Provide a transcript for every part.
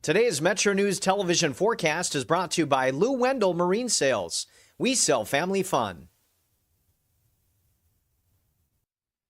Today's Metro News television forecast is brought to you by Lou Wendell Marine Sales. We sell family fun.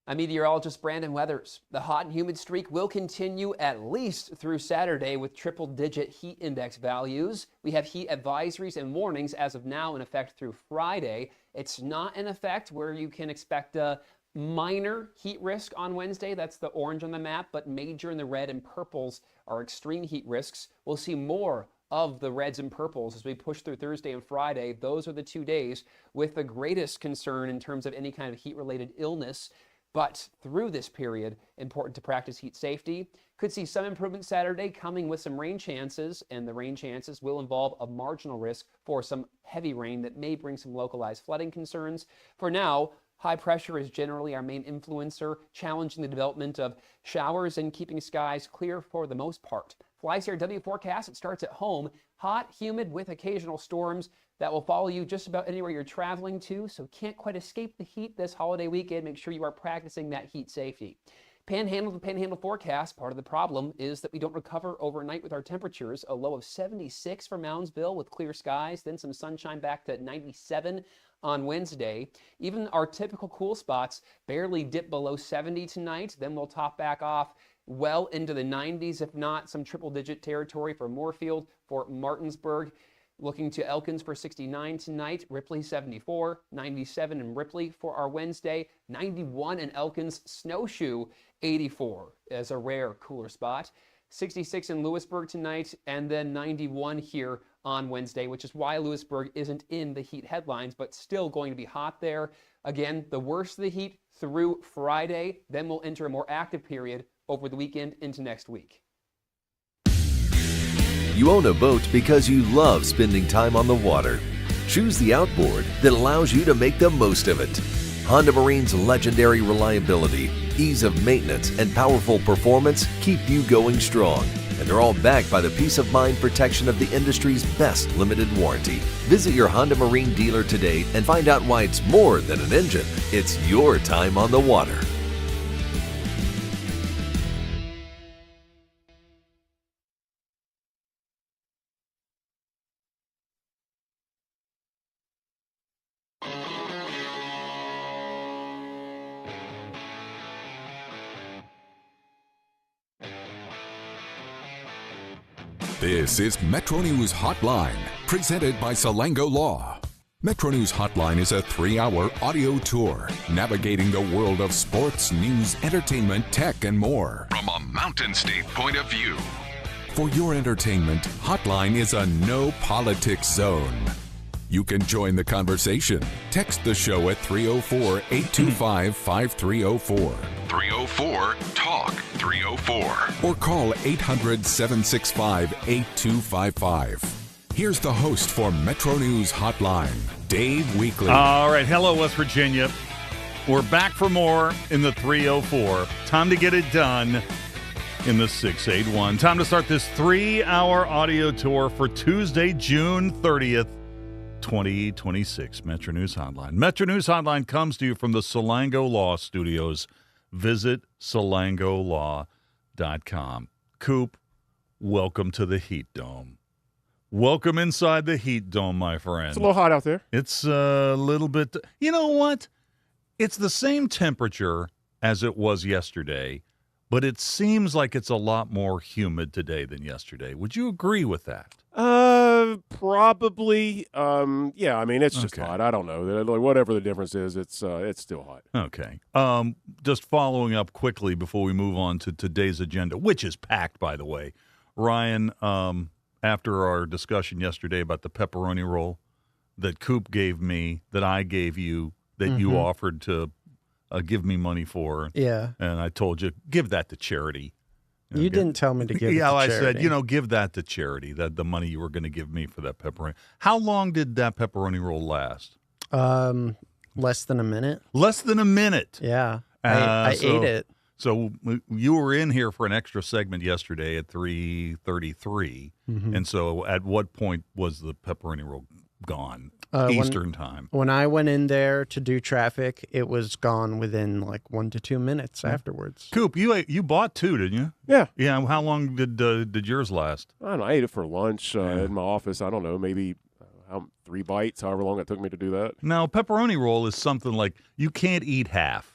I'm meteorologist Brandon Weathers. The hot and humid streak will continue at least through Saturday with triple-digit heat index values. We have heat advisories and warnings as of now in effect through Friday. It's not in effect where you can expect a minor heat risk on Wednesday. That's the orange on the map, but major in the red and purples are extreme heat risks. We'll see more of the reds and purples as we push through Thursday and Friday. Those are the 2 days with the greatest concern in terms of any kind of heat-related illness. But through this period, important to practice heat safety. Could see some improvement Saturday coming with some rain chances, and the rain chances will involve a marginal risk for some heavy rain that may bring some localized flooding concerns. For now, high pressure is generally our main influencer, challenging the development of showers and keeping skies clear for the most part. FlyCRW forecast, it starts at home. Hot, humid with occasional storms that will follow you just about anywhere you're traveling to, so can't quite escape the heat this holiday weekend. Make sure you are practicing that heat safety. Panhandle to panhandle forecast, part of the problem is that we don't recover overnight with our temperatures. A low of 76 for Moundsville with clear skies, then some sunshine back to 97 on Wednesday. Even our typical cool spots barely dip below 70 tonight, then we'll top back off well into the 90s, if not some triple-digit territory for Moorfield, for Martinsburg. Looking to Elkins for 69 tonight, Ripley 74, 97 in Ripley for our Wednesday, 91 in Elkins, Snowshoe 84 as a rare cooler spot, 66 in Lewisburg tonight, and then 91 here on Wednesday, which is why Lewisburg isn't in the heat headlines, but still going to be hot there. Again, the worst of the heat through Friday, then we'll enter a more active period over the weekend into next week. You own a boat because you love spending time on the water. Choose the outboard that allows you to make the most of it. Honda Marine's legendary reliability, ease of maintenance, and powerful performance keep you going strong. And they're all backed by the peace of mind protection of the industry's best limited warranty. Visit your Honda Marine dealer today and find out why it's more than an engine. It's your time on the water. This is Metro News Hotline, presented by Salango Law. Metro News Hotline is a 3-hour audio tour navigating the world of sports, news, entertainment, tech, and more from a Mountain State point of view. For your entertainment, Hotline is a no politics zone. You can join the conversation. Text the show at 304-825-5304. 304-TALK-304. Or call 800-765-8255. Here's the host for Metro News Hotline, Dave Weekley. All right. Hello, West Virginia. We're back for more in the 304. Time to get it done in the 681. Time to start this 3-hour audio tour for Tuesday, June 30th. 2026 Metro News Hotline. Metro News Hotline comes to you from the Salango Law Studios. Visit salangolaw.com. Coop, welcome to the Heat Dome. Welcome inside the Heat Dome, my friend. It's a little hot out there. It's a little bit. You know what? It's the same temperature as it was yesterday, but it seems like it's a lot more humid today than yesterday. Would you agree with that? Probably. Yeah, I mean, it's just hot. I don't know. Whatever the difference is, it's still hot. Okay. Just following up quickly before we move on to today's agenda, which is packed, by the way. Ryan, after our discussion yesterday about the pepperoni roll that Coop gave me, that I gave you, that you offered to give me money for. Yeah. And I told you, give that to charity. You didn't tell me to give it to charity. Yeah, I said, give that to charity, the money you were going to give me for that pepperoni. How long did that pepperoni roll last? Less than a minute. Less than a minute? Yeah. I ate it. So you were in here for an extra segment yesterday at 3:33, and so at what point was the pepperoni roll gone? Eastern time. When I went in there to do traffic, it was gone within like 1 to 2 minutes afterwards. Coop, you bought 2, didn't you? Yeah. Yeah. How long did yours last? I don't know. I ate it for lunch in my office. I don't know, maybe 3 bites, however long it took me to do that. Now, pepperoni roll is something like you can't eat half.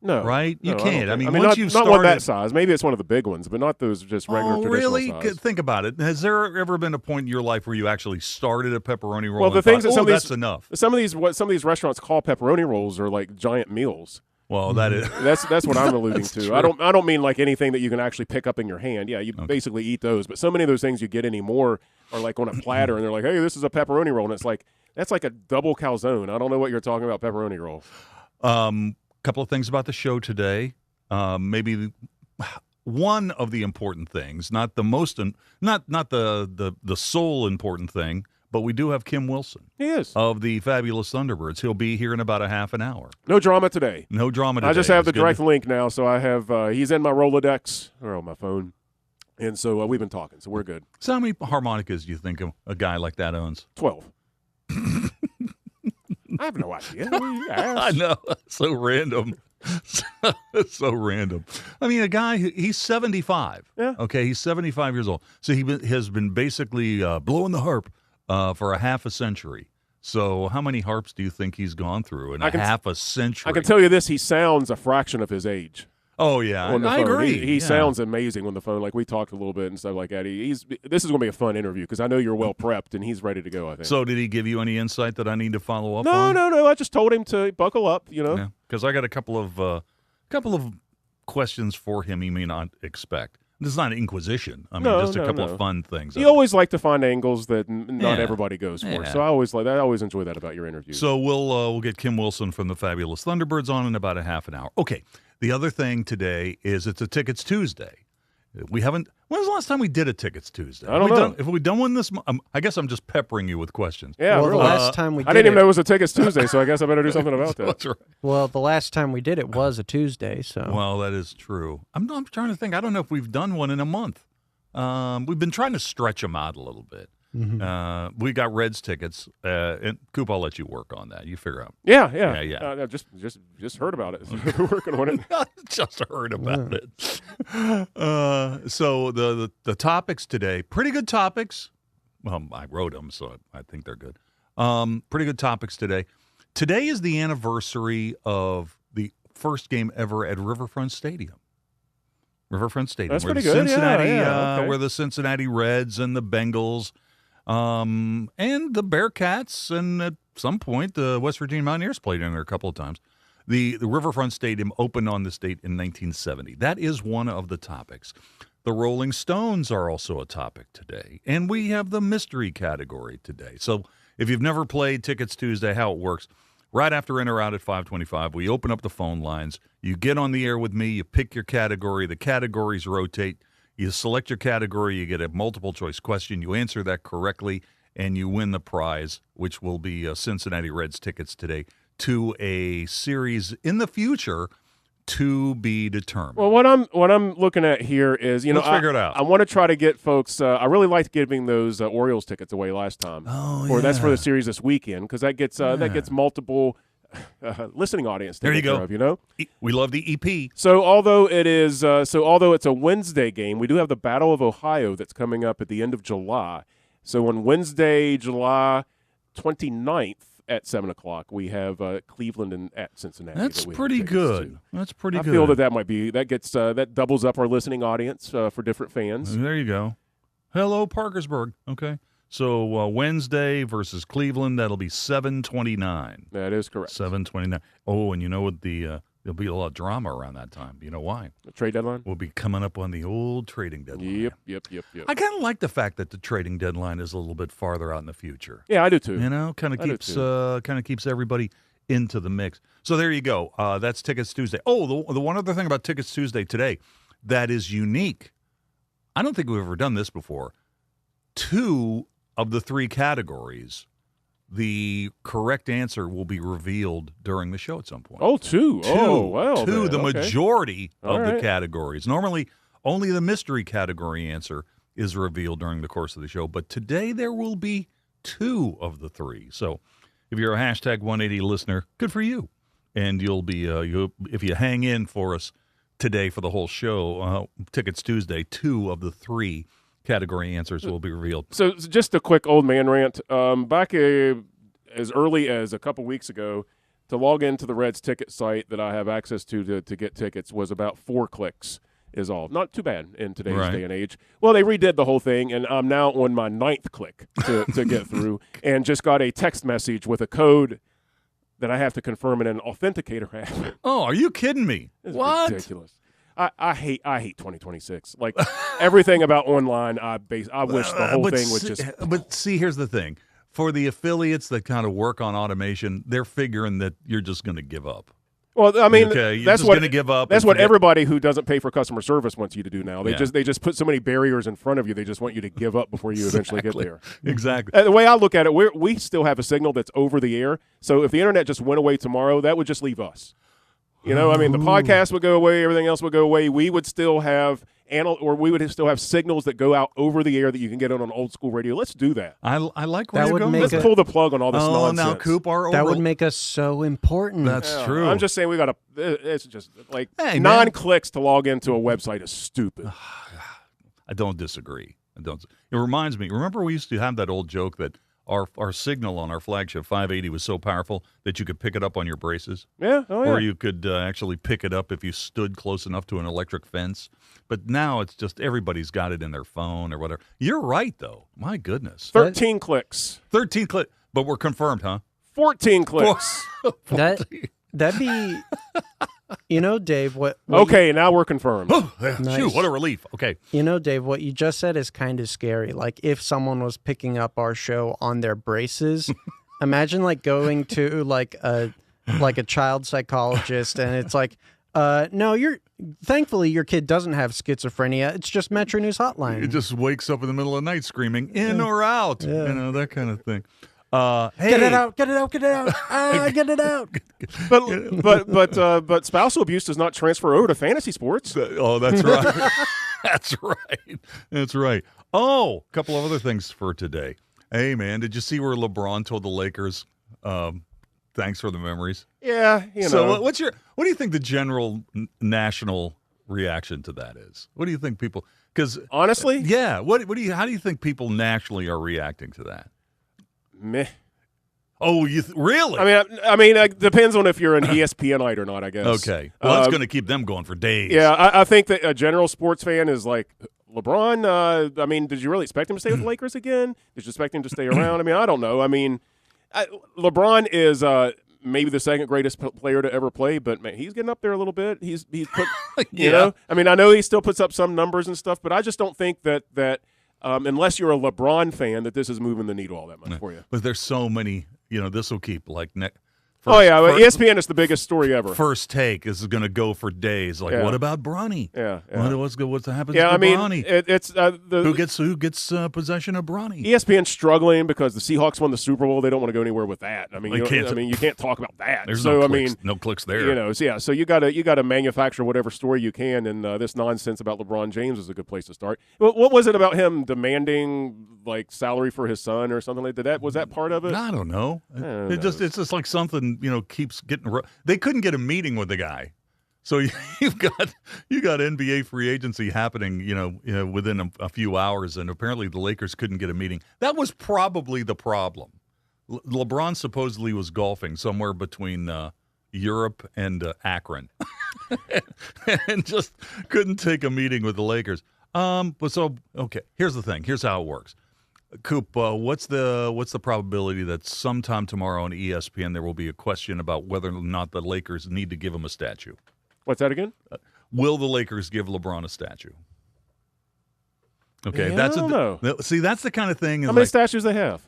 No. Right? You No, can't. I mean, not, once you not started. one that size. Maybe it's one of the big ones, but not those just regular traditional really? size. Think about it. Has there ever been a point in your life where you actually started a pepperoni roll? Well, the and things thought, that some of that's these enough. what some of these restaurants call pepperoni rolls are like giant meals. Well, that is That's what I'm alluding to. true. I don't mean like anything that you can actually pick up in your hand. Yeah, you basically eat those, but so many of those things you get anymore are like on a platter, and they're like, "Hey, this is a pepperoni roll," and it's like that's like a double calzone. I don't know what you're talking about, pepperoni roll. Couple of things about the show today. Maybe one of the important things, not the most, not the sole important thing, but we do have Kim Wilson. He is of the Fabulous Thunderbirds. He'll be here in about a half an hour. No drama today. No drama today. I just have the direct link now, so I have he's in my Rolodex or on my phone, and so we've been talking, so we're good. So how many harmonicas do you think a guy like that owns? 12. I have no idea. I know. So random. So random. I mean, a guy, he's 75. Yeah. Okay, he's 75 years old. So he has been basically blowing the harp for a half a century. So how many harps do you think he's gone through in half a century? I can tell you this, he sounds a fraction of his age. Oh, yeah. I agree. He sounds amazing on the phone. Like, we talked a little bit and stuff like that. This is going to be a fun interview because I know you're well prepped and he's ready to go, I think. So did he give you any insight that I need to follow up on? No. I just told him to buckle up, you know. Because I got a couple of questions for him he may not expect. This is not an inquisition. I mean, just a couple of fun things. You always like to find angles that not everybody goes for. So I always enjoy that about your interviews. So we'll get Kim Wilson from the Fabulous Thunderbirds on in about a half an hour. Okay. The other thing today is it's a Tickets Tuesday. We haven't. When was the last time we did a Tickets Tuesday? I don't know. Have we done one this month? I guess I'm just peppering you with questions. Yeah, well, really. The last time we did I didn't even know it was a Tickets Tuesday, so I guess I better do something about that. That's right. Well, the last time we did it was a Tuesday, so. Well, that is true. I'm trying to think. I don't know if we've done one in a month. We've been trying to stretch them out a little bit. Mm-hmm. We got Reds tickets, and Coop, I'll let you work on that. You figure out. Yeah. Just heard about it. We're working on it. Just heard about it. So the topics today, pretty good topics. Well, I wrote them, so I think they're good. Pretty good topics today. Today is the anniversary of the first game ever at Riverfront Stadium. That's where pretty the good. Cincinnati, Okay. where the Cincinnati Reds and the Bengals, and the Bearcats, and at some point the West Virginia Mountaineers played in there a couple of times. The Riverfront Stadium opened on this date in 1970. That is one of the topics. The Rolling Stones are also a topic today, and we have the mystery category today. So if you've never played Tickets Tuesday, how it works. Right after In or Out at 5:25, we open up the phone lines. You get on the air with me. You pick your category. The categories rotate. You select your category. You get a multiple-choice question. You answer that correctly, and you win the prize, which will be Cincinnati Reds tickets today to a series in the future to be determined. Well, what I'm looking at here is, let's figure it out. I want to try to get folks. I really liked giving those Orioles tickets away last time. Oh, or that's for the series this weekend because that gets multiple listening audience. There you go. You know, we love the EP. So although it's a Wednesday game, we do have the Battle of Ohio that's coming up at the end of July. So on Wednesday, July 29th. At 7 o'clock, we have Cleveland and at Cincinnati. That's pretty good. That's pretty good. I feel that doubles up our listening audience for different fans. There you go. Hello, Parkersburg. Okay. So Wednesday versus Cleveland, that'll be 7:29. That is correct. 7:29. Oh, and you know what? There'll be a lot of drama around that time. You know why? The trade deadline? We'll be coming up on the old trading deadline. Yep. I kind of like the fact that the trading deadline is a little bit farther out in the future. Yeah, I do too. You know, kind of keeps everybody into the mix. So there you go. That's Tickets Tuesday. Oh, the one other thing about Tickets Tuesday today that is unique. I don't think we've ever done this before. 2 of the 3 categories, the correct answer will be revealed during the show at some point. Oh, 2. Oh, well. 2, the okay. majority of right. the categories. Normally, only the mystery category answer is revealed during the course of the show. But today, there will be 2 of the 3. So if you're a hashtag 180 listener, good for you. And you'll be if you hang in for us today for the whole show, Tickets Tuesday, 2 of the 3 category answers will be revealed. So just a quick old man rant. Back as early as a couple weeks ago, to log into the Reds ticket site that I have access to get tickets was about 4 clicks is all. Not too bad in today's day and age. Well, they redid the whole thing, and I'm now on my 9th click to get through, and just got a text message with a code that I have to confirm in an authenticator app. Oh, are you kidding me? What? Ridiculous. I hate 2026. Like everything about online, I wish the whole thing would just. But see, here's the thing: for the affiliates that kind of work on automation, they're figuring that you're just going to give up. Well, I mean, that's what going to give up. That's what everybody who doesn't pay for customer service wants you to do now. They just put so many barriers in front of you. They just want you to give up before you eventually get there. Exactly. The way I look at it, we still have a signal that's over the air. So if the internet just went away tomorrow, that would just leave us. You know, I mean, the podcast would go away, everything else would go away. We would still have signals that go out over the air that you can get on old school radio. Let's do that. I like where you're going. Let's pull the plug on all this nonsense. Now, Coop, that would make us so important. That's true. I'm just saying we got to. It's just like 9 clicks to log into a website is stupid. I don't disagree. It reminds me. Remember, we used to have that old joke that our signal on our flagship 580 was so powerful that you could pick it up on your braces. Yeah, or you could actually pick it up if you stood close enough to an electric fence. But now it's just everybody's got it in their phone or whatever. You're right, though. My goodness. 13 clicks. 13 clicks. But we're confirmed, huh? 14 clicks. That'd be, Dave, what okay, now we're confirmed. Nice. Shoot, what a relief. Okay. Dave, what you just said is kind of scary. Like if someone was picking up our show on their braces, imagine like going to like a child psychologist and it's like, no, thankfully your kid doesn't have schizophrenia. It's just Metro News Hotline. It just wakes up in the middle of the night screaming in or out, that kind of thing. Hey. Get it out! Get it out! Get it out! Get it out! But spousal abuse does not transfer over to fantasy sports. Oh, that's right. That's right. Oh, a couple of other things for today. Hey, man, did you see where LeBron told the Lakers, "Thanks for the memories"? Yeah, So, what do you think the general national reaction to that is? What do you think people? Because honestly, yeah. How do you think people nationally are reacting to that? Meh. Oh, really? I mean, it depends on if you're an ESPNite or not, I guess. Okay. Well, that's going to keep them going for days. Yeah, I think that a general sports fan is like, LeBron, I mean, did you really expect him to stay with the Lakers again? Did you expect him to stay around? I mean, I don't know. I mean, LeBron is maybe the second greatest player to ever play, but man, he's getting up there a little bit. He's put, you know, I mean, I know he still puts up some numbers and stuff, but I just don't think that unless you're a LeBron fan, that this is moving the needle all that much for you. But there's so many, this will keep like ESPN is the biggest story ever. First take is going to go for days. Like, what about Bronny? Yeah. What's happening to Bronny? It's who gets possession of Bronny? ESPN's struggling because the Seahawks won the Super Bowl. They don't want to go anywhere with that. I mean, you can't talk about that. There's no clicks there. So you got to manufacture whatever story you can, and this nonsense about LeBron James is a good place to start. What was it about him demanding like salary for his son or something like that? Was that part of it? I don't know. It's just like something. Keeps getting. They couldn't get a meeting with the guy, so you got NBA free agency happening. Within a few hours, and apparently the Lakers couldn't get a meeting. That was probably the problem. LeBron supposedly was golfing somewhere between Europe and Akron, and just couldn't take a meeting with the Lakers. Okay. Here's the thing. Here's how it works. Coop, what's the probability that sometime tomorrow on ESPN there will be a question about whether or not the Lakers need to give him a statue? What's that again? Will the Lakers give LeBron a statue? Okay, I don't know. See, that's the kind of thing. How many statues they have?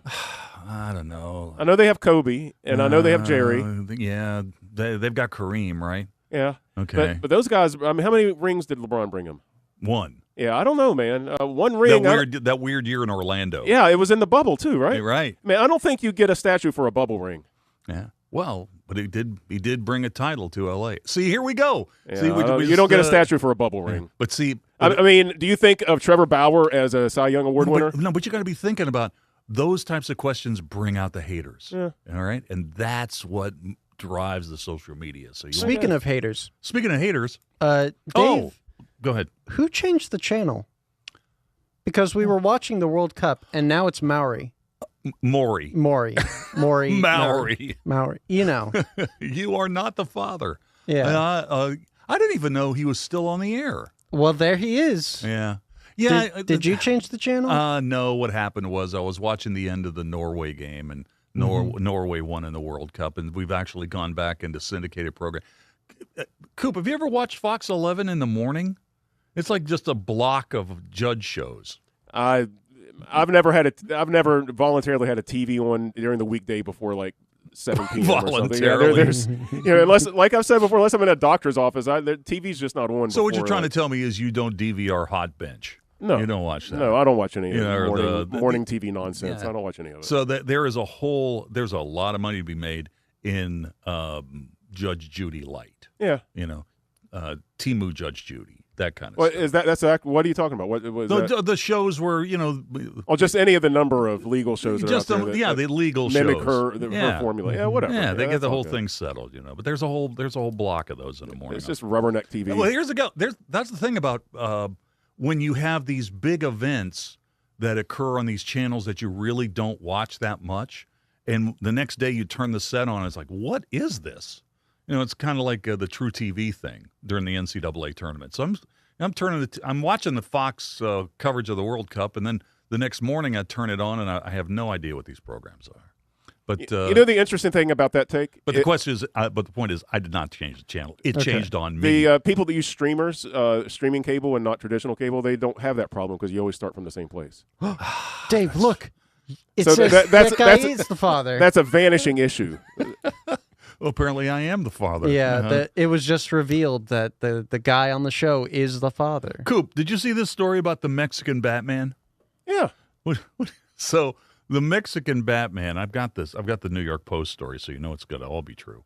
I don't know. I know they have Kobe, and I know they have Jerry. Yeah, they've got Kareem, right? Yeah. Okay. But those guys, I mean, how many rings did LeBron bring him? 1. Yeah, I don't know, man. One ring. That weird year in Orlando. Yeah, it was in the bubble too, right? Right. Man, I don't think you get a statue for a bubble ring. Yeah. Well, but he did bring a title to L.A. See, here we go. Yeah, see, you don't get a statue for a bubble ring. But see, I mean, do you think of Trevor Bauer as a Cy Young Award winner? No, but you got to be thinking about those types of questions bring out the haters. Yeah. All right? And that's what drives the social media. So Speaking of haters, Dave, go ahead. Who changed the channel? Because we were watching the World Cup, and now it's Maori. Maury. Maori. Maori. You know. You are not the father. Yeah. I didn't even know he was still on the air. Well, there he is. Yeah. Yeah. Did you change the channel? No, what happened was I was watching the end of the Norway game, and Norway won in the World Cup, and we've actually gone back into syndicated program. Coop, have you ever watched Fox 11 in the morning? It's like just a block of judge shows. I've never voluntarily had a TV on during the weekday before like 7 p.m. Voluntarily. Or something. Yeah, unless, like I've said before, unless I'm in a doctor's office, the TV's just not on. So what you're trying to tell me is you don't DVR Hot Bench. No, you don't watch that. No, I don't watch any morning TV nonsense. Yeah. I don't watch any of it. So there's a lot of money to be made in Judge Judy Light. Yeah, Timu Judge Judy. That kind of stuff. What are you talking about? What was the shows where just any of the number of legal shows that just are out there the legal mimic shows. her formula. Yeah, whatever. Yeah, they get the whole thing settled, But there's a whole block of those in the morning. It's just rubberneck TV. Well, that's the thing about when you have these big events that occur on these channels that you really don't watch that much, and the next day you turn the set on, and it's like, what is this? It's kind of like the True TV thing during the NCAA tournament. So I'm watching the Fox coverage of the World Cup, and then the next morning I turn it on, and I have no idea what these programs are. But the interesting thing about that take. But the point is, I did not change the channel. It changed on me. The people that use streaming cable and not traditional cable, they don't have that problem because you always start from the same place. Dave, look. It so says that guy is the father. That's a vanishing issue. Well, apparently I am the father. Yeah, it was just revealed that the guy on the show is the father. Coop, did you see this story about the Mexican Batman? Yeah. So the Mexican Batman, I've got the New York Post story, so it's going to all be true.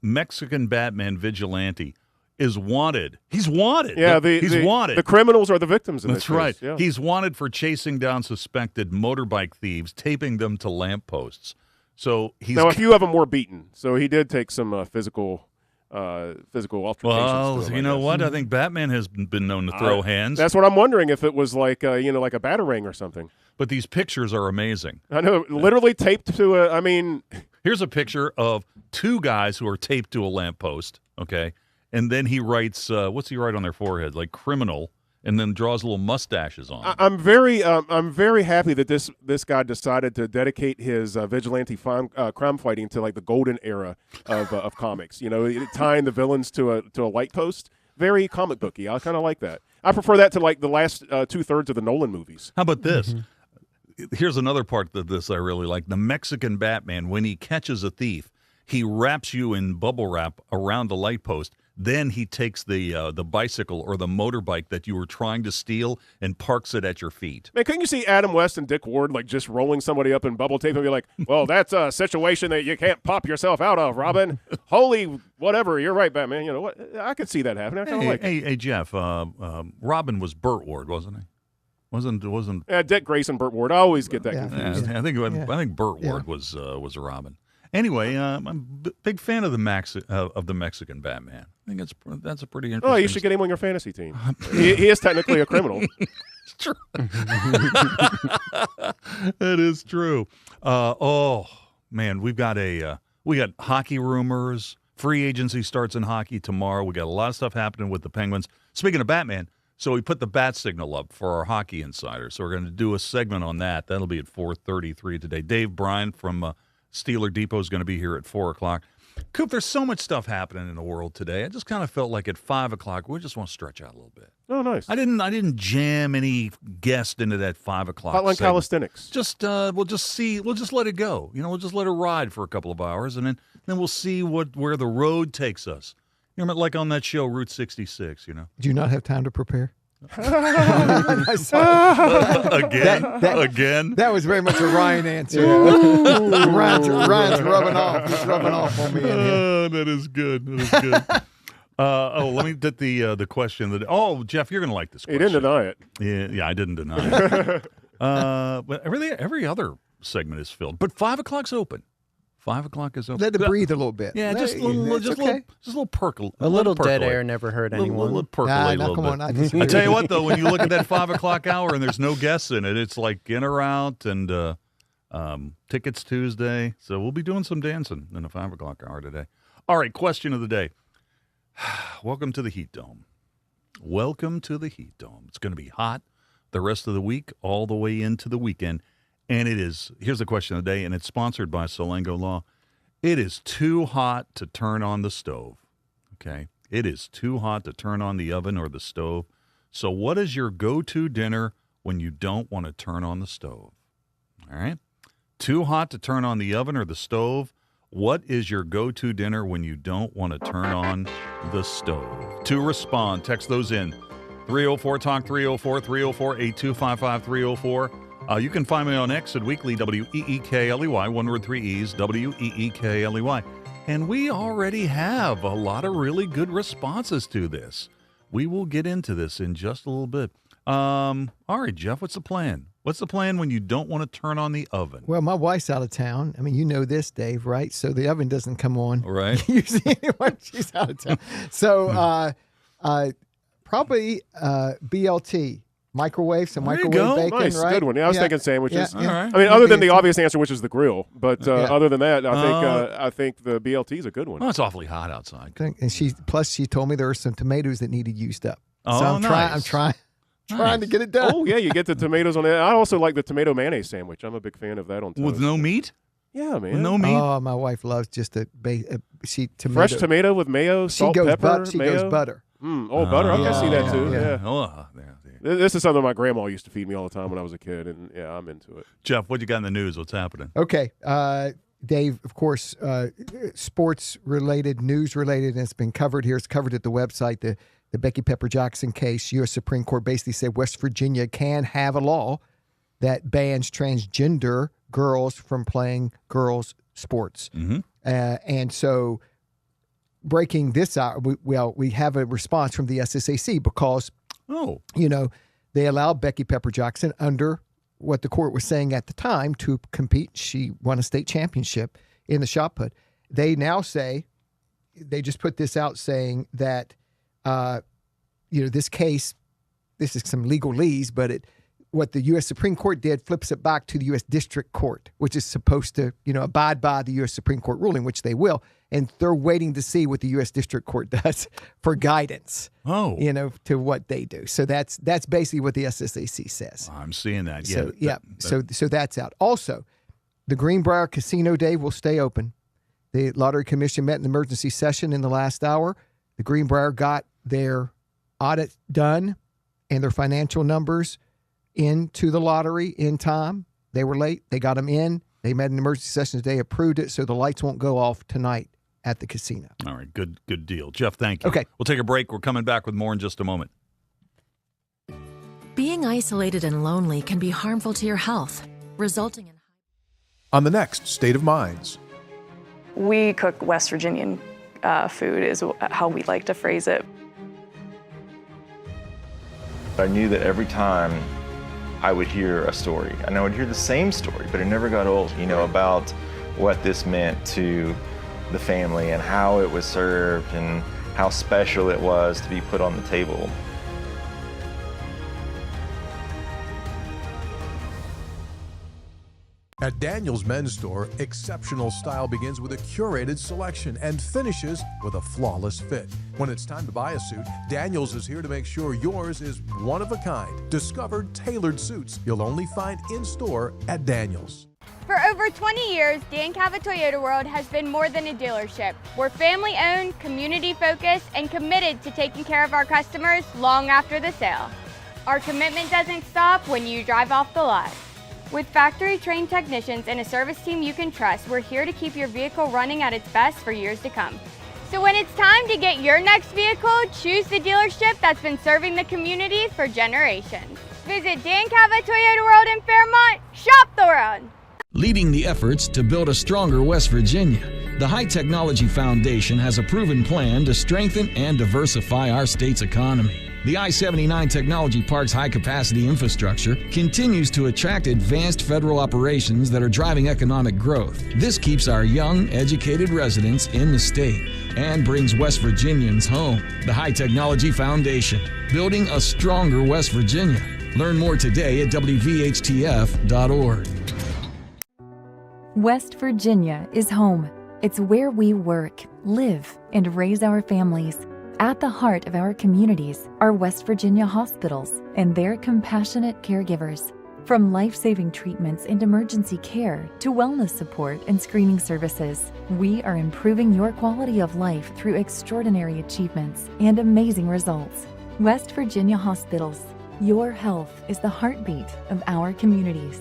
Mexican Batman vigilante is wanted. He's wanted. Yeah, he's wanted. The criminals are the victims in this That's right. case. Yeah. He's wanted for chasing down suspected motorbike thieves, taping them to lampposts. So a few of them were beaten. So he did take some physical altercations. Well, you know what? I think Batman has been known to throw hands. That's what I'm wondering, if it was like like a batarang or something. But these pictures are amazing. I know, literally taped to here's a picture of two guys who are taped to a lamppost. Okay, and then he writes, what's he write on their forehead? Like criminal. And then draws little mustaches on. I'm very happy that this guy decided to dedicate his vigilante crime fighting to like the golden era of comics. Tying the villains to a light post. Very comic booky. I kind of like that. I prefer that to like the last 2/3 of the Nolan movies. How about this? Here's another part of this I really like. The Mexican Batman, when he catches a thief, he wraps you in bubble wrap around the light post. Then he takes the bicycle or the motorbike that you were trying to steal and parks it at your feet. Man, couldn't you see Adam West and Dick Ward like just rolling somebody up in bubble tape and be like, well, that's a situation that you can't pop yourself out of, Robin. Holy whatever, you're right, Batman. You know what? I could see that happening. I kind of like it. Hey, Jeff, Robin was Burt Ward, wasn't he? Wasn't Dick Grayson, Burt Ward. I always get that confused. I think Burt Ward was a Robin. Anyway, I'm a big fan of the Mexican Batman. I think that's a pretty interesting. Oh, you should get him on your fantasy team. he is technically a criminal. It's true. It is true. Man, we got hockey rumors. Free agency starts in hockey tomorrow. We got a lot of stuff happening with the Penguins. Speaking of Batman, so we put the bat signal up for our hockey insider. So we're going to do a segment on that. That'll be at 4:33 today. Dave Bryan from Steeler Depot is going to be here at 4 o'clock. Coop, there's so much stuff happening in the world today. I just kind of felt like at 5 o'clock we just want to stretch out a little bit. Oh, nice. I didn't jam any guest into that 5 o'clock. Hotline segment. Calisthenics. We'll just let it go. We'll just let it ride for a couple of hours, and then we'll see where the road takes us. Like on that show, Route 66. Do you not have time to prepare? Again. That was very much a Ryan answer. Ryan's rubbing off. He's rubbing off on me. That is good. Let me get the question. Jeff, you're going to like this question. He didn't deny it. Yeah, I didn't deny it. But every other segment is filled. But 5 o'clock's open. 5 o'clock is open. Let it breathe a little bit. Yeah, just a little percolate. A little dead air never hurt anyone. A little percolate a little bit. I tell you what, though, when you look at that 5 o'clock hour and there's no guests in it, it's like in or out and Tickets Tuesday. So we'll be doing some dancing in the 5 o'clock hour today. All right, question of the day. Welcome to the Heat Dome. Welcome to the Heat Dome. It's going to be hot the rest of the week, all the way into the weekend. And it is, here's the question of the day, and it's sponsored by Salango Law. It is too hot to turn on the stove, okay? It is too hot to turn on the oven or the stove. So what is your go-to dinner when you don't want to turn on the stove? All right? Too hot to turn on the oven or the stove. What is your go-to dinner when you don't want to turn on the stove? To respond, text those in. 304-TALK, 304-304-8255-304. You can find me on X at Weekly, WEEKLEY, one word, 3 E's, WEEKLEY. And we already have a lot of really good responses to this. We will get into this in just a little bit. All right, Jeff, what's the plan? What's the plan when you don't want to turn on the oven? Well, my wife's out of town. I mean, you know this, Dave, right? So the oven doesn't come on. Right. Usually anyway, she's out of town. So probably BLT. Microwave, some microwave bacon, nice, right? Good one. Yeah, I was thinking sandwiches. Yeah, yeah. All right. I mean, other than the obvious answer, which is the grill, but other than that, I think the BLT is a good one. Well, it's awfully hot outside. And she told me there were some tomatoes that needed used up. Oh, so I'm nice. trying to get it done. Oh yeah, you get the tomatoes on it. I also like the tomato mayonnaise sandwich. I'm a big fan of that on toast. With no meat? Yeah, man. With no meat? Oh, my wife loves just tomato. Fresh tomato with mayo, salt, pepper, she mayo. goes butter. Butter. I can see that too. Yeah. Oh, This is something my grandma used to feed me all the time when I was a kid, and yeah, I'm into it. Jeff, what you got in the news? What's happening? Okay. Dave, of course, sports-related, news-related, and it's been covered here. It's covered at the website. The Becky Pepper Jackson case, U.S. Supreme Court basically said West Virginia can have a law that bans transgender girls from playing girls' sports. Mm-hmm. And so breaking this out, we have a response from the SSAC because they allowed Becky Pepper Jackson under what the court was saying at the time to compete. She won a state championship in the shot put. They now say, they just put this out saying that, this case, this is some legalese, but what the U.S. Supreme Court did flips it back to the U.S. District Court, which is supposed to, abide by the U.S. Supreme Court ruling, which they will. And they're waiting to see what the U.S. District Court does for guidance, to what they do. So that's basically what the SSAC says. I'm seeing that. So that's out. Also, the Greenbrier Casino Day will stay open. The Lottery Commission met in emergency session in the last hour. The Greenbrier got their audit done and their financial numbers into the lottery in time. They were late. They got them in. They met in emergency session today, approved it, so the lights won't go off tonight at the casino. All right, good deal. Jeff, thank you. Okay. We'll take a break. We're coming back with more in just a moment. Being isolated and lonely can be harmful to your health, resulting in... On the next State of Minds. We cook West Virginian food is how we like to phrase it. I knew that every time I would hear a story, and I would hear the same story, but it never got old, about what this meant to the family and how it was served and how special it was to be put on the table. At Daniel's Men's Store, exceptional style begins with a curated selection and finishes with a flawless fit. When it's time to buy a suit, Daniel's is here to make sure yours is one of a kind. Discover tailored suits you'll only find in-store at Daniel's. For over 20 years, Dan Cava Toyota World has been more than a dealership. We're family-owned, community-focused, and committed to taking care of our customers long after the sale. Our commitment doesn't stop when you drive off the lot. With factory-trained technicians and a service team you can trust, we're here to keep your vehicle running at its best for years to come. So when it's time to get your next vehicle, choose the dealership that's been serving the community for generations. Visit Dan Cava Toyota World in Fairmont. Shop the world! Leading the efforts to build a stronger West Virginia, the High Technology Foundation has a proven plan to strengthen and diversify our state's economy. The I-79 Technology Park's high-capacity infrastructure continues to attract advanced federal operations that are driving economic growth. This keeps our young, educated residents in the state and brings West Virginians home. The High Technology Foundation, building a stronger West Virginia. Learn more today at WVHTF.org. West Virginia is home. It's where we work, live, and raise our families. At the heart of our communities are West Virginia hospitals and their compassionate caregivers. From life-saving treatments and emergency care to wellness support and screening services, we are improving your quality of life through extraordinary achievements and amazing results. West Virginia Hospitals. Your health is the heartbeat of our communities.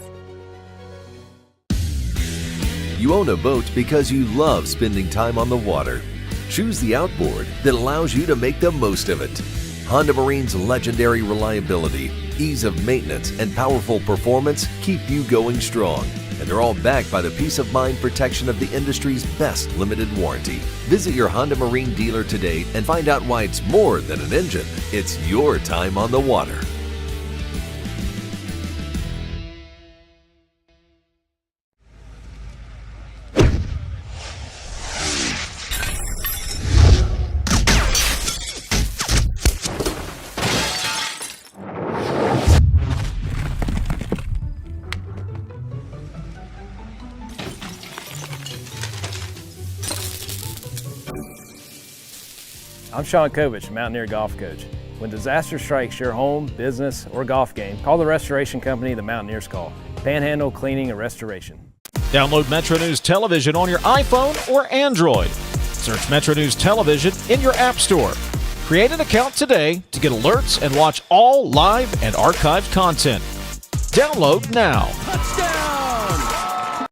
You own a boat because you love spending time on the water. Choose the outboard that allows you to make the most of it. Honda Marine's legendary reliability, ease of maintenance, and powerful performance keep you going strong. And they're all backed by the peace of mind protection of the industry's best limited warranty. Visit your Honda Marine dealer today and find out why it's more than an engine. It's your time on the water. I'm Sean Kovich, Mountaineer Golf Coach. When disaster strikes your home, business, or golf game, call the restoration company the Mountaineers call. Panhandle Cleaning and Restoration. Download Metro News Television on your iPhone or Android. Search Metro News Television in your App Store. Create an account today to get alerts and watch all live and archived content. Download now. Touchdown!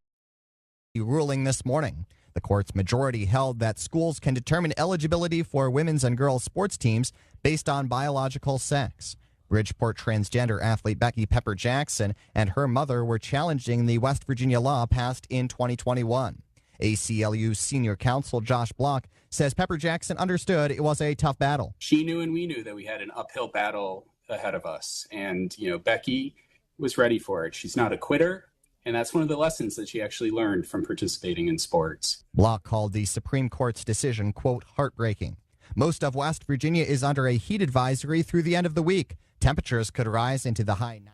Ruling this morning. The court's majority held that schools can determine eligibility for women's and girls' sports teams based on biological sex. Bridgeport transgender athlete Becky Pepper Jackson and her mother were challenging the West Virginia law passed in 2021. ACLU's senior counsel Josh Block says Pepper Jackson understood it was a tough battle. She knew and we knew that we had an uphill battle ahead of us. And, Becky was ready for it. She's not a quitter. And that's one of the lessons that she actually learned from participating in sports. Block called the Supreme Court's decision, quote, heartbreaking. Most of West Virginia is under a heat advisory through the end of the week. Temperatures could rise into the high 90s.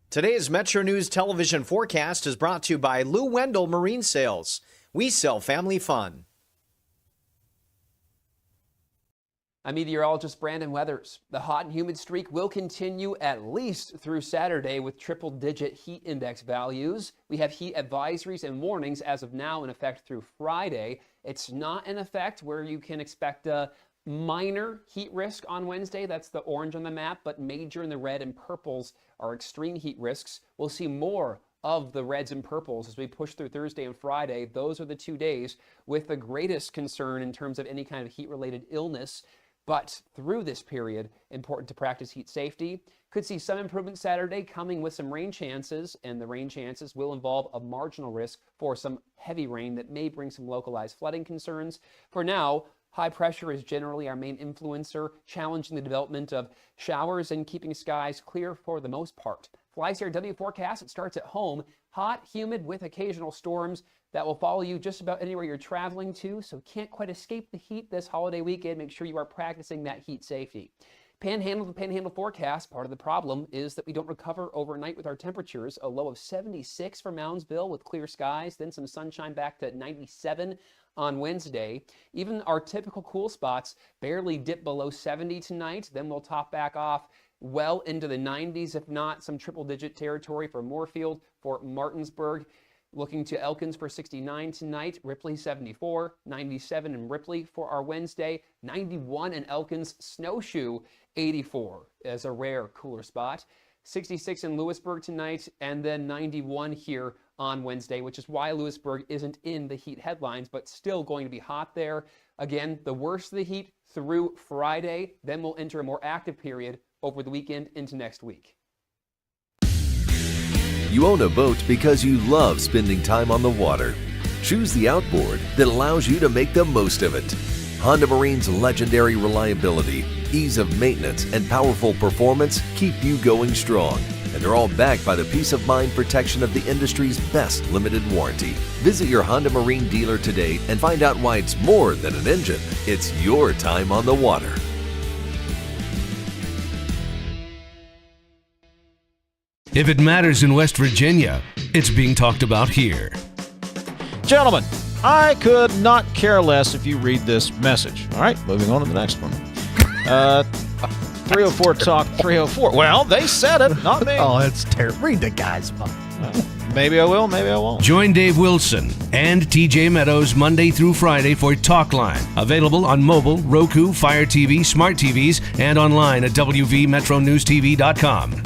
Today's Metro News television forecast is brought to you by Lou Wendell Marine Sales. We sell family fun. I'm meteorologist Brandon Weathers. The hot and humid streak will continue at least through Saturday with triple-digit heat index values. We have heat advisories and warnings as of now in effect through Friday. It's not in effect where you can expect a minor heat risk on Wednesday. That's the orange on the map, but major in the red and purples are extreme heat risks. We'll see more of the reds and purples as we push through Thursday and Friday. Those are the 2 days with the greatest concern in terms of any kind of heat-related illness. But through this period, important to practice heat safety. Could see some improvement Saturday coming with some rain chances, and the rain chances will involve a marginal risk for some heavy rain that may bring some localized flooding concerns. For now, high pressure is generally our main influencer, challenging the development of showers and keeping skies clear for the most part. FlyCRW forecast, it starts at home. Hot, humid with occasional storms that will follow you just about anywhere you're traveling to, so can't quite escape the heat this holiday weekend. Make sure you are practicing that heat safety. Panhandle forecast, part of the problem is that we don't recover overnight with our temperatures. A low of 76 for Moundsville with clear skies, then some sunshine back to 97 on Wednesday. Even our typical cool spots barely dip below 70 tonight, then we'll top back off well into the 90s, if not some triple-digit territory for Moorfield, for Martinsburg. Looking to Elkins for 69 tonight, Ripley 74, 97 in Ripley for our Wednesday, 91 in Elkins, Snowshoe 84 as a rare cooler spot, 66 in Lewisburg tonight, and then 91 here on Wednesday, which is why Lewisburg isn't in the heat headlines, but still going to be hot there. Again, the worst of the heat through Friday, then we'll enter a more active period over the weekend into next week. You own a boat because you love spending time on the water. Choose the outboard that allows you to make the most of it. Honda Marine's legendary reliability, ease of maintenance, and powerful performance keep you going strong. And they're all backed by the peace of mind protection of the industry's best limited warranty. Visit your Honda Marine dealer today and find out why it's more than an engine. It's your time on the water. If it matters in West Virginia, it's being talked about here. Gentlemen, I could not care less if you read this message. All right, moving on to the next one. 304 Talk 304. Well, they said it, not me. Oh, it's terrible. Read the guy's book. Maybe I will, maybe I won't. Join Dave Wilson and TJ Meadows Monday through Friday for Talkline. Available on mobile, Roku, Fire TV, smart TVs, and online at WVMetroNewsTV.com.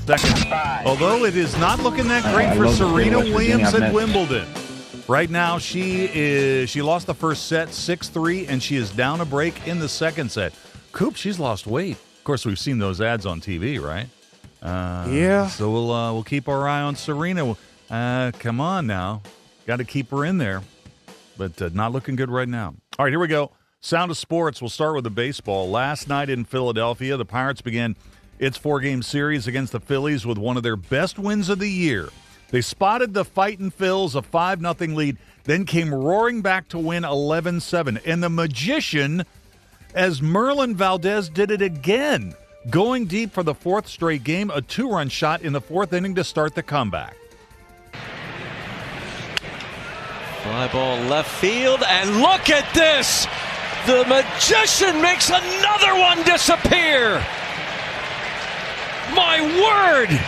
Second. Although it is not looking that great for Serena Williams at Wimbledon. Right now, she lost the first set 6-3, and she is down a break in the second set. Coop, she's lost weight. Of course, we've seen those ads on TV, right? Yeah. So we'll keep our eye on Serena. Come on now, got to keep her in there, but not looking good right now. All right, here we go. Sound of Sports. We'll start with the baseball. Last night in Philadelphia, the Pirates began its 4-game series against the Phillies with one of their best wins of the year. They spotted the Fightin' Phils, a 5-0 lead, then came roaring back to win 11-7. And the magician, as Merlin Valdez did it again, going deep for the 4th straight game, a 2-run shot in the 4th inning to start the comeback. Fly ball left field, and look at this! The magician makes another one disappear! My word!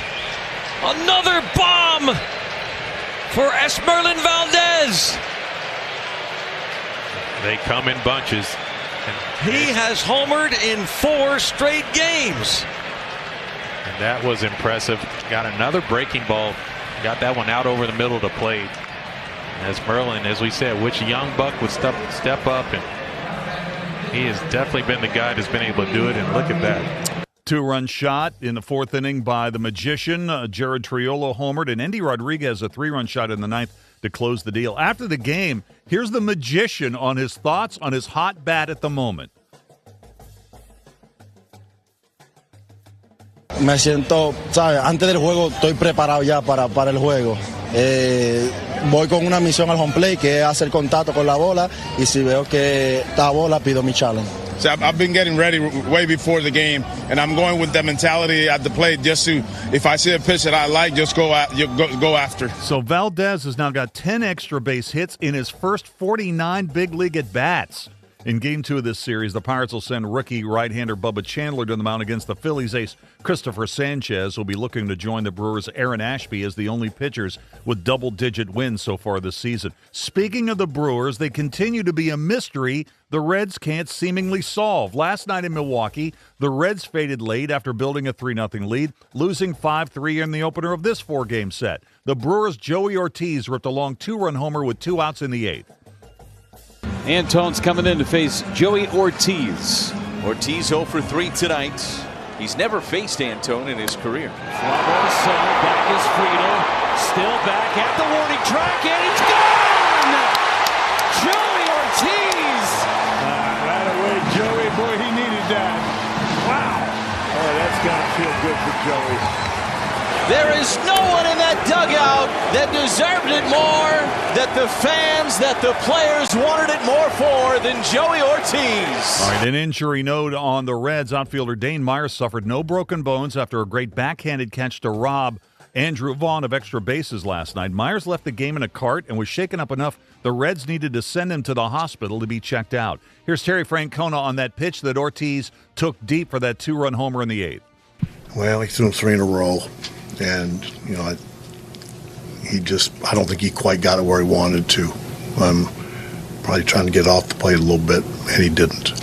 Another bomb for Esmerlin Valdez. They come in bunches. He has homered in 4 straight games. And that was impressive. Got another breaking ball. Got that one out over the middle of the plate. As Merlin, as we said, which young buck would step up, and he has definitely been the guy that's been able to do it, and look at that. 2-run shot in the 4th inning by the magician. Jared Triolo homered, and Andy Rodriguez a 3-run shot in the 9th to close the deal. After the game, here's the magician on his thoughts on his hot bat at the moment. Me siento, ¿sabes? Antes del juego estoy preparado ya para el juego. Voy con una misión al home plate, que es hacer contacto con la bola, y si veo que está bola, pido mi challenge. So I've been getting ready way before the game, and I'm going with that mentality at the plate just to, if I see a pitch that I like, just go after. So Valdez has now got 10 extra base hits in his first 49 big league at-bats. In Game 2 of this series, the Pirates will send rookie right-hander Bubba Chandler to the mound against the Phillies ace Christopher Sanchez, who will be looking to join the Brewers' Aaron Ashby as the only pitchers with double-digit wins so far this season. Speaking of the Brewers, they continue to be a mystery the Reds can't seemingly solve. Last night in Milwaukee, the Reds faded late after building a 3-0 lead, losing 5-3 in the opener of this 4-game set. The Brewers' Joey Ortiz ripped a long 2-run homer with 2 outs in the 8th. Antone's coming in to face Joey Ortiz. Ortiz 0 for 3 tonight. He's never faced Antone in his career. Fly ball center, back is Friedel. Still back at the warning track, and he's gone! Joey Ortiz! Right away, Joey. Boy, he needed that. Wow. Oh, that's got to feel good for Joey. There is no one in that dugout that deserved it more, that the fans, that the players wanted it more for than Joey Ortiz. All right, an injury note on the Reds. Outfielder Dane Myers suffered no broken bones after a great backhanded catch to rob Andrew Vaughn of extra bases last night. Myers left the game in a cart and was shaken up enough the Reds needed to send him to the hospital to be checked out. Here's Terry Francona on that pitch that Ortiz took deep for that 2-run homer in the 8th. Well, he threw him 3 in a row. And, you know, I don't think he quite got it where he wanted to. Probably trying to get off the plate a little bit, and he didn't.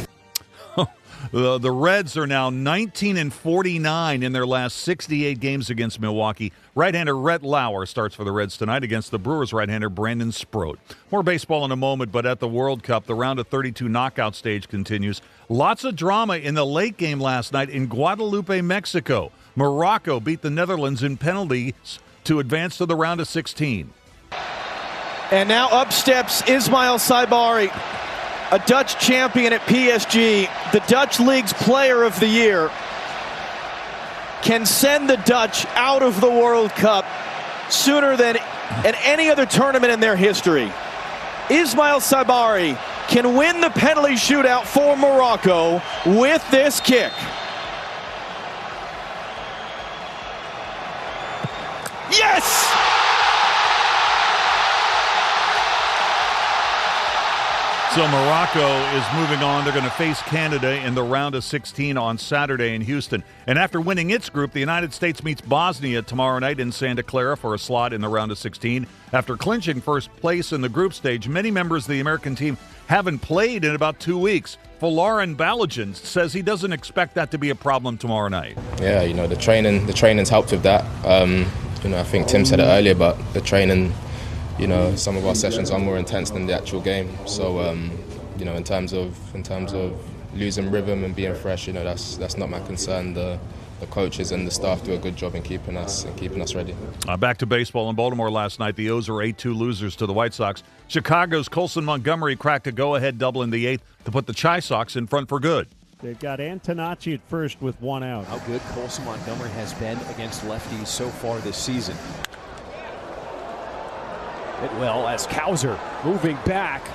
The Reds are now 19-49 in their last 68 games against Milwaukee. Right-hander Rhett Lauer starts for the Reds tonight against the Brewers right-hander Brandon Sproat. More baseball in a moment, but at the World Cup, the round of 32 knockout stage continues. Lots of drama in the late game last night in Guadalupe, Mexico. Morocco beat the Netherlands in penalties to advance to the round of 16. And now up steps Ismail Saibari. a Dutch champion at PSG, the Dutch League's Player of the Year, can send the Dutch out of the World Cup sooner than at any other tournament in their history. Ismail Sabari can win the penalty shootout for Morocco with this kick. Yes! So Morocco is moving on. They're going to face Canada in the round of 16 on Saturday in Houston. And after winning its group, the United States meets Bosnia tomorrow night in Santa Clara for a slot in the round of 16. After clinching first place in the group stage, many members of the American team haven't played in about 2 weeks. Folarin Balogun says he doesn't expect that to be a problem tomorrow night. Yeah, the training's helped with that. I think Tim said it earlier, but the training, some of our sessions are more intense than the actual game. So, in terms of losing rhythm and being fresh, that's not my concern. The coaches and the staff do a good job in keeping us ready. Back to baseball in Baltimore last night. The O's are 8-2 losers to the White Sox. Chicago's Colson Montgomery cracked a go-ahead double in the 8th to put the Chi Sox in front for good. They've got Antonacci at first with 1 out. How good Colson Montgomery has been against lefties so far this season. It will as Cowser moving back.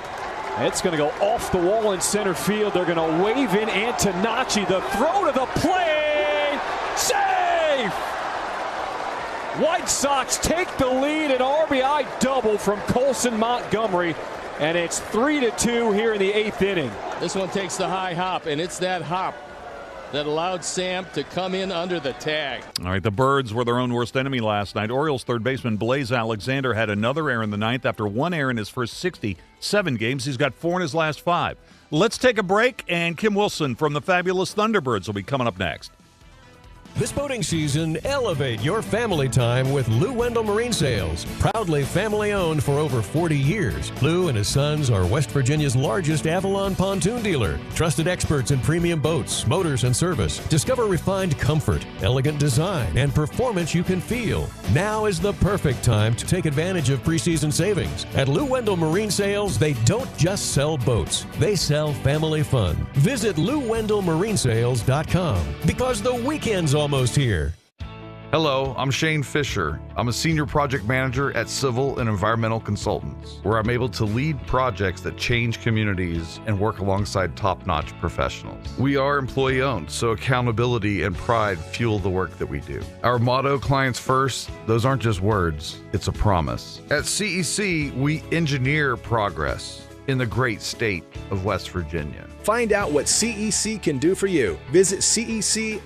It's going to go off the wall in center field. They're going to wave in Antonacci. The throw to the plate. Safe! White Sox take the lead. An RBI double from Colson Montgomery. And it's 3-2 here in the 8th inning. This one takes the high hop, and it's that hop that allowed Sam to come in under the tag. All right, the Birds were their own worst enemy last night. Orioles third baseman Blaze Alexander had another error in the 9th. After 1 error in his first 67 games, he's got 4 in his last 5. Let's take a break, and Kim Wilson from the Fabulous Thunderbirds will be coming up next. This boating season, elevate your family time with Lou Wendell Marine Sales. Proudly family-owned for over 40 years, Lou and his sons are West Virginia's largest Avalon pontoon dealer. Trusted experts in premium boats, motors, and service. Discover refined comfort, elegant design, and performance you can feel. Now is the perfect time to take advantage of preseason savings. At Lou Wendell Marine Sales, they don't just sell boats. They sell family fun. Visit LouWendellMarineSales.com because the weekend's almost here. Hello, I'm Shane Fisher. I'm a senior project manager at Civil and Environmental Consultants, where I'm able to lead projects that change communities and work alongside top-notch professionals. We are employee-owned, so accountability and pride fuel the work that we do. Our motto, clients first, those aren't just words, it's a promise. At CEC, we engineer progress in the great state of West Virginia. Find out what CEC can do for you. Visit cecinc.com.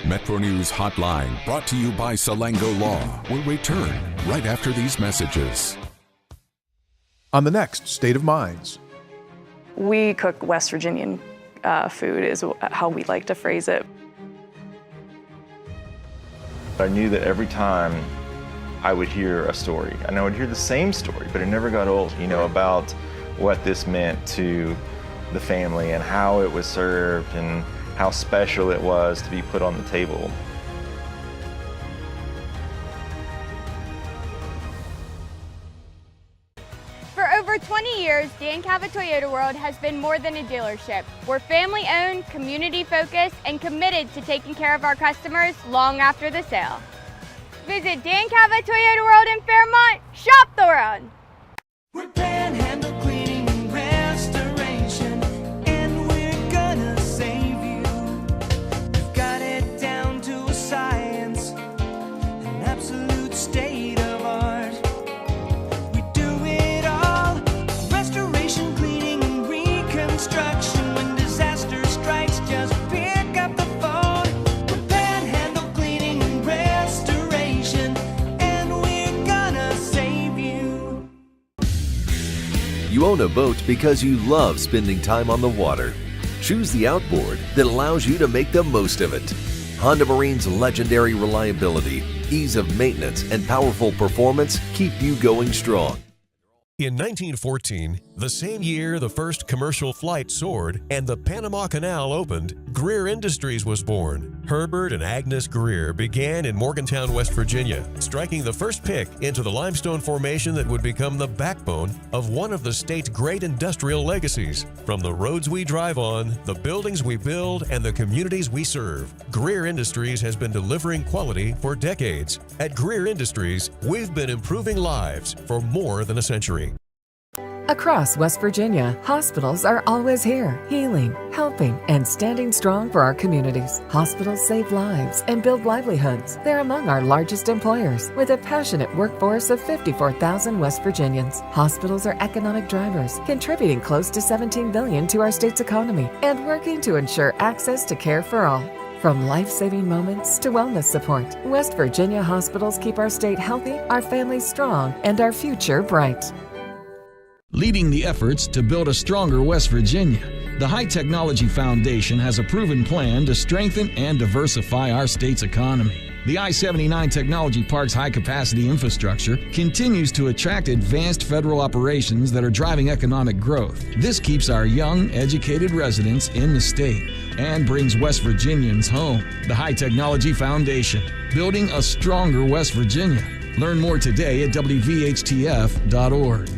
Metro News Hotline, brought to you by Salango Law, will return right after these messages. On the next State of Minds. We cook West Virginian food is how we like to phrase it. I knew that every time I would hear a story, and I would hear the same story, but it never got old, about what this meant to the family and how it was served and how special it was to be put on the table. For over 20 years, Dan Cava Toyota World has been more than a dealership. We're family-owned, community-focused, and committed to taking care of our customers long after the sale. Visit Dan Cava Toyota World in Fairmont. Shop the world. We're Panhandle Cleaning and Restoration, and we're gonna save you. We've got it down to a science, an absolute state of art. We do it all, restoration, cleaning, and reconstruction. When disaster strikes, just pick up the phone. We're Panhandle Cleaning and Restoration, and we're gonna save you. You own a boat because you love spending time on the water. Choose the outboard that allows you to make the most of it. Honda Marine's legendary reliability, ease of maintenance, and powerful performance keep you going strong. In 1914, the same year the first commercial flight soared and the Panama Canal opened, Greer Industries was born. Herbert and Agnes Greer began in Morgantown, West Virginia, striking the first pick into the limestone formation that would become the backbone of one of the state's great industrial legacies. From the roads we drive on, the buildings we build, and the communities we serve, Greer Industries has been delivering quality for decades. At Greer Industries, we've been improving lives for more than a century. Across West Virginia, hospitals are always here, healing, helping, and standing strong for our communities. Hospitals save lives and build livelihoods. They're among our largest employers, with a passionate workforce of 54,000 West Virginians. Hospitals are economic drivers, contributing close to $17 billion to our state's economy and working to ensure access to care for all. From life-saving moments to wellness support, West Virginia hospitals keep our state healthy, our families strong, and our future bright. Leading the efforts to build a stronger West Virginia, the High Technology Foundation has a proven plan to strengthen and diversify our state's economy. The I-79 Technology Park's high-capacity infrastructure continues to attract advanced federal operations that are driving economic growth. This keeps our young, educated residents in the state and brings West Virginians home. The High Technology Foundation, building a stronger West Virginia. Learn more today at WVHTF.org.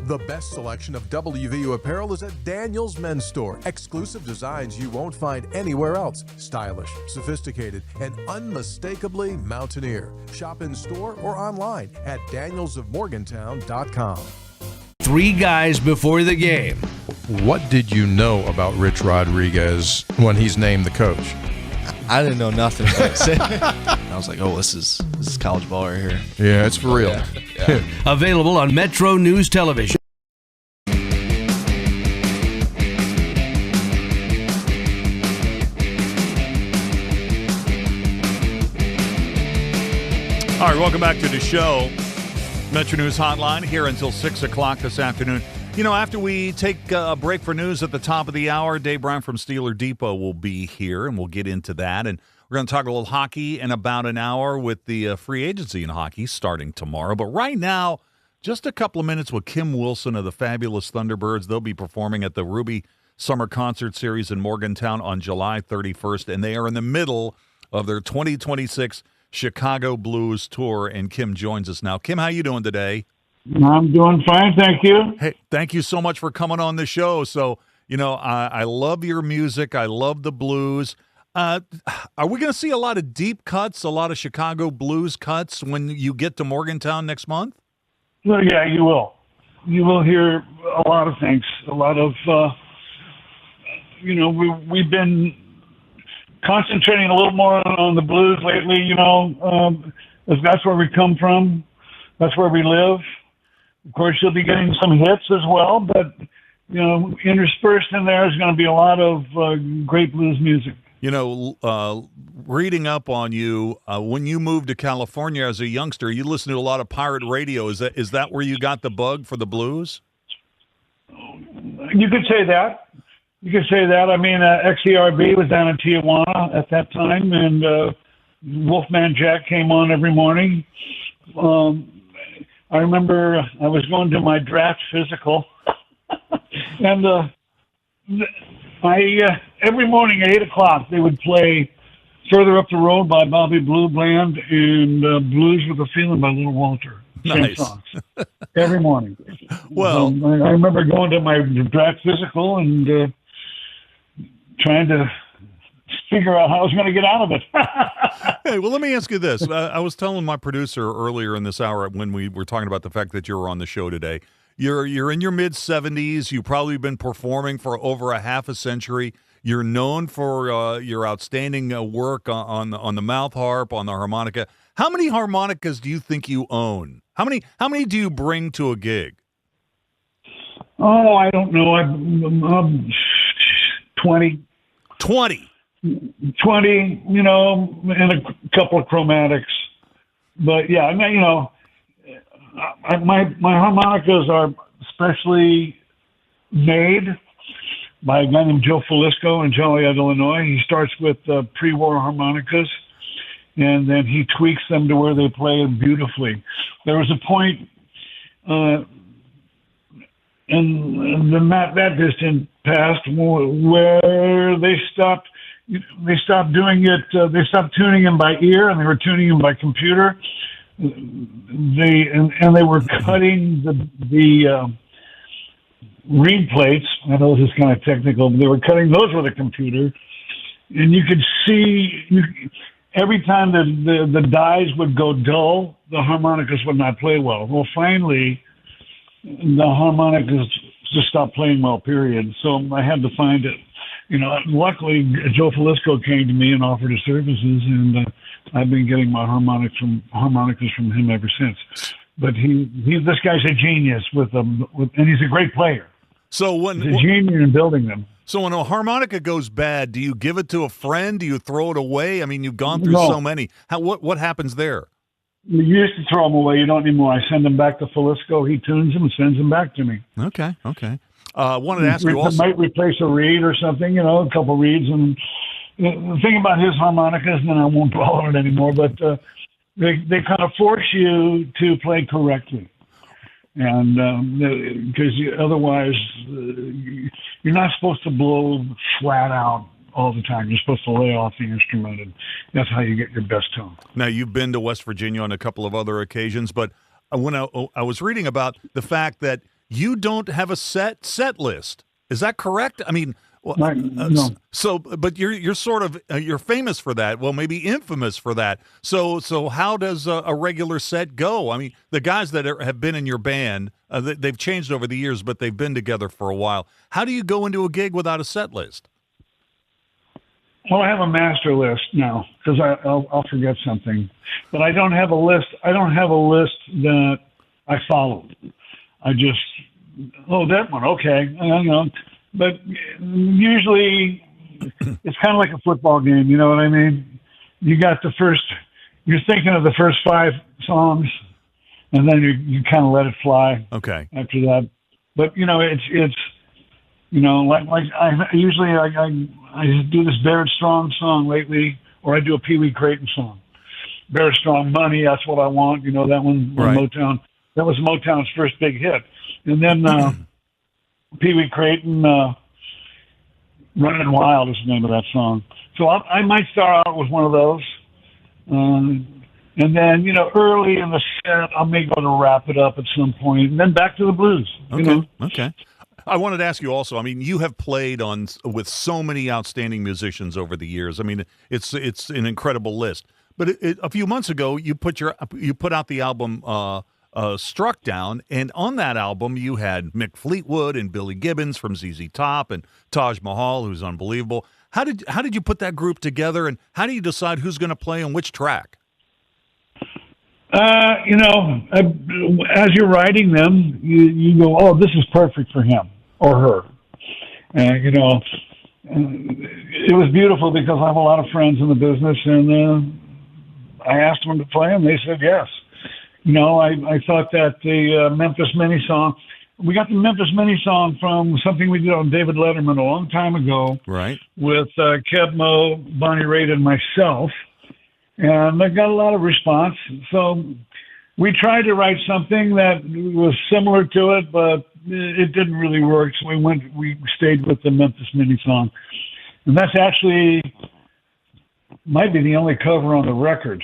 The best selection of WVU apparel is at Daniel's Men's Store. Exclusive designs you won't find anywhere else. Stylish, sophisticated, and unmistakably mountaineer. Shop in store or online at danielsofmorgantown.com. 3 guys before the game. What did you know about Rich Rodriguez when he's named the coach? I didn't know nothing about it. I was like, oh, this is college ball right here. Yeah, it's for real. Yeah. Available on Metro News Television. All right, welcome back to the show. Metro News Hotline here until 6 o'clock this afternoon. You know, after we take a break for news at the top of the hour, Dave Bryan from Steeler Depot will be here, and we'll get into that. And we're going to talk a little hockey in about an hour with the free agency in hockey starting tomorrow. But right now, just a couple of minutes with Kim Wilson of the Fabulous Thunderbirds. They'll be performing at the Ruby Summer Concert Series in Morgantown on July 31st, and they are in the middle of their 2026 Chicago Blues Tour, and Kim joins us now. Kim, how you doing today? I'm doing fine, thank you. Hey, thank you so much for coming on the show. So, you know, I love your music. I love the blues. Are we going to see a lot of deep cuts, a lot of Chicago blues cuts when you get to Morgantown next month? Well, yeah, you will. You will hear a lot of things. A lot of, we've been concentrating a little more on the blues lately, that's where we come from. That's where we live. Of course, you'll be getting some hits as well, but, interspersed in there is going to be a lot of great blues music. You know, reading up on you, when you moved to California as a youngster, you listened to a lot of pirate radio. Is that where you got the bug for the blues? You could say that. I mean, XERB was down in Tijuana at that time, and Wolfman Jack came on every morning. I remember I was going to my draft physical, and every morning at 8 o'clock they would play "Further Up the Road" by Bobby Blue Bland and "Blues with a Feeling" by Little Walter. Nice. Same songs every morning. Well, I remember going to my draft physical and trying to figure out how I was going to get out of it. Hey, well, let me ask you this. I was telling my producer earlier in this hour when we were talking about the fact that you were on the show today. You're in your mid-70s. You've probably been performing for over a half a century. You're known for your outstanding work on the mouth harp, on the harmonica. How many harmonicas do you think you own? How many do you bring to a gig? Oh, I don't know. 20. 20? 20, and a couple of chromatics. But, yeah, my harmonicas are specially made by a guy named Joe Falisco in Joliet, Illinois. He starts with pre-war harmonicas, and then he tweaks them to where they play beautifully. There was a point in the not that distant past where they stopped they stopped doing it. They stopped tuning him by ear, and they were tuning him by computer. They were cutting the reed plates. I know this is kind of technical, but they were cutting those with a computer, and you could see every time the dies would go dull, the harmonicas would not play well. Well, finally, the harmonicas just stopped playing well, period. So I had to find it. Luckily, Joe Falisco came to me and offered his services, and I've been getting my harmonicas from him ever since. But this guy's a genius and he's a great player. So he's a genius in building them. So when a harmonica goes bad, do you give it to a friend? Do you throw it away? I mean, you've gone through so many. What happens there? You used to throw them away. You don't anymore. I send them back to Falisco. He tunes them and sends them back to me. Okay. Wanted to ask you also. Might replace a reed or something, a couple reeds. And the thing about his harmonicas, and I won't dwell on it anymore, but they kind of force you to play correctly. And because otherwise, you're not supposed to blow flat out all the time. You're supposed to lay off the instrument, and that's how you get your best tone. Now, you've been to West Virginia on a couple of other occasions, but when I was reading about the fact that you don't have a set list. Is that correct? I mean, no. So, but you're sort of you're famous for that. Well, maybe infamous for that. So how does a regular set go? I mean, the guys that have been in your band, they've changed over the years, but they've been together for a while. How do you go into a gig without a set list? Well, I have a master list now because I'll forget something, but I don't have a list. I don't have a list that I follow. I just, that one, okay, but usually it's kind of like a football game, you know what I mean? You got you're thinking of the first 5 songs, and then you kind of let it fly. Okay. After that, but it's like I usually I do this Barrett Strong song lately, or I do a Pee Wee Creighton song. Barrett Strong, Money, that's what I want. That one, right. Motown. That was Motown's first big hit. And then Pee Wee Creighton, Running Wild is the name of that song. So I might start out with one of those. And then, early in the set, I may go to wrap it up at some point. And then back to the blues. Okay. I wanted to ask you also, I mean, you have played with so many outstanding musicians over the years. I mean, it's an incredible list. But a few months ago, you put out the album Struck Down, and on that album you had Mick Fleetwood and Billy Gibbons from ZZ Top and Taj Mahal, who's unbelievable. How did you put that group together, and how do you decide who's going to play on which track? As you're writing them, you go, oh, this is perfect for him or her. And it was beautiful because I have a lot of friends in the business, and I asked them to play, and they said yes. I thought that the Memphis Mini song, we got the Memphis Mini song from something we did on David Letterman a long time ago. Right. With Kev Mo, Bonnie Raitt, and myself. And I got a lot of response. So we tried to write something that was similar to it, but it didn't really work. So we stayed with the Memphis Mini song. And that's actually might be the only cover on the record,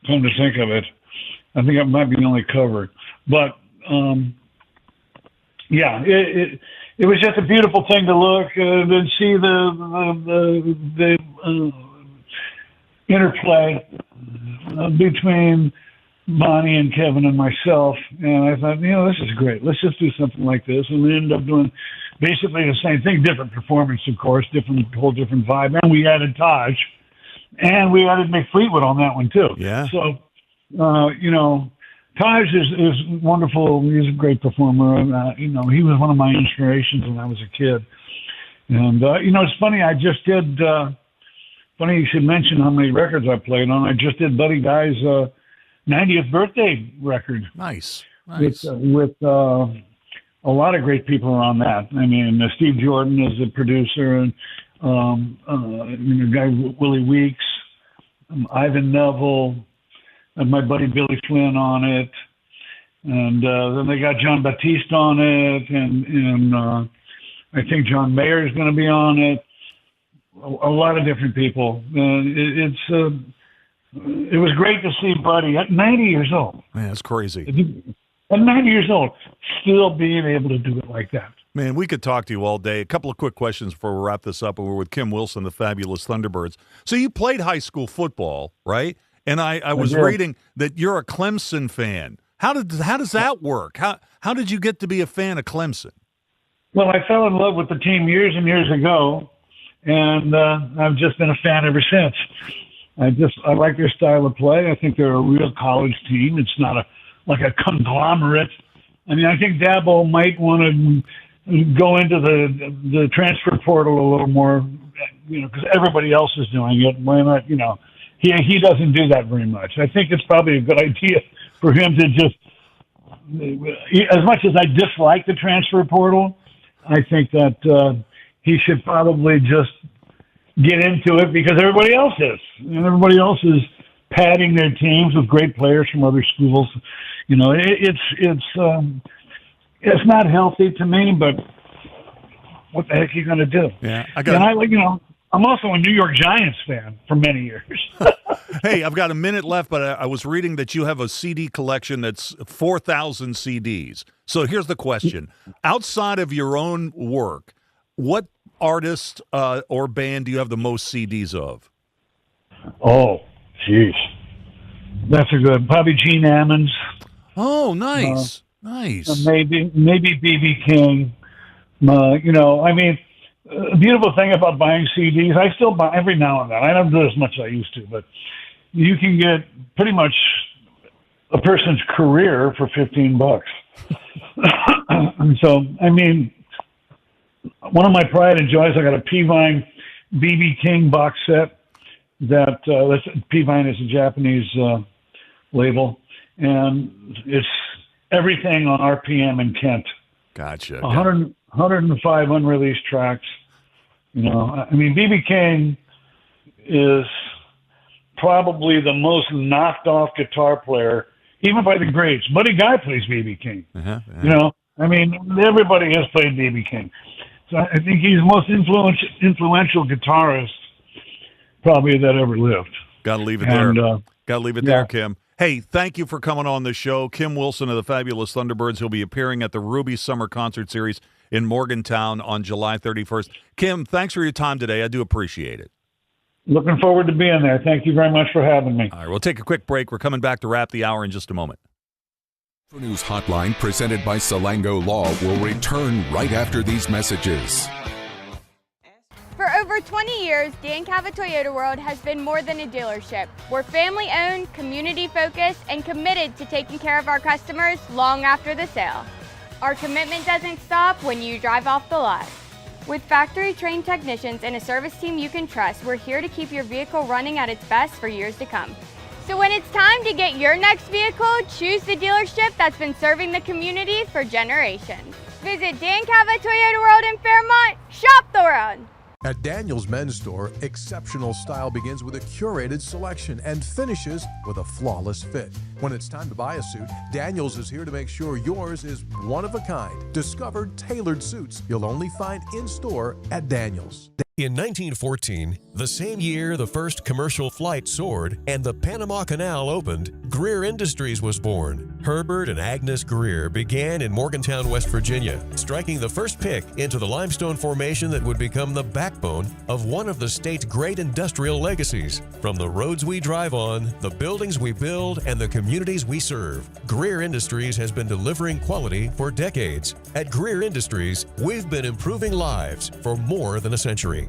come to think of it. I think it might be the only cover, but it was just a beautiful thing to look and see the interplay between Bonnie and Kevin and myself, and I thought, this is great. Let's just do something like this, and we ended up doing basically the same thing, different performance, of course, whole different vibe, and we added Taj, and we added Mick Fleetwood on that one too. Yeah. So. Taj is wonderful. He's a great performer. He was one of my inspirations when I was a kid. And, it's funny. I just did, funny you should mention how many records I played on. I just did Buddy Guy's 90th birthday record. Nice. With a lot of great people on that. I mean, Steve Jordan is the producer, and the guy Willie Weeks, Ivan Neville, and my buddy Billy Flynn on it, and then they got John Batiste on it, and I think John Mayer is going to be on it. a lot of different people. It was great to see Buddy at 90 years old. Man, that's crazy. At 90 years old, still being able to do it like that. Man, we could talk to you all day. A couple of quick questions before we wrap this up. We're with Kim Wilson, the Fabulous Thunderbirds. So you played high school football, right? And I was reading that you're a Clemson fan. How does that work? How did you get to be a fan of Clemson? Well, I fell in love with the team years and years ago, and I've just been a fan ever since. I like their style of play. I think they're a real college team. It's not like a conglomerate. I mean, I think Dabo might want to go into the transfer portal a little more, because everybody else is doing it. Why not? He doesn't do that very much. I think it's probably a good idea for him to just, as much as I dislike the transfer portal, I think that he should probably just get into it because everybody else is. And everybody else is padding their teams with great players from other schools. It's not healthy to me, but what the heck are you going to do? Yeah, I'm also a New York Giants fan for many years. Hey, I've got a minute left, but I was reading that you have a CD collection that's 4,000 CDs. So here's the question. Outside of your own work, what artist or band do you have the most CDs of? Oh, jeez. That's a good, probably Gene Ammons. Oh, nice. Nice. Maybe B.B. King. The beautiful thing about buying CDs, I still buy every now and then. I don't do as much as I used to, but you can get pretty much a person's career for $15. So, one of my pride and joys, I got a P-Vine B.B. King box set. P-Vine is a Japanese label, and it's everything on RPM in Kent. Gotcha. 105 unreleased tracks. B.B. King is probably the most knocked off guitar player, even by the greats. Buddy Guy plays B.B. King. Everybody has played B.B. King. So I think he's the most influential guitarist probably that ever lived. Got to leave it there. Got to leave it there, Kim. Hey, thank you for coming on the show. Kim Wilson of the Fabulous Thunderbirds. He'll be appearing at the Ruby Summer Concert Series in Morgantown on July 31st. Kim, thanks for your time today. I do appreciate it. Looking forward to being there. Thank you very much for having me. All right, we'll take a quick break. We're coming back to wrap the hour in just a moment. News Hotline presented by Salango Law will return right after these messages. For over 20 years, Dan Cava Toyota World has been more than a dealership. We're family-owned, community-focused, and committed to taking care of our customers long after the sale. Our commitment doesn't stop when you drive off the lot. With factory-trained technicians and a service team you can trust, we're here to keep your vehicle running at its best for years to come. So when it's time to get your next vehicle, choose the dealership that's been serving the community for generations. Visit Dan Cava Toyota World in Fairmont. Shop the world. At Daniels Men's Store, exceptional style begins with a curated selection and finishes with a flawless fit. When it's time to buy a suit, Daniels is here to make sure yours is one of a kind. Discover tailored suits you'll only find in store at Daniels. In 1914, the same year the first commercial flight soared and the Panama Canal opened, Greer Industries was born. Herbert and Agnes Greer began in Morgantown, West Virginia, striking the first pick into the limestone formation that would become the backbone of one of the state's great industrial legacies. From the roads we drive on, the buildings we build, and the communities we serve, Greer Industries has been delivering quality for decades. At Greer Industries, we've been improving lives for more than a century.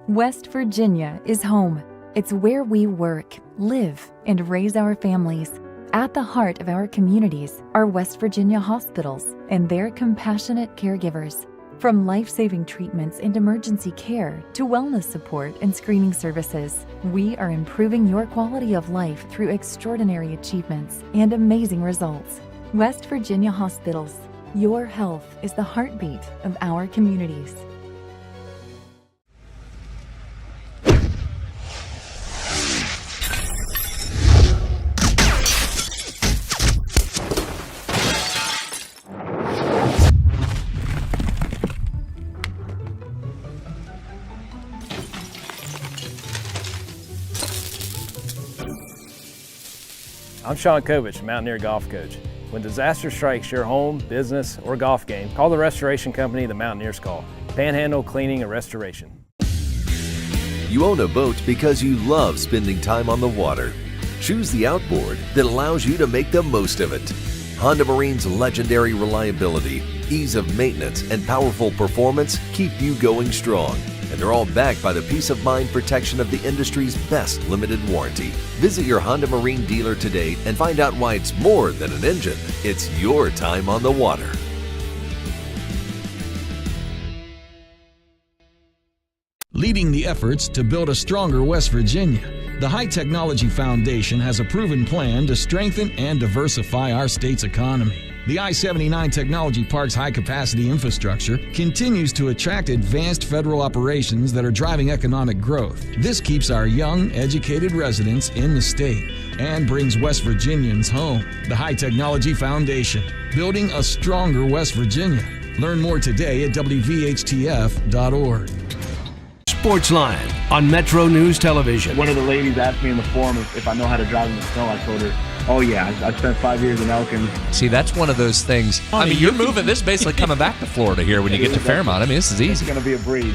West Virginia is home. It's where we work, live, and raise our families. At the heart of our communities are West Virginia hospitals and their compassionate caregivers. From life-saving treatments and emergency care to wellness support and screening services, we are improving your quality of life through extraordinary achievements and amazing results. West Virginia Hospitals. Your health is the heartbeat of our communities. I'm Sean Kovich, Mountaineer Golf Coach. When disaster strikes your home, business, or golf game, call the restoration company the Mountaineers call. Panhandle Cleaning and Restoration. You own a boat because you love spending time on the water. Choose the outboard that allows you to make the most of it. Honda Marine's legendary reliability, ease of maintenance, and powerful performance keep you going strong. And they're all backed by the peace of mind protection of the industry's best limited warranty. Visit your Honda Marine dealer today and find out why it's more than an engine. It's your time on the water. Leading the efforts to build a stronger West Virginia, the High Technology Foundation has a proven plan to strengthen and diversify our state's economy. The I-79 Technology Park's high-capacity infrastructure continues to attract advanced federal operations that are driving economic growth. This keeps our young, educated residents in the state and brings West Virginians home. The High Technology Foundation, building a stronger West Virginia. Learn more today at WVHTF.org. Sportsline on Metro News Television. One of the ladies asked me in the forum if I know how to drive in the snow. I told her, oh yeah, I spent 5 years in Elkins. See, that's one of those things. I mean, you're moving. This is basically coming back to Florida here when you get to Fairmont. I mean, this is easy. It's going to be a breeze.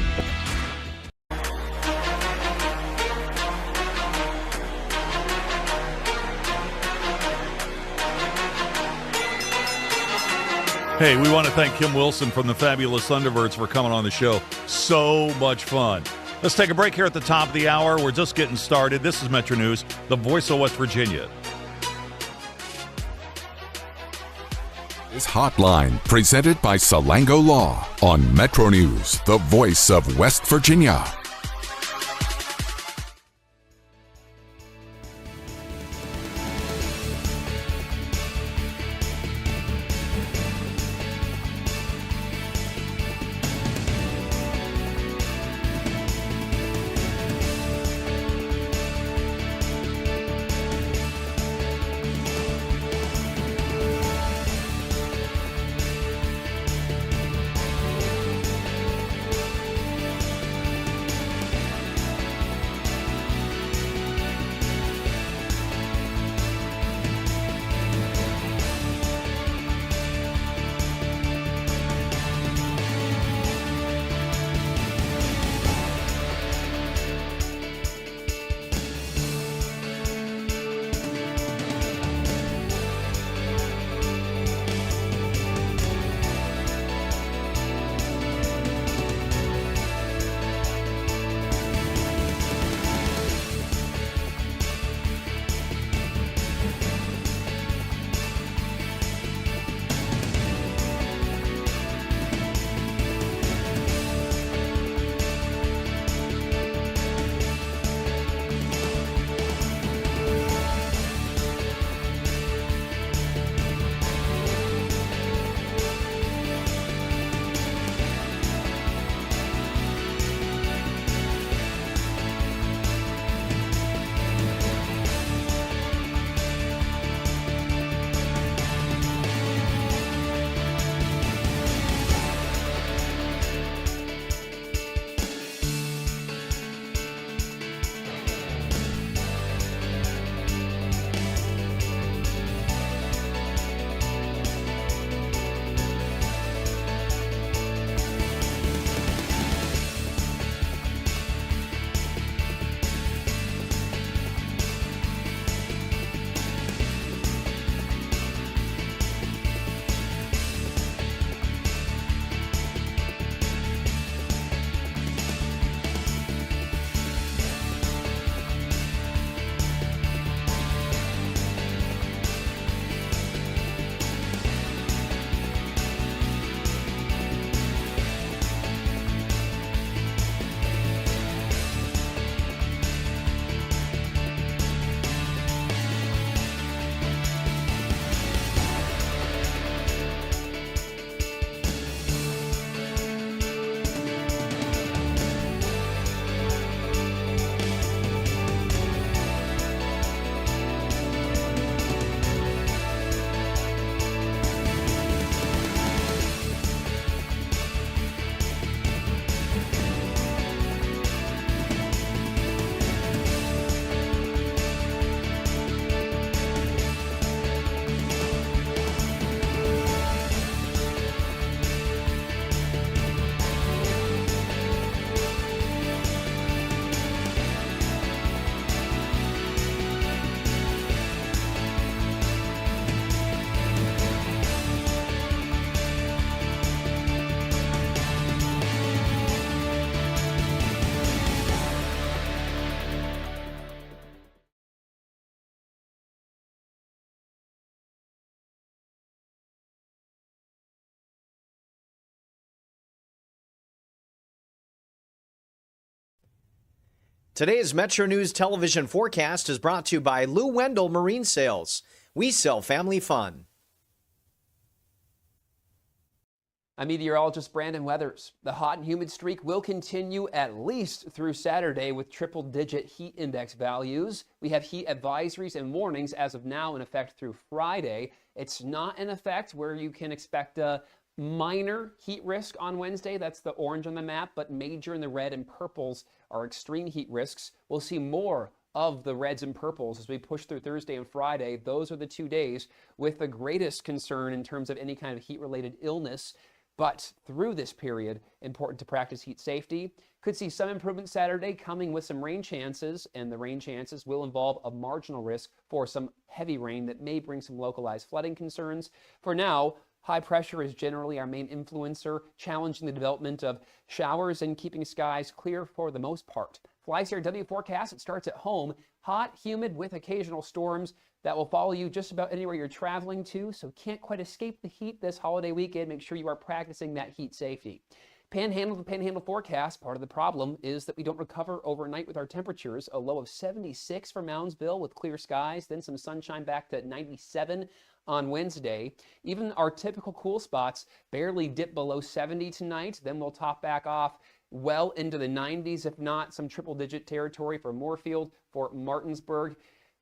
Hey, we want to thank Kim Wilson from the Fabulous Thunderbirds for coming on the show. So much fun. Let's take a break here at the top of the hour. We're just getting started. This is Metro News, the voice of West Virginia. This Hotline, presented by Salango Law on Metro News, the voice of West Virginia. Today's Metro News television forecast is brought to you by Lou Wendell Marine Sales. We sell family fun. I'm meteorologist Brandon Weathers. The hot and humid streak will continue at least through Saturday with triple-digit heat index values. We have heat advisories and warnings as of now in effect through Friday. It's not in effect where you can expect a minor heat risk on Wednesday. That's the orange on the map, but major in the red and purples are extreme heat risks. We'll see more of the reds and purples as we push through Thursday and Friday. Those are the 2 days with the greatest concern in terms of any kind of heat-related illness. But through this period, important to practice heat safety. Could see some improvement Saturday coming with some rain chances, and the rain chances will involve a marginal risk for some heavy rain that may bring some localized flooding concerns. For now, high pressure is generally our main influencer, challenging the development of showers and keeping skies clear for the most part. Fly CRW forecast, it starts at home. Hot, humid with occasional storms that will follow you just about anywhere you're traveling to, so can't quite escape the heat this holiday weekend. Make sure you are practicing that heat safety. Panhandle forecast, part of the problem is that we don't recover overnight with our temperatures. A low of 76 for Moundsville with clear skies, then some sunshine back to 97 on Wednesday. Even our typical cool spots barely dip below 70 tonight, then we'll top back off well into the 90s, if not some triple-digit territory for Moorfield, for Martinsburg.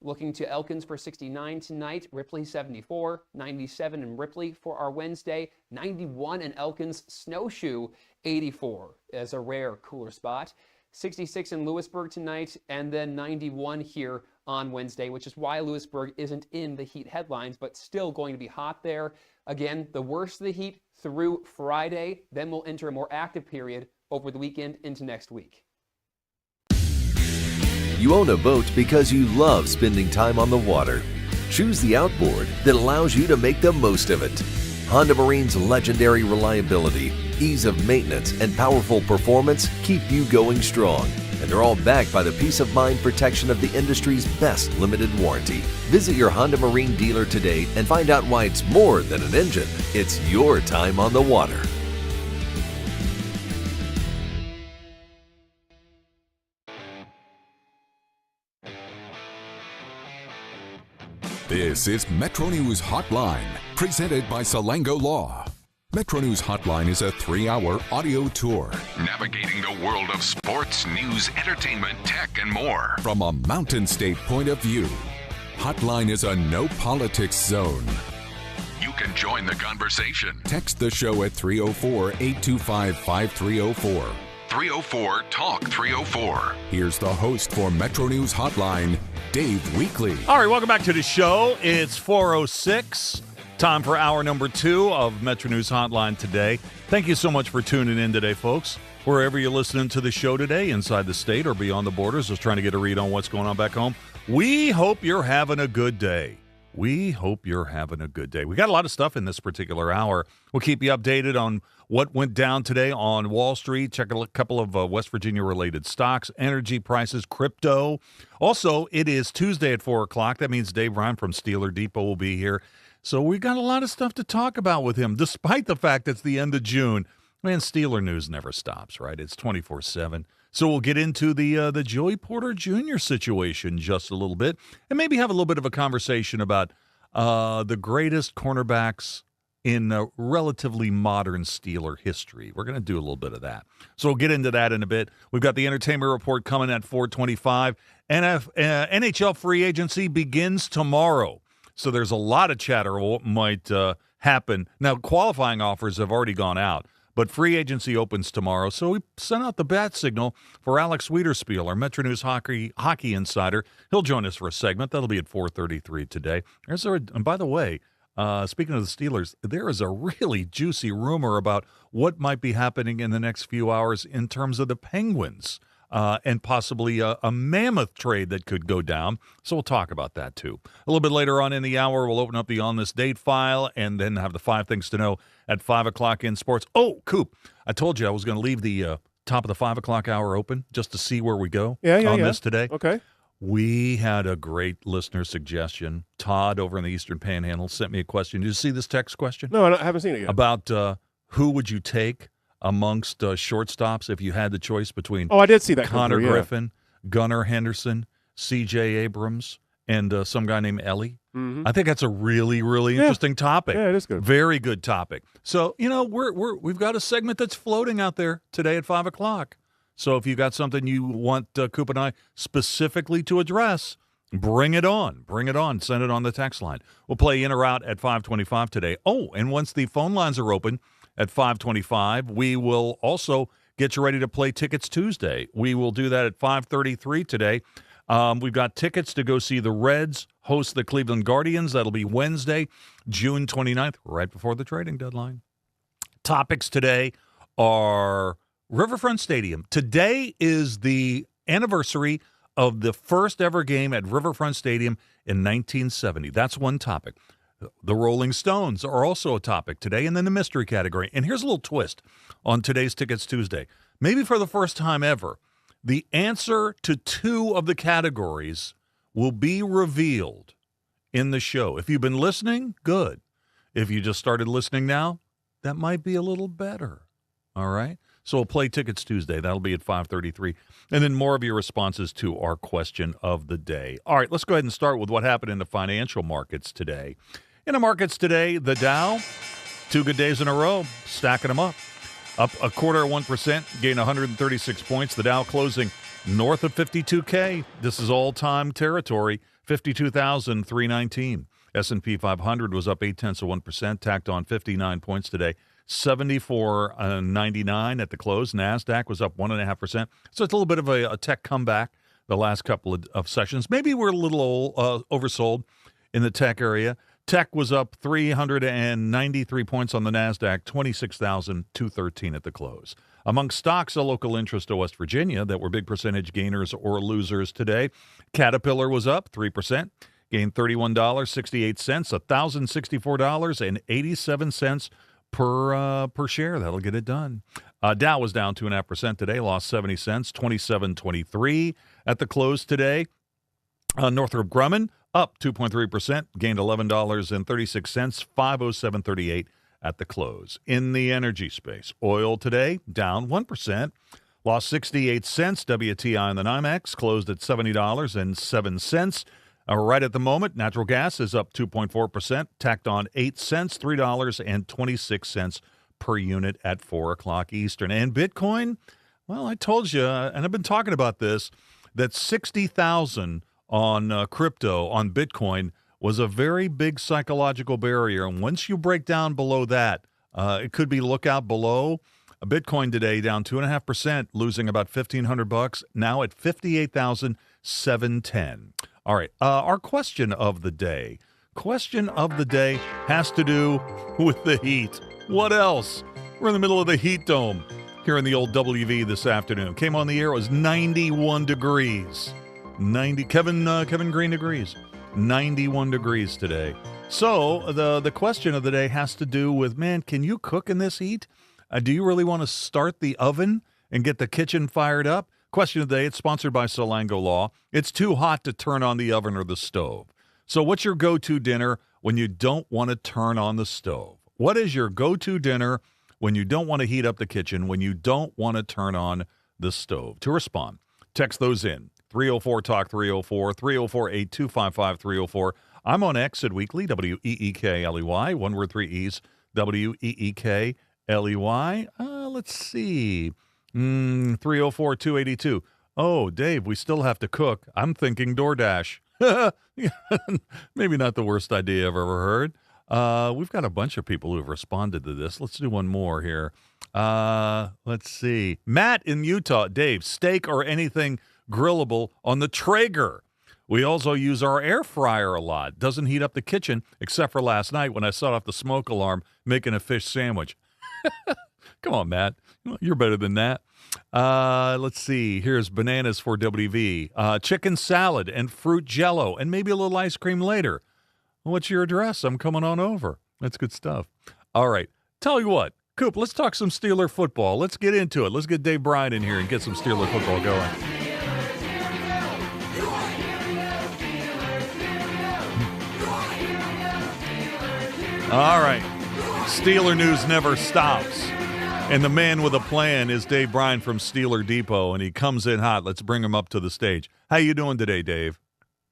Looking to Elkins for 69 tonight, Ripley 74, 97 in Ripley for our Wednesday, 91 in Elkins, Snowshoe 84 as a rare cooler spot, 66 in Lewisburg tonight, and then 91 here on Wednesday, which is why Lewisburg isn't in the heat headlines, but still going to be hot there. Again, the worst of the heat through Friday, then we'll enter a more active period over the weekend into next week. You own a boat because you love spending time on the water. Choose the outboard that allows you to make the most of it. Honda Marine's legendary reliability, ease of maintenance, and powerful performance keep you going strong. And they're all backed by the peace of mind protection of the industry's best limited warranty. Visit your Honda Marine dealer today and find out why it's more than an engine. It's your time on the water. This is Metro News Hotline, presented by Salango Law. Metro News Hotline is a 3-hour audio tour, navigating the world of sports, news, entertainment, tech, and more from a Mountain State point of view. Hotline is a no politics zone. You can join the conversation. Text the show at 304-825-5304. 304-TALK-304. Here's the host for Metro News Hotline, Dave Weekley. All right, welcome back to the show. It's 4:06. Time for hour number 2 of Metro News Hotline today. Thank you so much for tuning in today, folks. Wherever you're listening to the show today, inside the state or beyond the borders, just trying to get a read on what's going on back home. We hope you're having a good day. We hope you're having a good day. We got a lot of stuff in this particular hour. We'll keep you updated on what went down today on Wall Street. Check a couple of West Virginia-related stocks, energy prices, crypto. Also, it is Tuesday at 4 o'clock. That means Dave Bryan from Steeler Depot will be here. So we got a lot of stuff to talk about with him, despite the fact it's the end of June. Man, Steeler news never stops, right? It's 24/7. So we'll get into the Joey Porter Jr. situation just a little bit, and maybe have a little bit of a conversation about the greatest cornerbacks in relatively modern Steeler history. We're going to do a little bit of that. So we'll get into that in a bit. We've got the entertainment report coming at 4:25. NHL free agency begins tomorrow. So there's a lot of chatter what might happen. Now, qualifying offers have already gone out, but free agency opens tomorrow. So we sent out the bat signal for Alex Wiederspiel, our Metro News hockey insider. He'll join us for a segment. That'll be at 4:33 today. And by the way, speaking of the Steelers, there is a really juicy rumor about what might be happening in the next few hours in terms of the Penguins. And possibly a mammoth trade that could go down. So we'll talk about that, too. A little bit later on in the hour, we'll open up the On This Date file and then have the 5 things to know at 5 o'clock in sports. Oh, Coop, I told you I was going to leave the top of the 5 o'clock hour open just to see where we go on this today. Okay. We had a great listener suggestion. Todd over in the Eastern Panhandle sent me a question. Did you see this text question? No, I haven't seen it yet. About who would you take amongst shortstops if you had the choice between I did see that Connor Griffin, Gunnar Henderson, C.J. Abrams, and some guy named Ellie. Mm-hmm. I think that's a really, really interesting topic. Yeah, it is good. Very good topic. So, we've got a segment that's floating out there today at 5 o'clock. So if you got something you want Coop and I specifically to address, bring it on. Bring it on. Send it on the text line. We'll play in or out at 5:25 today. Oh, and once the phone lines are open at 5:25, we will also get you ready to play Tickets Tuesday. We will do that at 5:33 today. We've got tickets to go see the Reds host the Cleveland Guardians. That'll be Wednesday, June 29th, right before the trading deadline. Topics today are Riverfront Stadium. Today is the anniversary of the first ever game at Riverfront Stadium in 1970. That's one topic. The Rolling Stones are also a topic today, and then the mystery category. And here's a little twist on today's Tickets Tuesday. Maybe for the first time ever, the answer to two of the categories will be revealed in the show. If you've been listening, good. If you just started listening now, that might be a little better. All right? So we'll play Tickets Tuesday. That'll be at 5:33. And then more of your responses to our question of the day. All right, let's go ahead and start with what happened in the financial markets today. In the markets today, the Dow, 2 good days in a row, stacking them up. Up 0.25%, gain 136 points. The Dow closing north of 52K. This is all-time territory, 52,319. S&P 500 was up 0.8%, tacked on 59 points today. 74.99 at the close. NASDAQ was up 1.5%. So it's a little bit of a tech comeback the last couple of sessions. Maybe we're a little oversold in the tech area. Tech was up 393 points on the NASDAQ, 26,213 at the close. Among stocks of local interest to West Virginia that were big percentage gainers or losers today, Caterpillar was up 3%, gained $31.68, $1,064.87 per share. That'll get it done. Dow was down 2.5% today, lost 70 cents, 27.23 at the close today. Northrop Grumman up 2.3%, gained $11.36, 507.38 at the close. In the energy space, oil today down 1%, lost 68 cents. WTI in the NYMEX closed at $70.07. Right at the moment, natural gas is up 2.4%, tacked on 8 cents, $3.26 per unit at 4 o'clock Eastern. And Bitcoin, well, I told you, and I've been talking about this, that 60,000 on crypto, on Bitcoin, was a very big psychological barrier. And once you break down below that, it could be lookout below. Bitcoin today down 2.5%, losing about $1,500, now at $58,710. All right, our question of the day. Question of the day has to do with the heat. What else? We're in the middle of the heat dome here in the old WV this afternoon. Came on the air, it was 91 degrees. Kevin Green agrees. 91 degrees today. So the question of the day has to do with, man, can you cook in this heat? Do you really want to start the oven and get the kitchen fired up? Question of the day, it's sponsored by Salango Law. It's too hot to turn on the oven or the stove. So what's your go-to dinner when you don't want to turn on the stove? What is your go-to dinner when you don't want to heat up the kitchen, when you don't want to turn on the stove? To respond, text those in. 304-TALK 304, 304-8255-304. I'm on X at Weekly, WEEKLEY, one word, 3 E's, WEEKLEY. Let's see. 304-282. Oh, Dave, we still have to cook. I'm thinking DoorDash. Maybe not the worst idea I've ever heard. We've got a bunch of people who have responded to this. Let's do one more here. Let's see. Matt in Utah. Dave, steak or anything grillable on the Traeger. We also use our air fryer a lot. Doesn't heat up the kitchen, except for last night when I set off the smoke alarm making a fish sandwich. Come on, Matt. You're better than that. Let's see. Here's bananas for WV. Chicken salad and fruit jello and maybe a little ice cream later. What's your address? I'm coming on over. That's good stuff. All right. Tell you what, Coop, let's talk some Steeler football. Let's get into it. Let's get Dave Bryan in here and get some Steeler football going. All right. Steeler news never stops. And the man with a plan is Dave Bryan from Steeler Depot, and he comes in hot. Let's bring him up to the stage. How you doing today, Dave?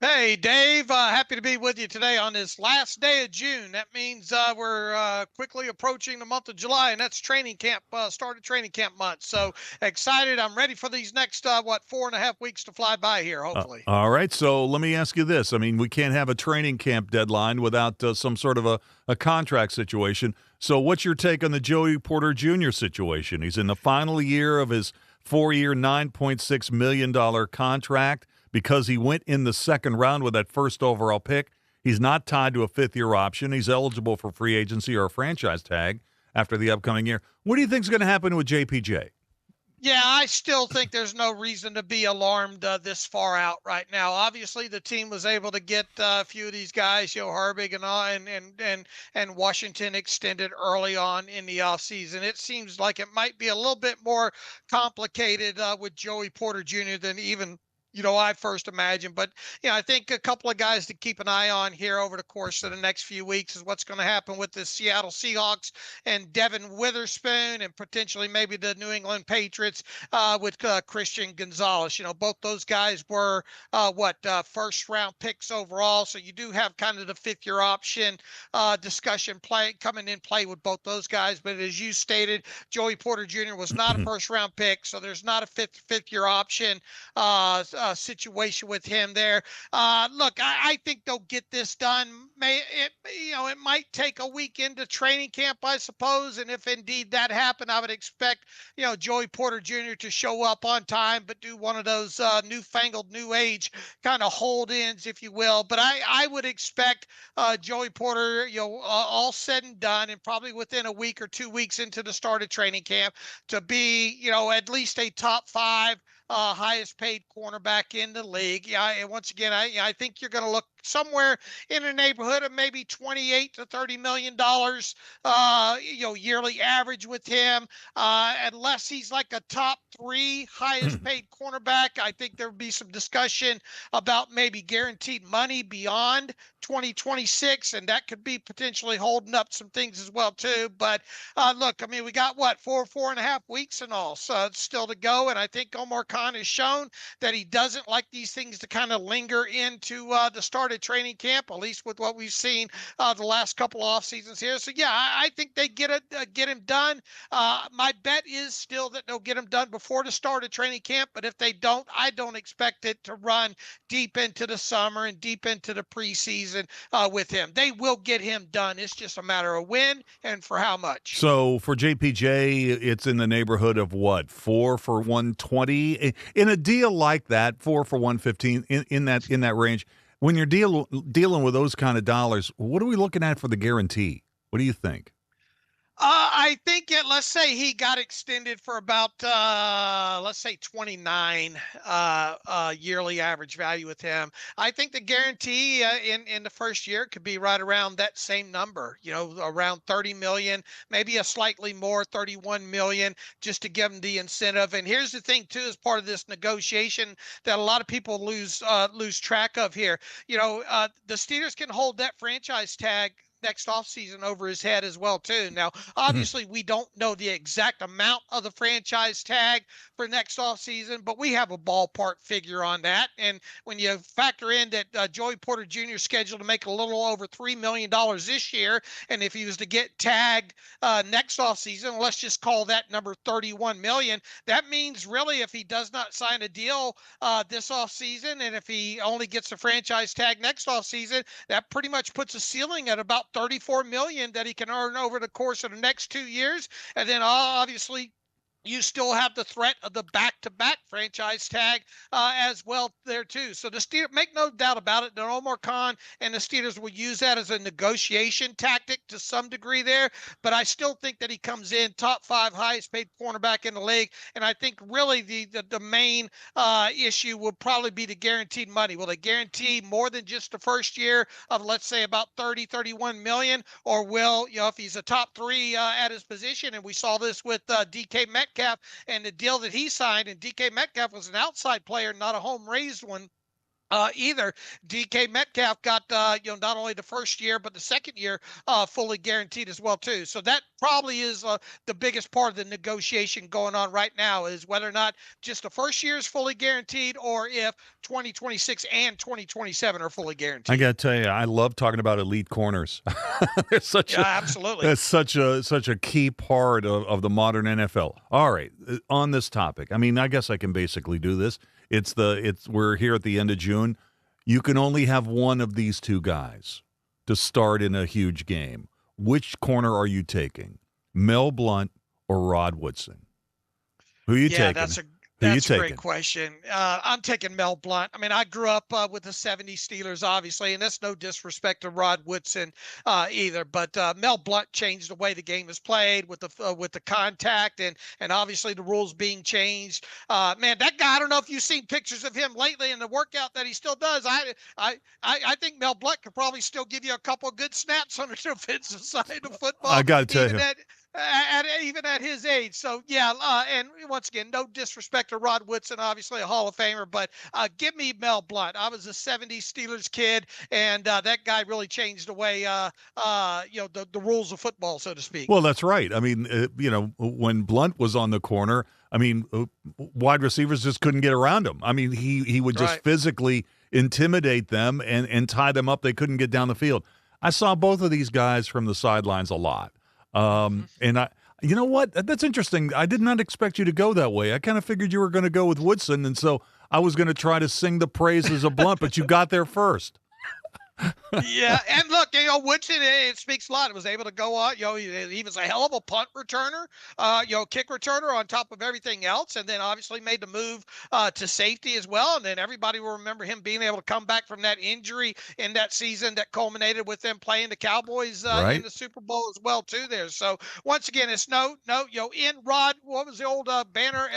Hey, Dave. Happy to be with you today on this last day of June. That means we're quickly approaching the month of July, and that's training camp, started training camp month. So excited. I'm ready for these next, 4.5 weeks to fly by here, hopefully. All right. So let me ask you this. I mean, we can't have a training camp deadline without some sort of a contract situation. So what's your take on the Joey Porter Jr. situation? He's in the final year of his 4-year, $9.6 million contract. Because he went in the second round with that first overall pick, he's not tied to a fifth-year option. He's eligible for free agency or a franchise tag after the upcoming year. What do you think is going to happen with JPJ? Yeah, I still think there's no reason to be alarmed this far out right now. Obviously, the team was able to get a few of these guys, Herbig and all, and Washington extended early on in the offseason. It seems like it might be a little bit more complicated with Joey Porter Jr. than even I first imagined. But, I think a couple of guys to keep an eye on here over the course of the next few weeks is what's going to happen with the Seattle Seahawks and Devin Witherspoon, and potentially maybe the New England Patriots with Christian Gonzalez. Both those guys were first-round picks overall. So you do have kind of the fifth-year option discussion coming in play with both those guys. But as you stated, Joey Porter Jr. was not a first-round pick, so there's not a fifth-year option situation with him there. Look, I think they'll get this done. It might take a week into training camp, I suppose. And if indeed that happened, I would expect, Joey Porter Jr. to show up on time, but do one of those newfangled new age kind of hold-ins, if you will. But I would expect Joey Porter, all said and done, and probably within a week or 2 weeks into the start of training camp, to be, at least a top 5 highest paid cornerback in the league. And once again, I think you're going to look somewhere in the neighborhood of maybe $28 to $30 million, yearly average with him. Unless he's like a top 3 highest paid cornerback, I think there would be some discussion about maybe guaranteed money beyond 2026, and that could be potentially holding up some things as well too. But look, I mean, we got 4.5 weeks and all, so it's still to go. And I think Omar Khan has shown that he doesn't like these things to kind of linger into the start of training camp, at least with what we've seen the last couple off seasons here. So yeah, I think they get him done. My bet is still that they'll get him done before the start of training camp. But if they don't, I don't expect it to run deep into the summer and deep into the preseason with him. They will get him done. It's just a matter of when and for how much. So for JPJ, it's in the neighborhood of what, 4 for $120 in a deal like that, 4 for $115 in that range. When you're dealing with those kind of dollars, what are we looking at for the guarantee? What do you think? I think let's say he got extended for about, let's say 29 yearly average value with him. I think the guarantee in the first year could be right around that same number, around 30 million, maybe a slightly more, 31 million, just to give him the incentive. And here's the thing too, as part of this negotiation that a lot of people lose track of here. The Steelers can hold that franchise tag next offseason over his head as well too. Now, obviously, we don't know the exact amount of the franchise tag for next offseason, but we have a ballpark figure on that. And when you factor in that Joey Porter Jr. is scheduled to make a little over $3 million this year, and if he was to get tagged next offseason, let's just call that number $31 million. That means really if he does not sign a deal this offseason, and if he only gets a franchise tag next offseason, that pretty much puts a ceiling at about $34 million that he can earn over the course of the next 2 years. And then obviously you still have the threat of the back-to-back franchise tag as well there too. So the Steelers, make no doubt about it, that Omar Khan and the Steelers will use that as a negotiation tactic to some degree there. But I still think that he comes in top 5 highest paid cornerback in the league. And I think really the main issue will probably be the guaranteed money. Will they guarantee more than just the first year of, let's say, about 31 million? Or will, if he's a top 3 at his position, and we saw this with DK Metcalf and the deal that he signed, and DK Metcalf was an outside player, not a home-raised one. either. DK Metcalf got not only the first year but the second year fully guaranteed as well too. So that probably is the biggest part of the negotiation going on right now, is whether or not just the first year is fully guaranteed, or if 2026 and 2027 are fully guaranteed. I got to tell you, I love talking about elite corners. They're absolutely. That's such a key part of the modern NFL. All right, on this topic, I mean, I guess I can basically do this. We're here at the end of June. You can only have one of these two guys to start in a huge game. Which corner are you taking? Mel Blount or Rod Woodson? Who are you taking? That's a great question. I'm taking Mel Blount. I mean, I grew up with the 70s Steelers, obviously, and that's no disrespect to Rod Woodson either. But Mel Blount changed the way the game is played with the contact and obviously the rules being changed. Man, that guy, I don't know if you've seen pictures of him lately in the workout that he still does. I think Mel Blount could probably still give you a couple of good snaps on the defensive side of football. I got to tell you. Even at his age. So, yeah, and once again, no disrespect to Rod Woodson, obviously a Hall of Famer, but give me Mel Blount. I was a 70s Steelers kid, and that guy really changed the way, the rules of football, so to speak. Well, that's right. I mean, when Blount was on the corner, I mean, wide receivers just couldn't get around him. I mean, he would just physically intimidate them and tie them up. They couldn't get down the field. I saw both of these guys from the sidelines a lot. And you know what? That's interesting. I did not expect you to go that way. I kind of figured you were going to go with Woodson, and so I was going to try to sing the praises of Blount, but you got there first. Yeah, and look, Woodson, it speaks a lot. He was able to go on. He was a hell of a punt returner, kick returner on top of everything else, and then obviously made the move to safety as well. And then everybody will remember him being able to come back from that injury in that season that culminated with them playing the Cowboys in the Super Bowl as well too. There, so once again, it's no, in Rod. What was the old banner?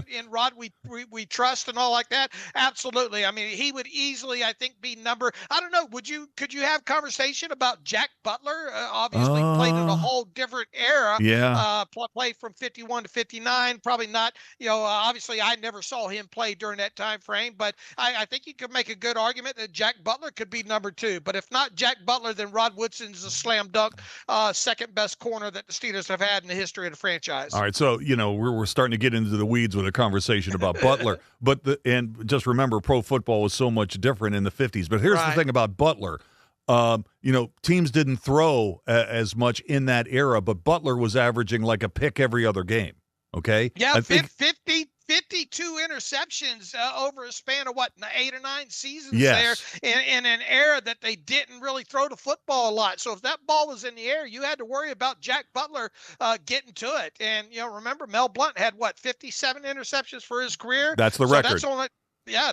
In Rod, we trust and all like that. Absolutely. I mean, he would easily, I think, be number. I don't know. Could you have conversation about Jack Butler? Obviously played in a whole different era. Yeah. Played from 51 to 59. Probably not, obviously I never saw him play during that time frame, but I think you could make a good argument that Jack Butler could be number 2. But if not Jack Butler, then Rod Woodson's a slam dunk second best corner that the Steelers have had in the history of the franchise. All right. So, we're starting to get into the weeds with a conversation about Butler, and just remember, pro football was so much different in the 50s. But here's the thing about Butler. Teams didn't throw as much in that era, but Butler was averaging like a pick every other game. Okay. Yeah. 52 interceptions over a span of 8 or 9 seasons there in an era that they didn't really throw the football a lot. So if that ball was in the air, you had to worry about Jack Butler getting to it. And, remember Mel Blount had 57 interceptions for his career. That's the record.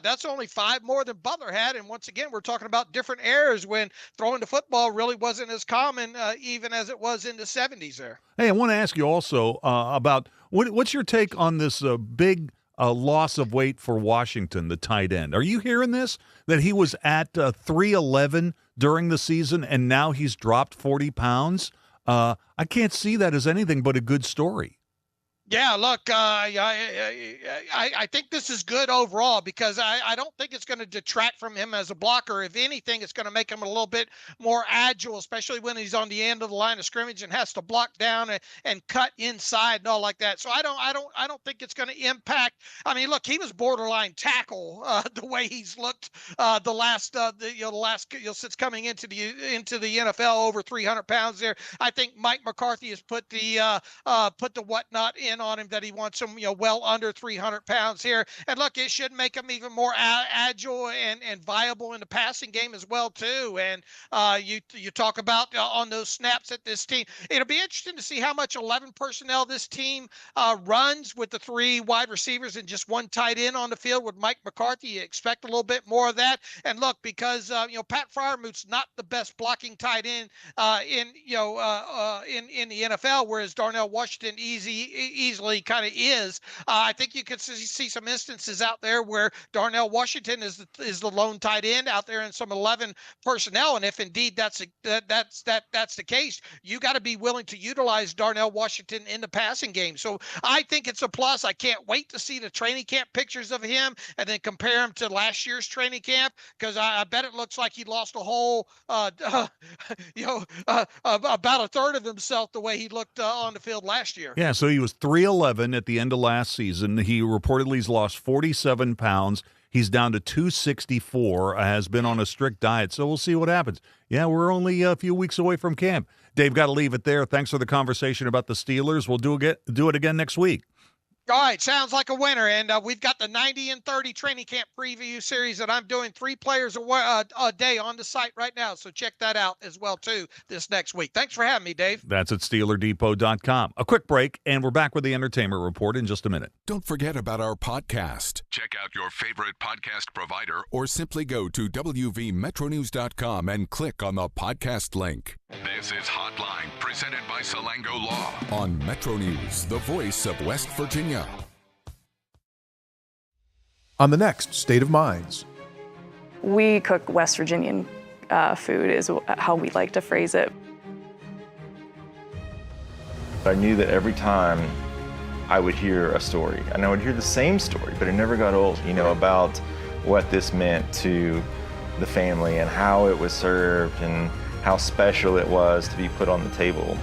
That's only 5 more than Butler had. And once again, we're talking about different eras when throwing the football really wasn't as common, even as it was in the 70s there. Hey, I want to ask you also about what's your take on this big loss of weight for Washington, the tight end? Are you hearing this? That he was at 311 during the season, and now he's dropped 40 pounds? I can't see that as anything but a good story. Yeah, look, I think this is good overall because I don't think it's going to detract from him as a blocker. If anything, it's going to make him a little bit more agile, especially when he's on the end of the line of scrimmage and has to block down and cut inside and all like that. So I don't think it's going to impact. I mean, look, he was borderline tackle the way he's looked since coming into the NFL, over 300 pounds there. I think Mike McCarthy has put the whatnot in on him that he wants him, well under 300 pounds here. And look, it should make him even more agile and viable in the passing game as well too. And you talk about on those snaps that this team, it'll be interesting to see how much 11 personnel this team runs with the 3 wide receivers and just 1 tight end on the field with Mike McCarthy. You expect a little bit more of that. And look, because Pat Freiermuth's not the best blocking tight end in the NFL, whereas Darnell Washington easily kind of is. I think you could see some instances out there where Darnell Washington is the lone tight end out there in some 11 personnel, and if indeed that's the case, you got to be willing to utilize Darnell Washington in the passing game. So I think it's a plus. I can't wait to see the training camp pictures of him and then compare him to last year's training camp, because I bet it looks like he lost a whole about a third of himself the way he looked on the field last year. Yeah, so he was 311 at the end of last season. He reportedly has lost 47 pounds. He's down to 264, has been on a strict diet, so we'll see what happens. Yeah, we're only a few weeks away from camp. Dave, got to leave it there. Thanks for the conversation about the Steelers. We'll do it again next week. All right, sounds like a winner. And we've got the 90 and 30 training camp preview series that I'm doing 3 players a day on the site right now. So check that out as well, too, this next week. Thanks for having me, Dave. That's at SteelerDepot.com. A quick break, and we're back with the Entertainment Report in just a minute. Don't forget about our podcast. Check out your favorite podcast provider or simply go to WVMetroNews.com and click on the podcast link. This is Hotline, presented by Salango Law on Metro News, the voice of West Virginia. On the next State of Minds. We cook West Virginian food is how we like to phrase it. I knew that every time I would hear a story, and I would hear the same story, but it never got old, about what this meant to the family and how it was served and how special it was to be put on the table.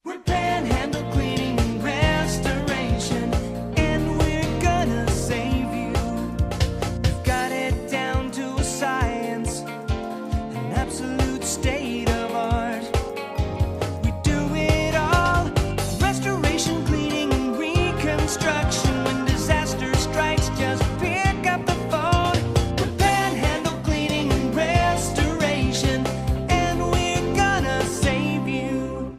We're Panhandle Cleaning and Restoration, and we're gonna save you. We've got it down to a science, an absolute state of art. We do it all, restoration, cleaning, and reconstruction. When disaster strikes, just pick up the phone. We're Panhandle Cleaning and Restoration, and we're gonna save you.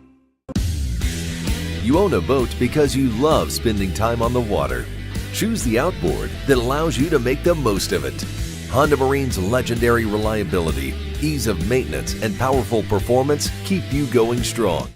You own a boat because you love spending time on the water. Choose the outboard that allows you to make the most of it. Honda Marine's legendary reliability, ease of maintenance, and powerful performance keep you going strong.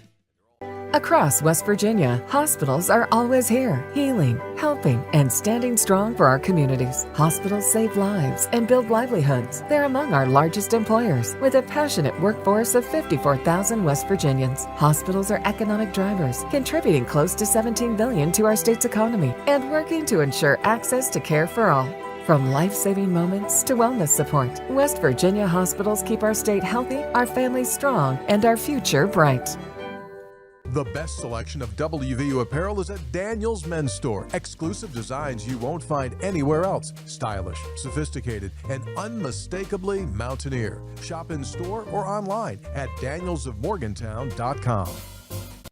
Across West Virginia, hospitals are always here, healing, helping, and standing strong for our communities. Hospitals save lives and build livelihoods. They're among our largest employers, with a passionate workforce of 54,000 West Virginians. Hospitals are economic drivers, contributing close to $17 billion to our state's economy and working to ensure access to care for all. From life-saving moments to wellness support, West Virginia hospitals keep our state healthy, our families strong, and our future bright. The best selection of WVU apparel is at Daniel's Men's Store. Exclusive designs you won't find anywhere else. Stylish, sophisticated, and unmistakably mountaineer. Shop in store or online at danielsofmorgantown.com.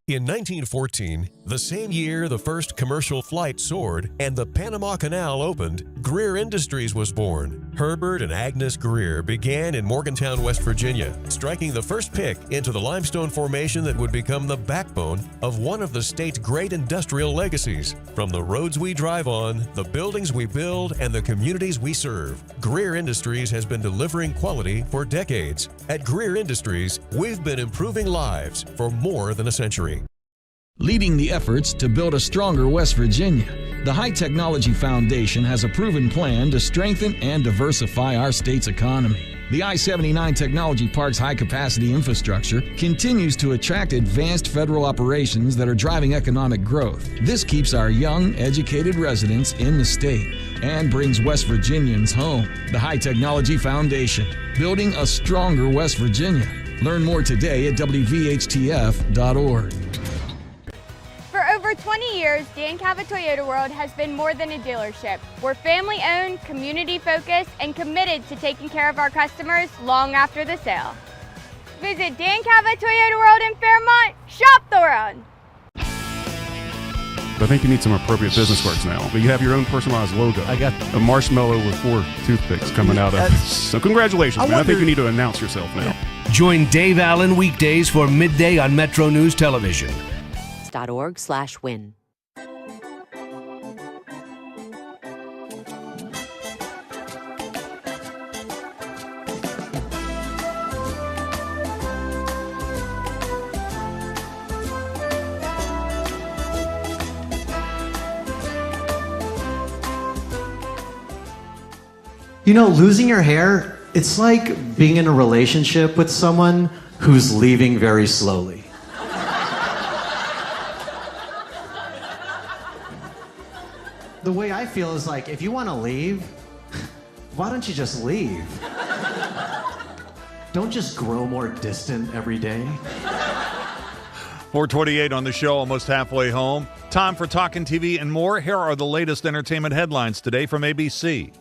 In 1914, the same year the first commercial flight soared and the Panama Canal opened, Greer Industries was born. Herbert and Agnes Greer began in Morgantown, West Virginia, striking the first pick into the limestone formation that would become the backbone of one of the state's great industrial legacies. From the roads we drive on, the buildings we build, and the communities we serve, Greer Industries has been delivering quality for decades. At Greer Industries, we've been improving lives for more than a century. Leading the efforts to build a stronger West Virginia, the High Technology Foundation has a proven plan to strengthen and diversify our state's economy. The I-79 Technology Park's high-capacity infrastructure continues to attract advanced federal operations that are driving economic growth. This keeps our young, educated residents in the state and brings West Virginians home. The High Technology Foundation, building a stronger West Virginia. Learn more today at WVHTF.org. For over 20 years, Dan Cava Toyota World has been more than a dealership. We're family-owned, community-focused, and committed to taking care of our customers long after the sale. Visit Dan Cava Toyota World in Fairmont. Shop the world. I think you need some appropriate business cards now. But you have your own personalized logo. I got a marshmallow with 4 toothpicks coming out of it. So congratulations, man. I think you need to announce yourself now. Join Dave Allen weekdays for midday on Metro News Television. .org/win. You know, losing your hair, it's like being in a relationship with someone who's leaving very slowly. The way I feel is like, if you want to leave, why don't you just leave? Don't just grow more distant every day. 4:28 on the show, almost halfway home. Time for Talkin' TV and more. Here are the latest entertainment headlines today from ABC.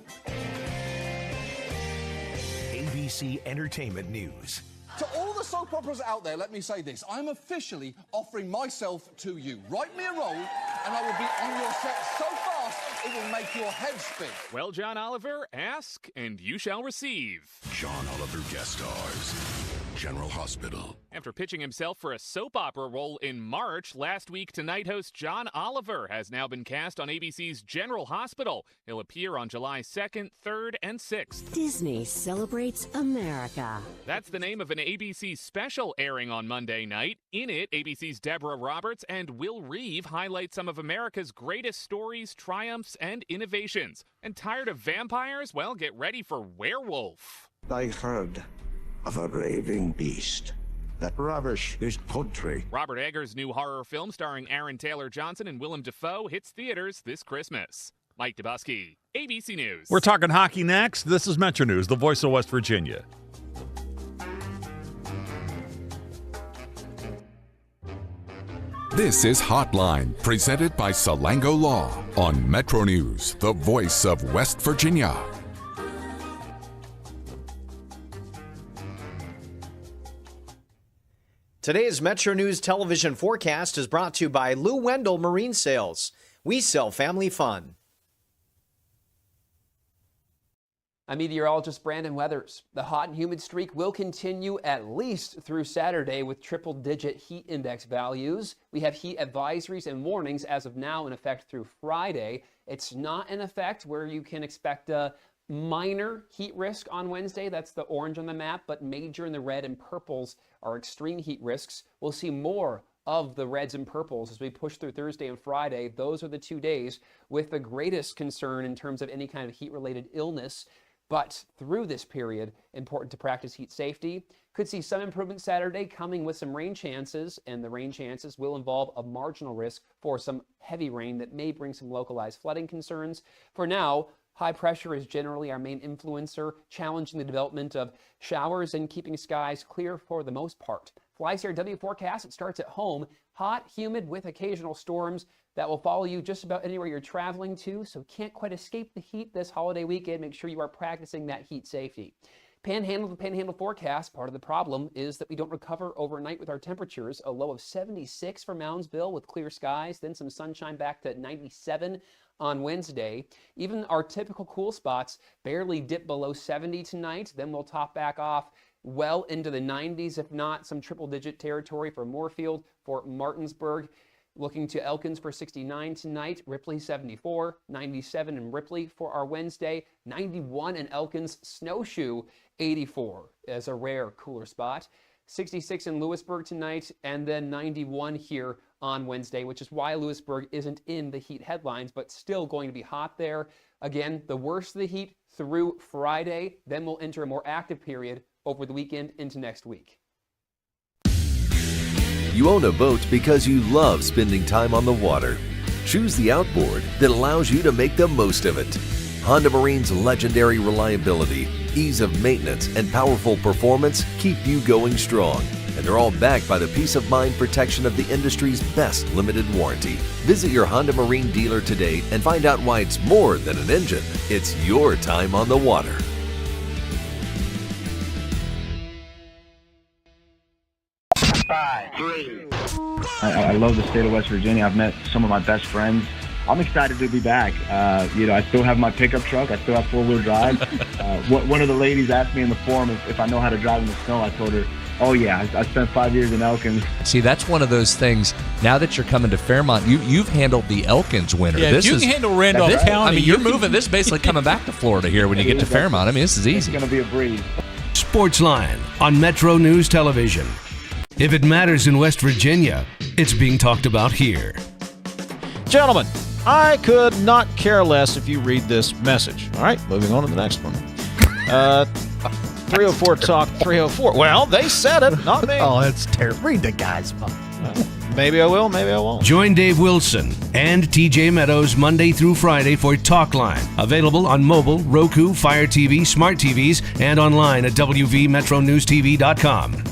ABC Entertainment News. To all the soap operas out there, let me say this. I'm officially offering myself to you. Write me a role, and I will be on your set so fast it will make your head spin. Well, John Oliver, ask and you shall receive. John Oliver guest stars. General Hospital. After pitching himself for a soap opera role in March, Last Week Tonight host John Oliver has now been cast on ABC's General Hospital. He'll appear on July 2nd, 3rd, and 6th. Disney celebrates America. That's the name of an ABC special airing on Monday night. In it, ABC's Deborah Roberts and Will Reeve highlight some of America's greatest stories, triumphs, and innovations. And tired of vampires? Well, get ready for Werewolf. I heard of a raving beast. That rubbish is poultry. Robert Eggers' new horror film starring Aaron Taylor Johnson and Willem Dafoe hits theaters this Christmas. Mike Dubusky, ABC News. We're talking hockey next. This is Metro News, the voice of West Virginia. This is Hotline, presented by Salango Law on Metro News, the voice of West Virginia. Today's Metro News television forecast is brought to you by Lou Wendell Marine Sales. We sell family fun. I'm meteorologist Brandon Weathers. The hot and humid streak will continue at least through Saturday with triple-digit heat index values. We have heat advisories and warnings as of now in effect through Friday. It's not in effect where you can expect a minor heat risk on Wednesday. That's the orange on the map, but major in the red and purples are extreme heat risks. We'll see more of the reds and purples as we push through Thursday and Friday. Those are the 2 days with the greatest concern in terms of any kind of heat-related illness. But through this period, important to practice heat safety. Could see some improvement Saturday coming with some rain chances, and the rain chances will involve a marginal risk for some heavy rain that may bring some localized flooding concerns. For now, high pressure is generally our main influencer, challenging the development of showers and keeping skies clear for the most part. FlyCRW forecast, it starts at home. Hot, humid with occasional storms that will follow you just about anywhere you're traveling to, so can't quite escape the heat this holiday weekend. Make sure you are practicing that heat safety. Panhandle to panhandle forecast, part of the problem is that we don't recover overnight with our temperatures. A low of 76 for Moundsville with clear skies, then some sunshine back to 97 on Wednesday. Even our typical cool spots barely dip below 70 tonight. Then we'll top back off well into the 90s, if not some triple-digit territory for Moorfield, for Martinsburg. Looking to Elkins for 69 tonight, Ripley 74, 97 in Ripley for our Wednesday, 91 in Elkins, Snowshoe 84 as a rare cooler spot, 66 in Lewisburg tonight, and then 91 here on Wednesday, which is why Lewisburg isn't in the heat headlines, but still going to be hot there. Again, the worst of the heat through Friday, then we'll enter a more active period over the weekend into next week. You own a boat because you love spending time on the water. Choose the outboard that allows you to make the most of it. Honda Marine's legendary reliability, ease of maintenance, and powerful performance keep you going strong. And they're all backed by the peace of mind protection of the industry's best limited warranty. Visit your Honda Marine dealer today and find out why it's more than an engine. It's your time on the water. I love the state of West Virginia. I've met some of my best friends. I'm excited to be back. I still have my pickup truck. I still have four-wheel drive. One of the ladies asked me in the forum if I know how to drive in the snow. I told her, oh yeah, I spent 5 years in Elkins. See, that's one of those things. Now that you're coming to Fairmont, you've handled the Elkins winter. Yeah, if you can handle Randolph County. I mean, you're moving. This is basically coming back to Florida here when you get to Fairmont. I mean, this is easy. It's going to be a breeze. Sportsline on Metro News Television. If it matters in West Virginia, it's being talked about here. Gentlemen, I could not care less if you read this message. All right, moving on to the next one. 304 Talk 304. Well, they said it, not me. Oh, that's terrible. Read the guy's phone. Maybe I will, maybe I won't. Join Dave Wilson and TJ Meadows Monday through Friday for Talkline. Available on mobile, Roku, Fire TV, smart TVs, and online at WVMetroNewsTV.com.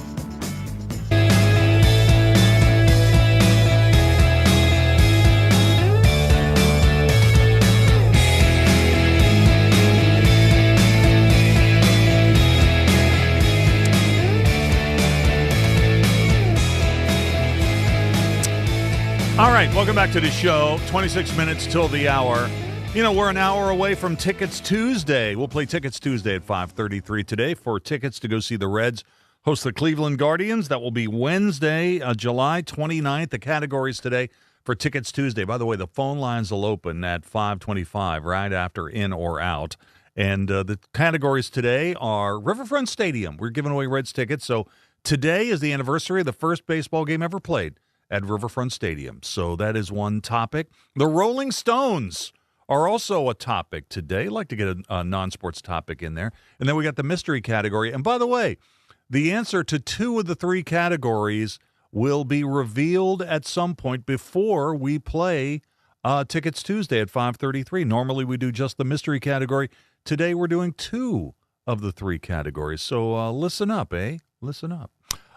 All right, welcome back to the show. 26 minutes till the hour. You know, we're an hour away from Tickets Tuesday. We'll play Tickets Tuesday at 5:33 today for tickets to go see the Reds host the Cleveland Guardians. That will be Wednesday, July 29th. The categories today for Tickets Tuesday. By the way, the phone lines will open at 5:25, right after in or out. And the categories today are Riverfront Stadium. We're giving away Reds tickets. So today is the anniversary of the first baseball game ever played at Riverfront Stadium. So that is one topic. The Rolling Stones are also a topic today. I'd like to get a non-sports topic in there. And then we got the mystery category. And by the way, the answer to 2 of the 3 categories will be revealed at some point before we play Tickets Tuesday at 5:33. Normally we do just the mystery category. Today we're doing 2 of the 3 categories. So listen up, Listen up.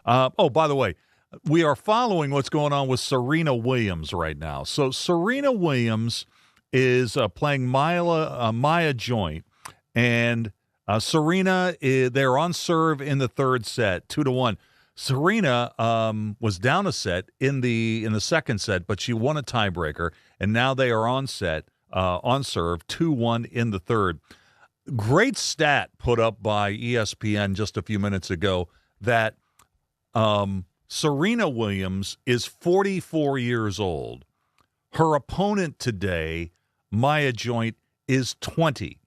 Oh, by the way, we are following what's going on with Serena Williams right now. So Serena Williams is playing Maya Joint, and Serena, they're on serve in the third set, 2-1. Serena was down a set in the second set, but she won a tiebreaker, and now they are on serve, 2-1 in the third. Great stat put up by ESPN just a few minutes ago that Serena Williams is 44 years old. Her opponent today, Maya Joint, is 20.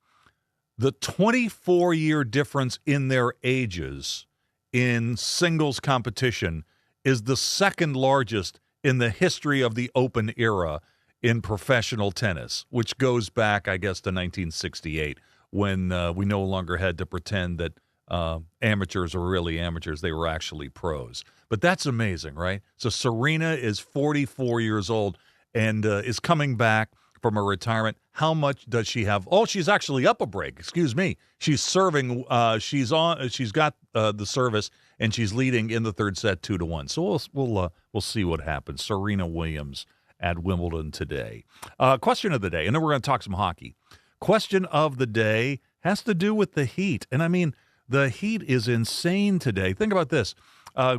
The 24-year difference in their ages in singles competition is the second largest in the history of the Open era in professional tennis, which goes back, I guess, to 1968, when we no longer had to pretend that amateurs were really amateurs. They were actually pros. But that's amazing, right? So Serena is 44 years old and is coming back from a retirement. How much does she have? Oh, she's actually up a break. Excuse me. She's serving. She's got the service, and she's leading in the third set 2-1. So we'll see what happens. Serena Williams at Wimbledon today. Question of the day, and then we're going to talk some hockey. Question of the day has to do with the Heat, and I mean the Heat is insane today. Think about this.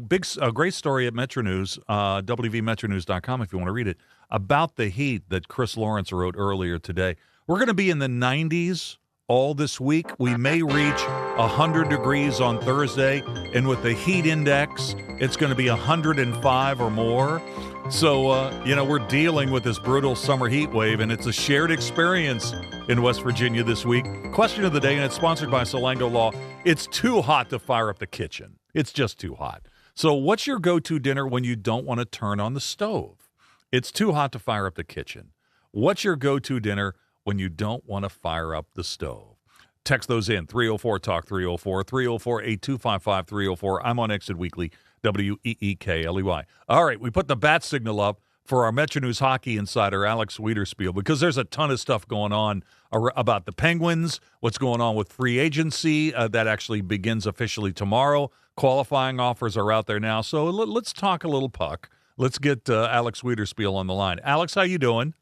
Great story at Metro News, WVMetroNews.com if you want to read it, about the Heat that Chris Lawrence wrote earlier today. We're going to be in the 90s all this week. We may reach 100 degrees on Thursday, and with the heat index, it's going to be 105 or more. So, we're dealing with this brutal summer heat wave, and it's a shared experience in West Virginia this week. Question of the day, and it's sponsored by Salango Law. It's too hot to fire up the kitchen. It's just too hot. So what's your go-to dinner when you don't want to turn on the stove? It's too hot to fire up the kitchen. What's your go-to dinner when you don't want to fire up the stove? Text those in, 304-TALK 304, 304-8255-304. I'm on Exit Weekly, WEEKLEY. All right, we put the bat signal up for our Metro News hockey insider, Alex Wiederspiel, because there's a ton of stuff going on about the Penguins, what's going on with free agency. That actually begins officially tomorrow. Qualifying offers are out there now. So let's talk a little puck. Let's get Alex Wiederspiel on the line. Alex, how you doing?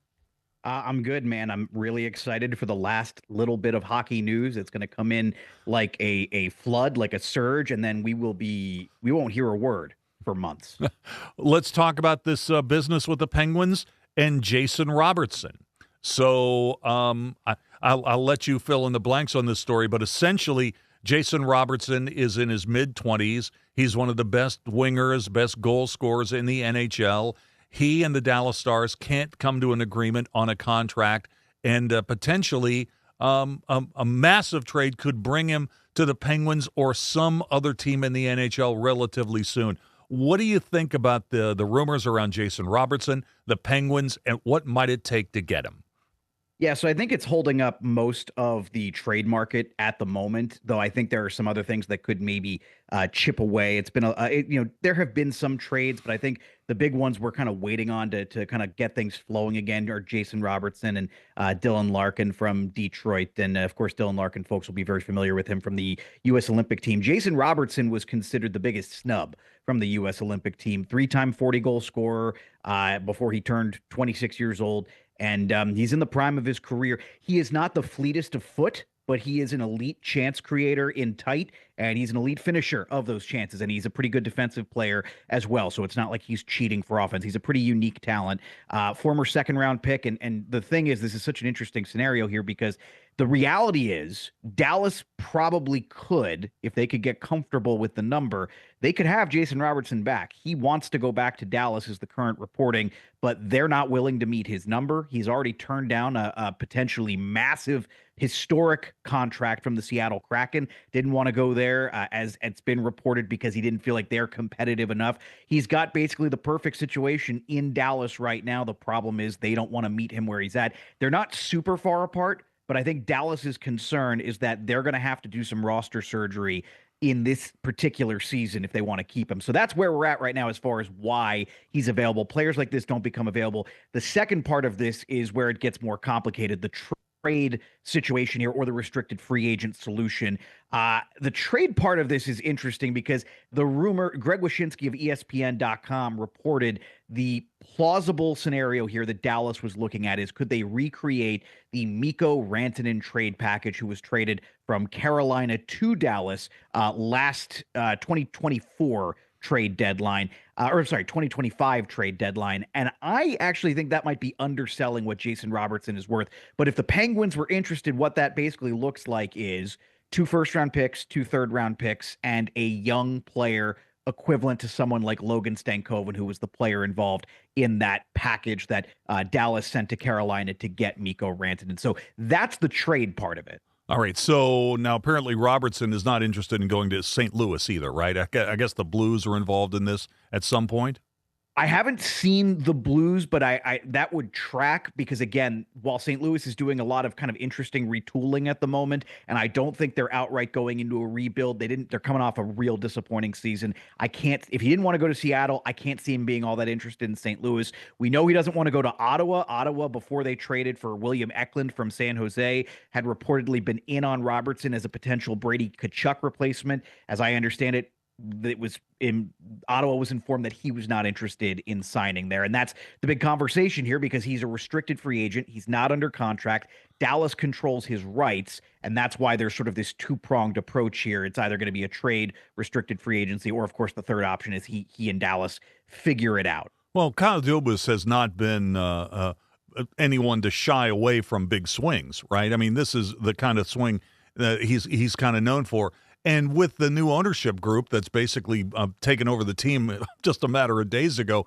I'm good, man. I'm really excited for the last little bit of hockey news. It's going to come in like a flood, like a surge, and then we won't hear a word for months. Let's talk about this business with the Penguins and Jason Robertson. So I'll let you fill in the blanks on this story, but essentially Jason Robertson is in his mid-20s. He's one of the best wingers, best goal scorers in the NHL. He and the Dallas Stars can't come to an agreement on a contract, and potentially a massive trade could bring him to the Penguins or some other team in the NHL relatively soon. What do you think about the rumors around Jason Robertson, the Penguins, and what might it take to get him? Yeah, so I think it's holding up most of the trade market at the moment, though I think there are some other things that could maybe chip away. It's been there have been some trades, but I think the big ones we're kind of waiting on to kind of get things flowing again are Jason Robertson and Dylan Larkin from Detroit. And of course, Dylan Larkin, folks will be very familiar with him from the U.S. Olympic team. Jason Robertson was considered the biggest snub from the U.S. Olympic team, 3-time 40-goal scorer before he turned 26 years old. And he's in the prime of his career. He is not the fleetest of foot, but he is an elite chance creator in tight, and he's an elite finisher of those chances, and he's a pretty good defensive player as well. So it's not like he's cheating for offense. He's a pretty unique talent. Former second-round pick, and the thing is, this is such an interesting scenario here because the reality is Dallas probably could, if they could get comfortable with the number, they could have Jason Robertson back. He wants to go back to Dallas is the current reporting, but they're not willing to meet his number. He's already turned down a potentially massive historic contract from the Seattle Kraken. Didn't want to go there as it's been reported because he didn't feel like they're competitive enough. He's got basically the perfect situation in Dallas right now. The problem is they don't want to meet him where he's at. They're not super far apart, but I think Dallas's concern is that they're going to have to do some roster surgery in this particular season if they want to keep him. So that's where we're at right now as far as why he's available. Players like this don't become available. The second part of this is where it gets more complicated. The trade situation here, or the restricted free agent solution. The trade part of this is interesting because the rumor, Greg Wyshynski of ESPN.com reported the plausible scenario here that Dallas was looking at is, could they recreate the Mikko Rantanen trade package, who was traded from Carolina to Dallas last 2024 trade deadline, 2025 trade deadline. And I actually think that might be underselling what Jason Robertson is worth. But if the Penguins were interested, what that basically looks like is 2 first-round picks, 2 third-round picks, and a young player equivalent to someone like Logan Stankoven, who was the player involved in that package that Dallas sent to Carolina to get Mikko Rantanen. So that's the trade part of it. All right, so now apparently Robertson is not interested in going to St. Louis either, right? I guess the Blues are involved in this at some point. I haven't seen the Blues, but I that would track because, again, while St. Louis is doing a lot of kind of interesting retooling at the moment, and I don't think they're outright going into a rebuild. They're coming off a real disappointing season. If he didn't want to go to Seattle, I can't see him being all that interested in St. Louis. We know he doesn't want to go to Ottawa. Ottawa, before they traded for William Eklund from San Jose, had reportedly been in on Robertson as a potential Brady Tkachuk replacement. As I understand it, Ottawa was informed that he was not interested in signing there. And that's the big conversation here because he's a restricted free agent. He's not under contract. Dallas controls his rights. And that's why there's sort of this two-pronged approach here. It's either going to be a trade, restricted free agency, or of course the third option is he and Dallas figure it out. Well, Kyle Dubas has not been anyone to shy away from big swings, right? I mean, this is the kind of swing that he's kind of known for. And with the new ownership group that's basically taken over the team just a matter of days ago,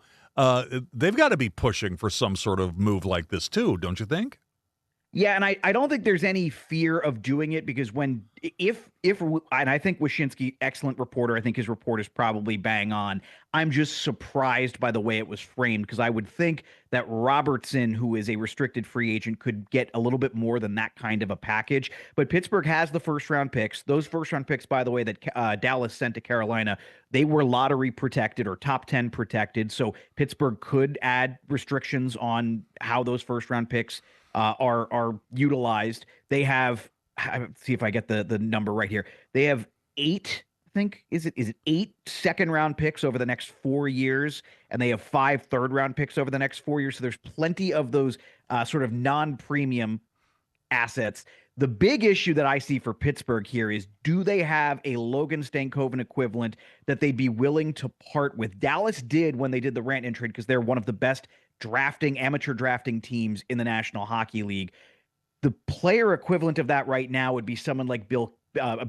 they've got to be pushing for some sort of move like this too, don't you think? Yeah, and I don't think there's any fear of doing it because if and I think Wyshynski, excellent reporter, I think his report is probably bang on. I'm just surprised by the way it was framed because I would think that Robertson, who is a restricted free agent, could get a little bit more than that kind of a package. But Pittsburgh has the first-round picks. Those first-round picks, by the way, that Dallas sent to Carolina, they were lottery protected or top 10 protected. So Pittsburgh could add restrictions on how those first-round picks are utilized. They have, let's see if I get the number right here. They have 8, I think, is it 8 second-round picks over the next 4 years, and they have 5 third-round picks over the next 4 years. So there's plenty of those sort of non-premium assets. The big issue that I see for Pittsburgh here is, do they have a Logan Stankoven equivalent that they'd be willing to part with? Dallas did when they did the Rantanen trade because they're one of the best amateur drafting teams in the National Hockey League. The player equivalent of that right now would be someone like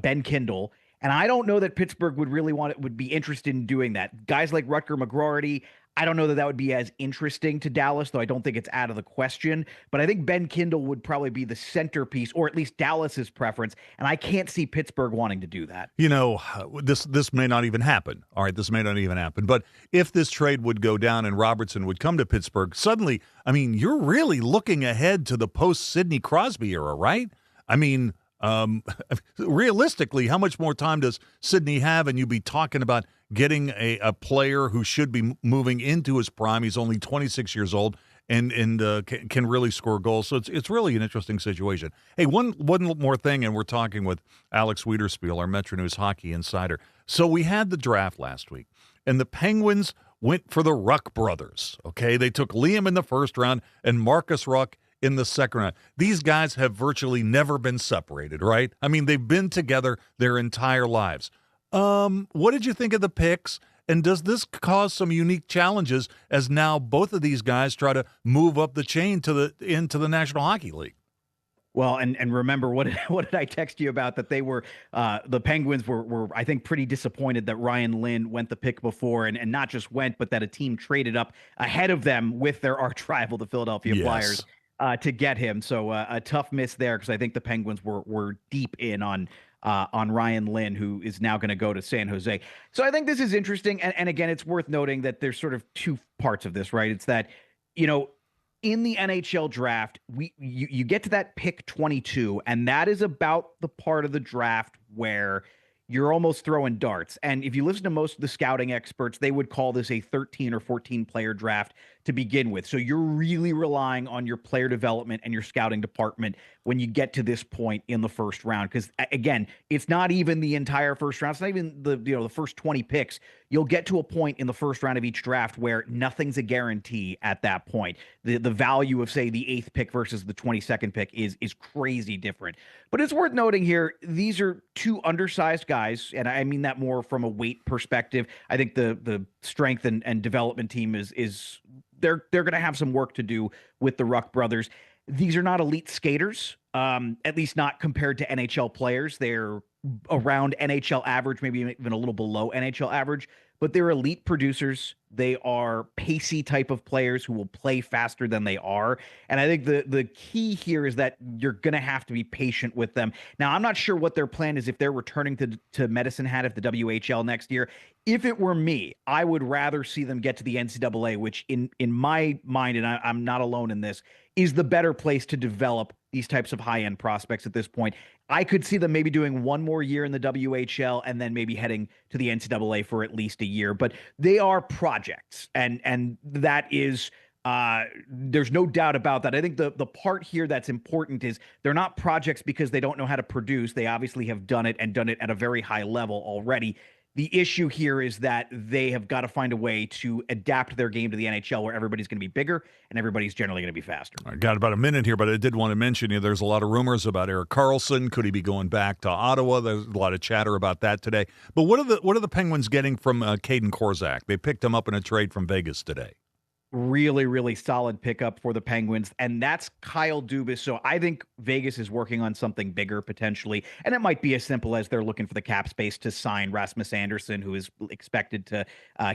Ben Kindle. And I don't know that Pittsburgh would be interested in doing that. Guys like Rutger McGroarty, I don't know that would be as interesting to Dallas, though I don't think it's out of the question. But I think Ben Kindle would probably be the centerpiece, or at least Dallas's preference. And I can't see Pittsburgh wanting to do that. This may not even happen. All right, this may not even happen. But if this trade would go down and Robertson would come to Pittsburgh, suddenly, you're really looking ahead to the post-Sidney Crosby era, right? Realistically, how much more time does Sidney have? And you'd be talking about getting a player who should be moving into his prime. He's only 26 years old and can really score goals. So it's really an interesting situation. Hey, one more thing, and we're talking with Alex Wiederspiel, our Metro News hockey insider. So we had the draft last week, and the Penguins went for the Ruck brothers. Okay, they took Liam in the first round and Marcus Ruck in the second round. These guys have virtually never been separated, right? They've been together their entire lives. What did you think of the picks? And does this cause some unique challenges as now both of these guys try to move up the chain into the National Hockey League? Well, and remember, what did I text you about? That they were the Penguins were I think pretty disappointed that Ryan Lynn went the pick before, and not just went, but that a team traded up ahead of them with their arch rival, the Philadelphia Flyers, to get him. So a tough miss there, because I think the Penguins were deep in on Ryan Lynn, who is now going to go to San Jose. So I think this is interesting. And again, it's worth noting that there's sort of two parts of this, right? It's that, in the NHL draft, you get to that pick 22, and that is about the part of the draft where you're almost throwing darts. And if you listen to most of the scouting experts, they would call this a 13 or 14 player draft to begin with. So you're really relying on your player development and your scouting department when you get to this point in the first round. Because again, it's not even the entire first round. It's not even the first 20 picks. You'll get to a point in the first round of each draft where nothing's a guarantee at that point. The value of, say, the 8th pick versus the 22nd pick is crazy different. But it's worth noting here, these are two undersized guys, and I mean that more from a weight perspective. I think the strength and development team is they're going to have some work to do with the Ruck brothers. These are not elite skaters, at least not compared to NHL players. They're around NHL average, maybe even a little below NHL average, but they're elite producers. They are pacey type of players who will play faster than they are. And I think the key here is that you're going to have to be patient with them. Now, I'm not sure what their plan is if they're returning to Medicine Hat at the WHL next year. If it were me, I would rather see them get to the NCAA, which in my mind, and I'm not alone in this, is the better place to develop these types of high-end prospects at this point. I could see them maybe doing one more year in the WHL and then maybe heading to the NCAA for at least a year. But they are projects, and that is there's no doubt about that. I think the part here that's important is they're not projects because they don't know how to produce. They obviously have done it, and done it at a very high level already. The issue here is that they have got to find a way to adapt their game to the NHL, where everybody's going to be bigger and everybody's generally going to be faster. I got about a minute here, but I did want to mention, there's a lot of rumors about Erik Karlsson. Could he be going back to Ottawa? There's a lot of chatter about that today. But what are the Penguins getting from Caden Korczak? They picked him up in a trade from Vegas today. Really, really solid pickup for the Penguins, and that's Kyle Dubas. So I think Vegas is working on something bigger potentially, and it might be as simple as they're looking for the cap space to sign Rasmus Andersson, who is expected to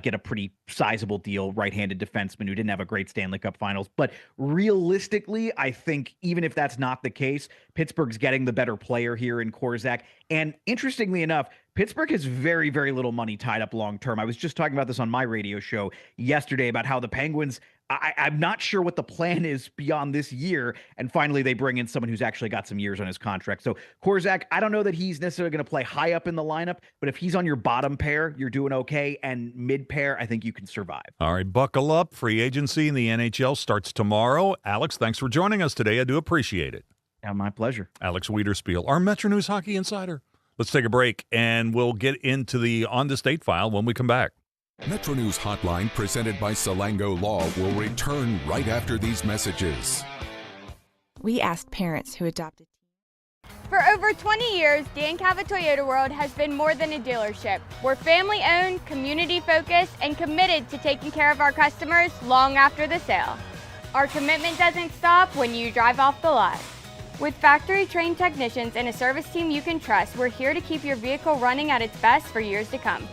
get a pretty sizable deal, right-handed defenseman who didn't have a great Stanley Cup Finals. But realistically, I think even if that's not the case, Pittsburgh's getting the better player here in Korczak. And interestingly enough, Pittsburgh has very, very little money tied up long-term. I was just talking about this on my radio show yesterday about how the Penguins, I'm not sure what the plan is beyond this year. And finally, they bring in someone who's actually got some years on his contract. So Korczak, I don't know that he's necessarily going to play high up in the lineup, but if he's on your bottom pair, you're doing okay. And mid pair, I think you can survive. All right, buckle up. Free agency in the NHL starts tomorrow. Alex, thanks for joining us today. I do appreciate it. Yeah, my pleasure. Alex Wiederspiel, our Metro News hockey insider. Let's take a break, and we'll get into the On the State file when we come back. Metro News Hotline, presented by Salango Law, will return right after these messages. We asked parents who adopted. For over 20 years, Dan Cava Toyota World has been more than a dealership. We're family-owned, community-focused, and committed to taking care of our customers long after the sale. Our commitment doesn't stop when you drive off the lot. With factory-trained technicians and a service team you can trust, we're here to keep your vehicle running at its best for years to come.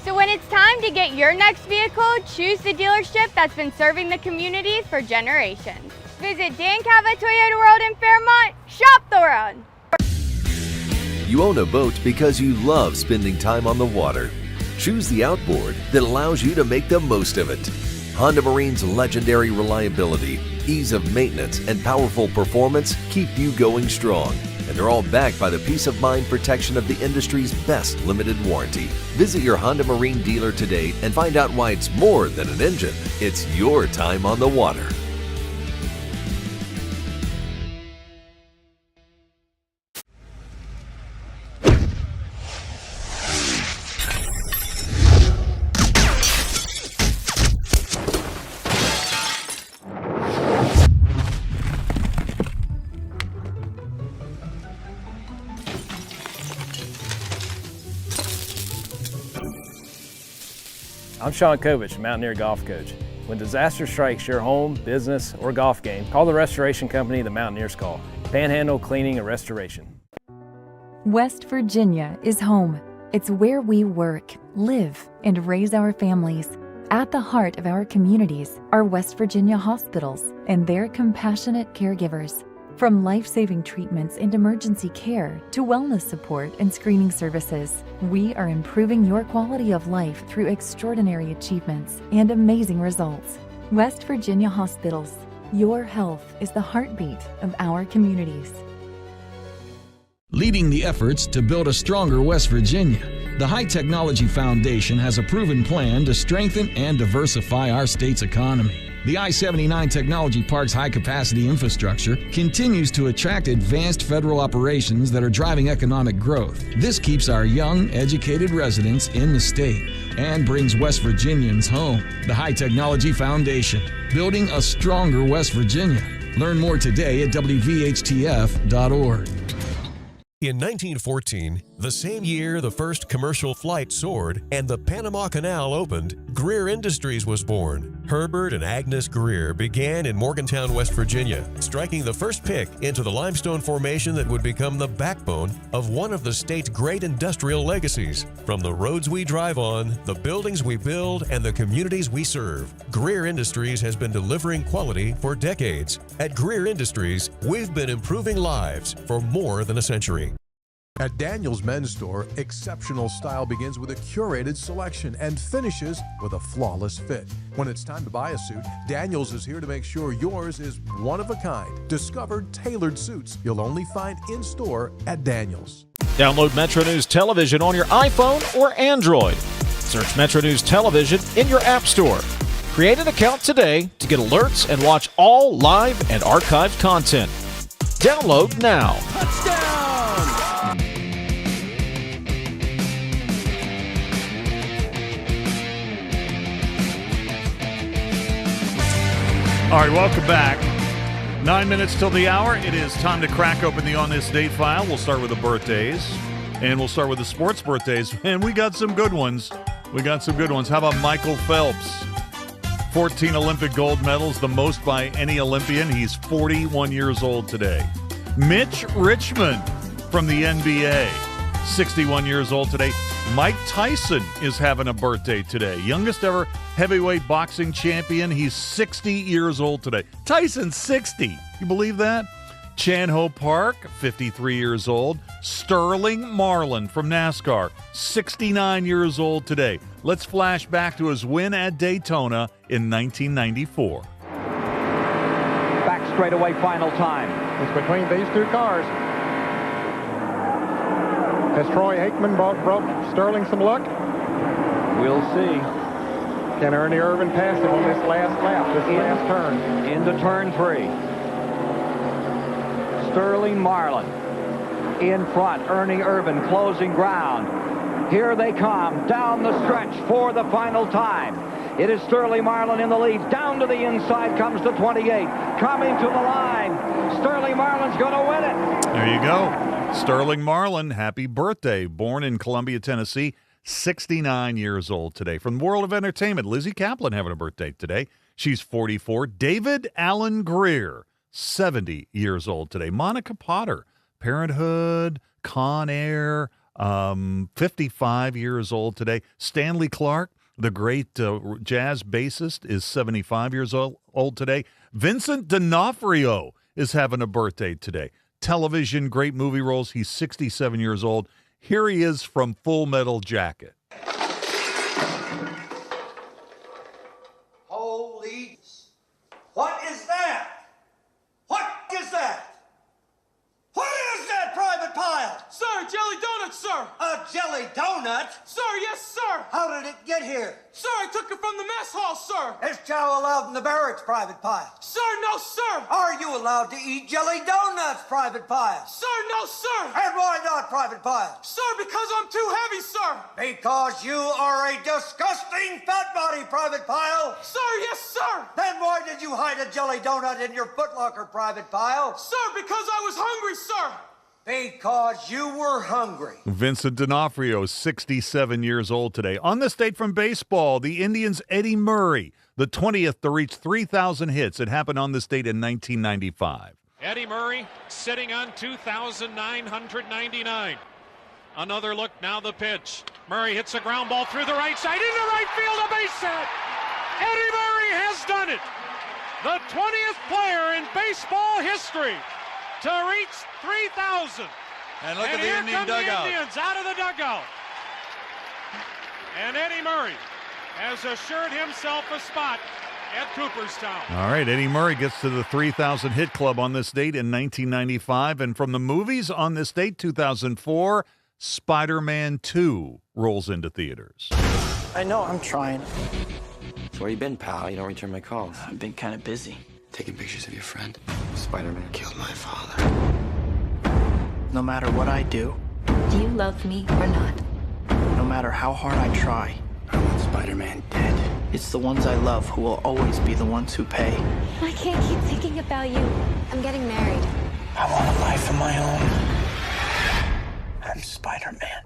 So when it's time to get your next vehicle, choose the dealership that's been serving the community for generations. Visit Dan Cava Toyota World in Fairmont. Shop the world. You own a boat because you love spending time on the water. Choose the outboard that allows you to make the most of it. Honda Marine's legendary reliability, ease of maintenance, and powerful performance keep you going strong. And they're all backed by the peace of mind protection of the industry's best limited warranty. Visit your Honda Marine dealer today and find out why it's more than an engine. It's your time on the water. I'm Sean Kovich, Mountaineer Golf Coach. When disaster strikes your home, business, or golf game, call the restoration company the Mountaineers call. Panhandle Cleaning and Restoration. West Virginia is home. It's where we work, live, and raise our families. At the heart of our communities are West Virginia hospitals and their compassionate caregivers. From life-saving treatments and emergency care to wellness support and screening services, we are improving your quality of life through extraordinary achievements and amazing results. West Virginia Hospitals. Your health is the heartbeat of our communities. Leading the efforts to build a stronger West Virginia, the High Technology Foundation has a proven plan to strengthen and diversify our state's economy. The I-79 Technology Park's high-capacity infrastructure continues to attract advanced federal operations that are driving economic growth. This keeps our young, educated residents in the state and brings West Virginians home. The High Technology Foundation, building a stronger West Virginia. Learn more today at WVHTF.org. In 1914, the same year the first commercial flight soared and the Panama Canal opened, Greer Industries was born. Herbert and Agnes Greer began in Morgantown, West Virginia, striking the first pick into the limestone formation that would become the backbone of one of the state's great industrial legacies. From the roads we drive on, the buildings we build, and the communities we serve, Greer Industries has been delivering quality for decades. At Greer Industries, we've been improving lives for more than a century. At Daniel's Men's Store, exceptional style begins with a curated selection and finishes with a flawless fit. When it's time to buy a suit, Daniel's is here to make sure yours is one of a kind. Discover tailored suits you'll only find in-store at Daniel's. Download Metro News Television on your iPhone or Android. Search Metro News Television in your app store. Create an account today to get alerts and watch all live and archived content. Download now. Touchdown! All right, welcome back. 9 minutes till the hour. It is time to crack open the On This Date file. We'll start with the birthdays, and we'll start with the sports birthdays. And we got some good ones. How about Michael Phelps? 14 Olympic gold medals, the most by any Olympian. He's 41 years old today. Mitch Richmond from the NBA, 61 years old today. Mike Tyson is having a birthday today. Youngest ever heavyweight boxing champion. He's 60 years old today. Tyson's 60. You believe that? Chan Ho Park, 53 years old. Sterling Marlin from NASCAR, 69 years old today. Let's flash back to his win at Daytona in 1994. Back straightaway final time. It's between these two cars. Has Troy Aikman brought Sterling some luck? We'll see. Can Ernie Irvin pass him on this last lap, last turn? Into turn 3. Sterling Marlin in front. Ernie Irvin closing ground. Here they come down the stretch for the final time. It is Sterling Marlin in the lead. Down to the inside comes the 28. Coming to the line. Sterling Marlin's going to win it. There you go. Sterling Marlin, happy birthday. Born in Columbia, Tennessee, 69 years old today. From the world of entertainment, Lizzie Kaplan having a birthday today. She's 44. David Allen Greer, 70 years old today. Monica Potter, Parenthood, Con Air, 55 years old today. Stanley Clarke, the great jazz bassist, is 75 years old today. Vincent D'Onofrio is having a birthday today. Television, great movie roles. He's 67 years old. Here he is from Full Metal Jacket. Holy... What is that? What is that? What is that, Private Pile? Sir, jelly donuts, sir! A jelly donut? Sir, yes, sir! How did it get here? Sir, I took it from the mess hall, sir! Is chow allowed in the barracks, Private Pile? Sir, no, sir! Are you allowed to eat jelly donuts, Private Pile? Sir, no, sir! And why not, Private Pile? Sir, because I'm too heavy, sir! Because you are a disgusting fat body, Private Pile! Sir, yes, sir! Then why did you hide a jelly donut in your footlocker, Private Pile? Sir, because I was hungry, sir! Because you were hungry. Vincent D'Onofrio, 67 years old today. On this date from baseball, the Indians' Eddie Murray, the 20th to reach 3,000 hits. It happened on this date in 1995. Eddie Murray sitting on 2,999. Another look, now the pitch. Murray hits a ground ball through the right side, into right field, a base hit. Eddie Murray has done it. The 20th player in baseball history to reach 3,000. And look at the Indian dugout. The Indians out of the dugout. And Eddie Murray has assured himself a spot at Cooperstown. All right, Eddie Murray gets to the 3,000 hit club on this date in 1995. And from the movies on this date, 2004, Spider-Man 2 rolls into theaters. I know, I'm trying. So where you been, pal? You don't return my calls. I've been kind of busy. Taking pictures of your friend? Spider-Man killed my father. No matter what I do. Do you love me or not? No matter how hard I try. I want Spider-Man dead. It's the ones I love who will always be the ones who pay. I can't keep thinking about you. I'm getting married. I want a life of my own. I'm Spider-Man.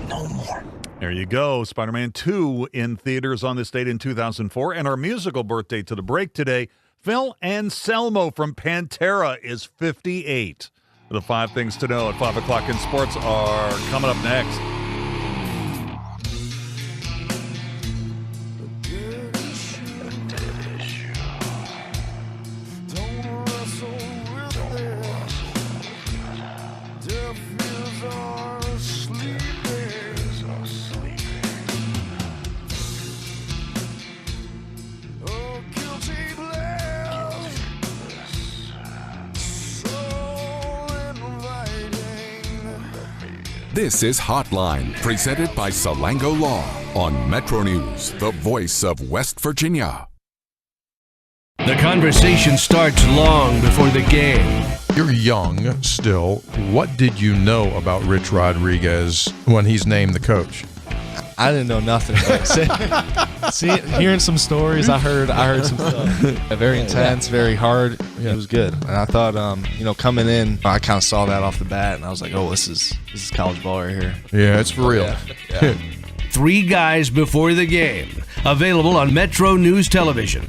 No more. There you go. Spider-Man 2 in theaters on this date in 2004. And our musical birthday to the break today, Phil Anselmo from Pantera is 58. The 5 things to know at 5 o'clock in sports are coming up next. This is Hotline, presented by Salango Law on Metro News, the voice of West Virginia. The conversation starts long before the game. You're young still. What did you know about Rich Rodriguez when he's named the coach? I didn't know nothing about it. Hearing some stories, I heard some stuff. Very intense, very hard. It was good. And I thought, coming in, I kind of saw that off the bat, and I was like, oh, this is college ball right here. Yeah, it's for real. Yeah. 3 guys before the game. Available on Metro News Television.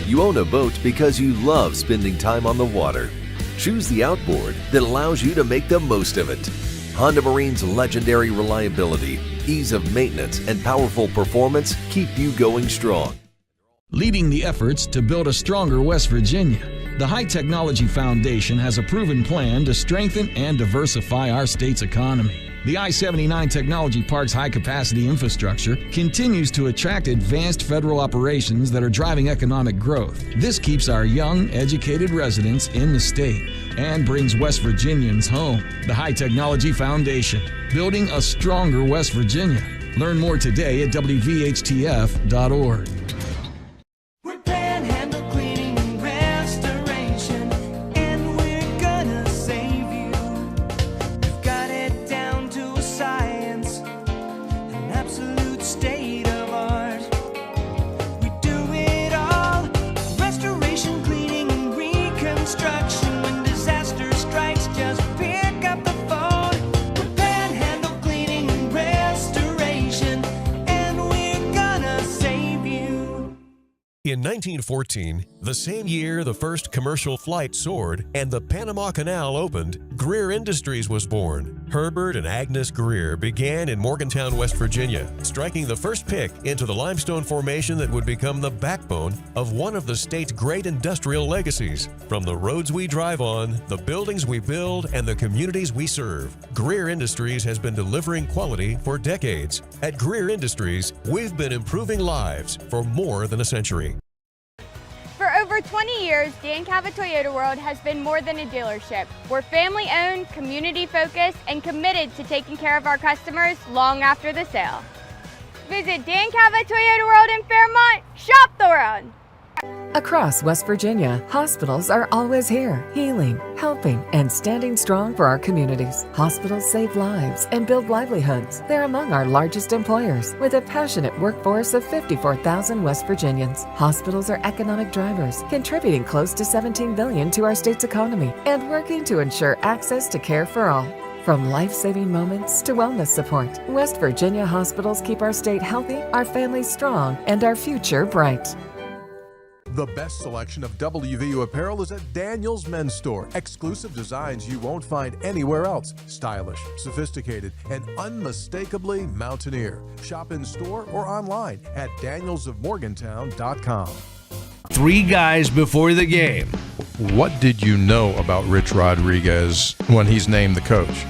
You own a boat because you love spending time on the water. Choose the outboard that allows you to make the most of it. Honda Marine's legendary reliability, ease of maintenance, and powerful performance keep you going strong. Leading the efforts to build a stronger West Virginia, the High Technology Foundation has a proven plan to strengthen and diversify our state's economy. The I-79 Technology Park's high-capacity infrastructure continues to attract advanced federal operations that are driving economic growth. This keeps our young, educated residents in the state and brings West Virginians home. The High Technology Foundation, building a stronger West Virginia. Learn more today at WVHTF.org. Panhandle Cleaning and Restoration, and we're gonna save you. 1914, the same year the first commercial flight soared and the Panama Canal opened, Greer Industries was born. Herbert and Agnes Greer began in Morgantown, West Virginia, striking the first pick into the limestone formation that would become the backbone of one of the state's great industrial legacies. From the roads we drive on, the buildings we build, and the communities we serve, Greer Industries has been delivering quality for decades. At Greer Industries, we've been improving lives for more than a century. For over 20 years, Dan Cava Toyota World has been more than a dealership. We're family-owned, community-focused, and committed to taking care of our customers long after the sale. Visit Dan Cava Toyota World in Fairmont. Shop the world! Across West Virginia, hospitals are always here, healing, helping, and standing strong for our communities. Hospitals save lives and build livelihoods. They're among our largest employers, with a passionate workforce of 54,000 West Virginians. Hospitals are economic drivers, contributing close to $17 billion to our state's economy and working to ensure access to care for all. From life-saving moments to wellness support, West Virginia hospitals keep our state healthy, our families strong, and our future bright. The best selection of WVU apparel is at Daniel's Men's Store. Exclusive designs you won't find anywhere else. Stylish, sophisticated, and unmistakably mountaineer. Shop in store or online at danielsofmorgantown.com. 3 guys before the game. What did you know about Rich Rodriguez when he's named the coach?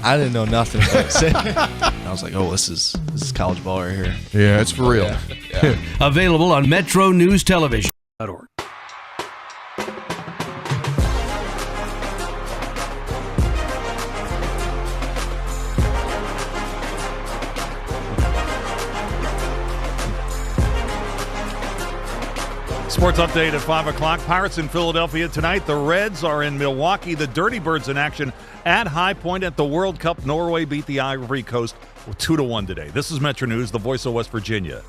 I didn't know nothing about it. I was like, oh, this is college ball right here. Yeah, it's for real. Yeah. Available on Metro News Television. Sports update at 5 o'clock. Pirates in Philadelphia tonight. The Reds are in Milwaukee. The Dirty Birds in action at High Point at the World Cup. Norway beat the Ivory Coast 2-1 today. This is Metro News, the voice of West Virginia.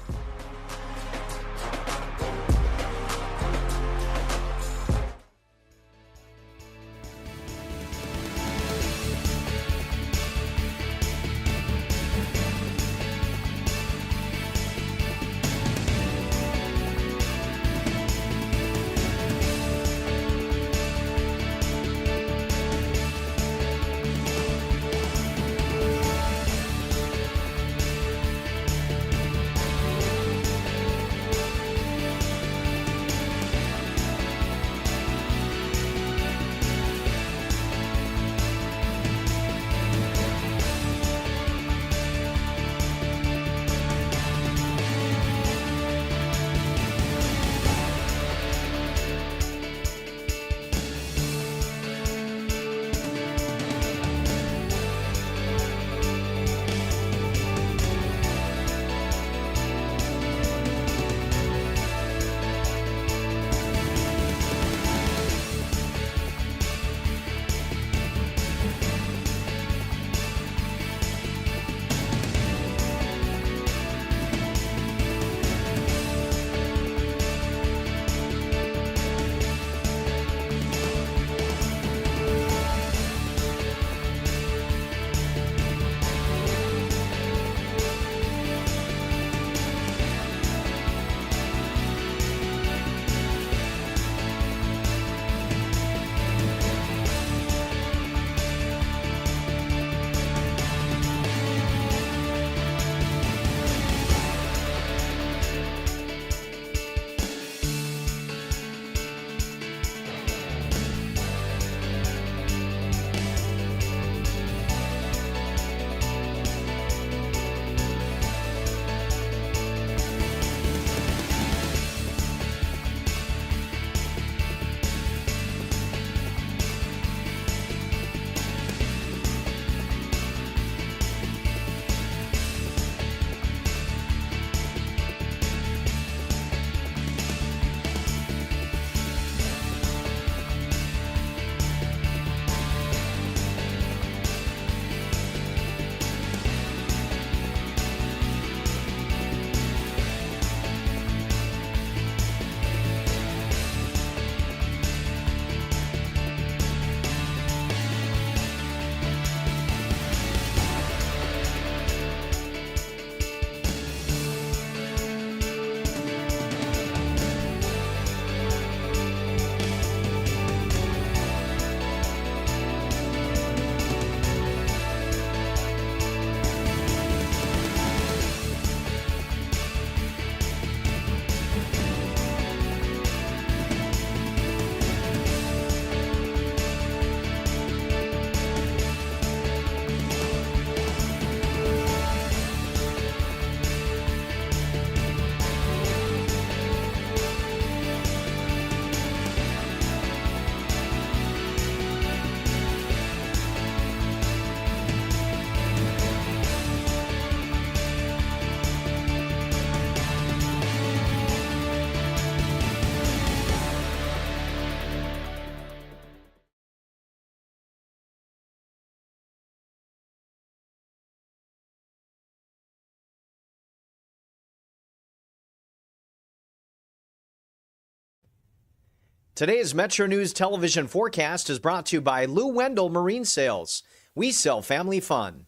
Today's Metro News television forecast is brought to you by Lou Wendell Marine Sales. We sell family fun.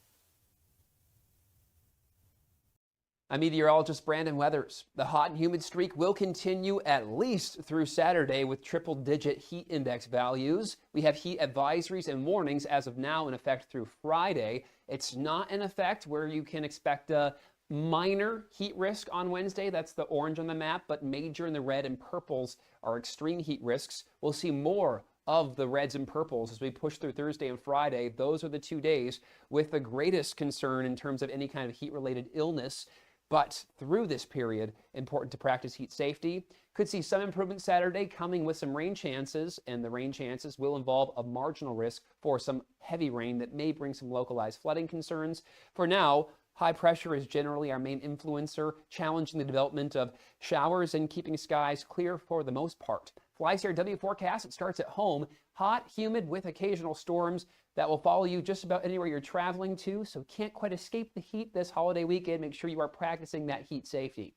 I'm meteorologist Brandon Weathers. The hot and humid streak will continue at least through Saturday with triple-digit heat index values. We have heat advisories and warnings as of now in effect through Friday. It's not in effect where you can expect a minor heat risk on Wednesday. That's the orange on the map, but major in the red and purples are extreme heat risks. We'll see more of the reds and purples as we push through Thursday and Friday. Those are the 2 days with the greatest concern in terms of any kind of heat-related illness. But through this period, important to practice heat safety. Could see some improvement Saturday coming with some rain chances, and the rain chances will involve a marginal risk for some heavy rain that may bring some localized flooding concerns. For now, high pressure is generally our main influencer, challenging the development of showers and keeping skies clear for the most part. FlyCRW forecast, it starts at home. Hot, humid with occasional storms that will follow you just about anywhere you're traveling to, so can't quite escape the heat this holiday weekend. Make sure you are practicing that heat safety.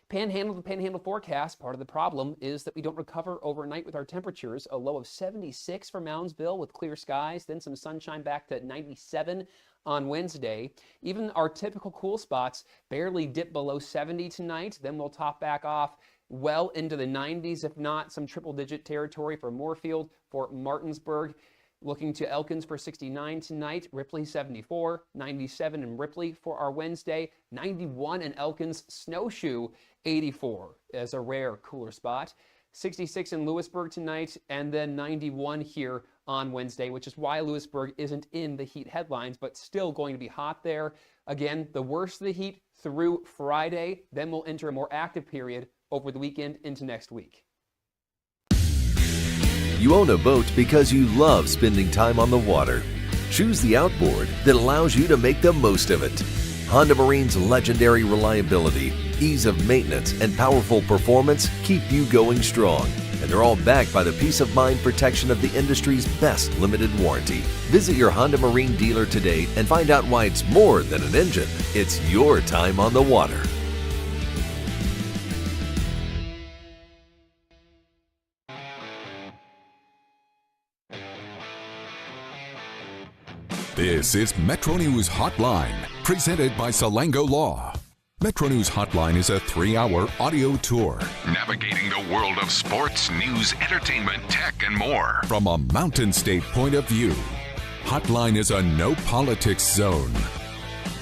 Panhandle to panhandle forecast, part of the problem is that we don't recover overnight with our temperatures. A low of 76 for Moundsville with clear skies, then some sunshine back to 97 on Wednesday. Even our typical cool spots barely dip below 70 tonight. Then we'll top back off well into the 90s, if not some triple-digit territory for Moorfield, for Martinsburg. Looking to Elkins for 69 tonight, Ripley 74, 97 in Ripley for our Wednesday, 91 in Elkins, Snowshoe 84 as a rare cooler spot, 66 in Lewisburg tonight, and then 91 here on Wednesday, which is why Lewisburg isn't in the heat headlines, but still going to be hot there. Again, the worst of the heat through Friday, then we'll enter a more active period over the weekend into next week. You own a boat because you love spending time on the water. Choose the outboard that allows you to make the most of it. Honda Marine's legendary reliability, ease of maintenance, and powerful performance keep you going strong. And they're all backed by the peace of mind protection of the industry's best limited warranty. Visit your Honda Marine dealer today and find out why it's more than an engine. It's your time on the water. This is Metro News Hotline, presented by Salango Law. Metro News Hotline is a 3-hour audio tour, navigating the world of sports, news, entertainment, tech, and more from a Mountain State point of view. Hotline is a no politics zone.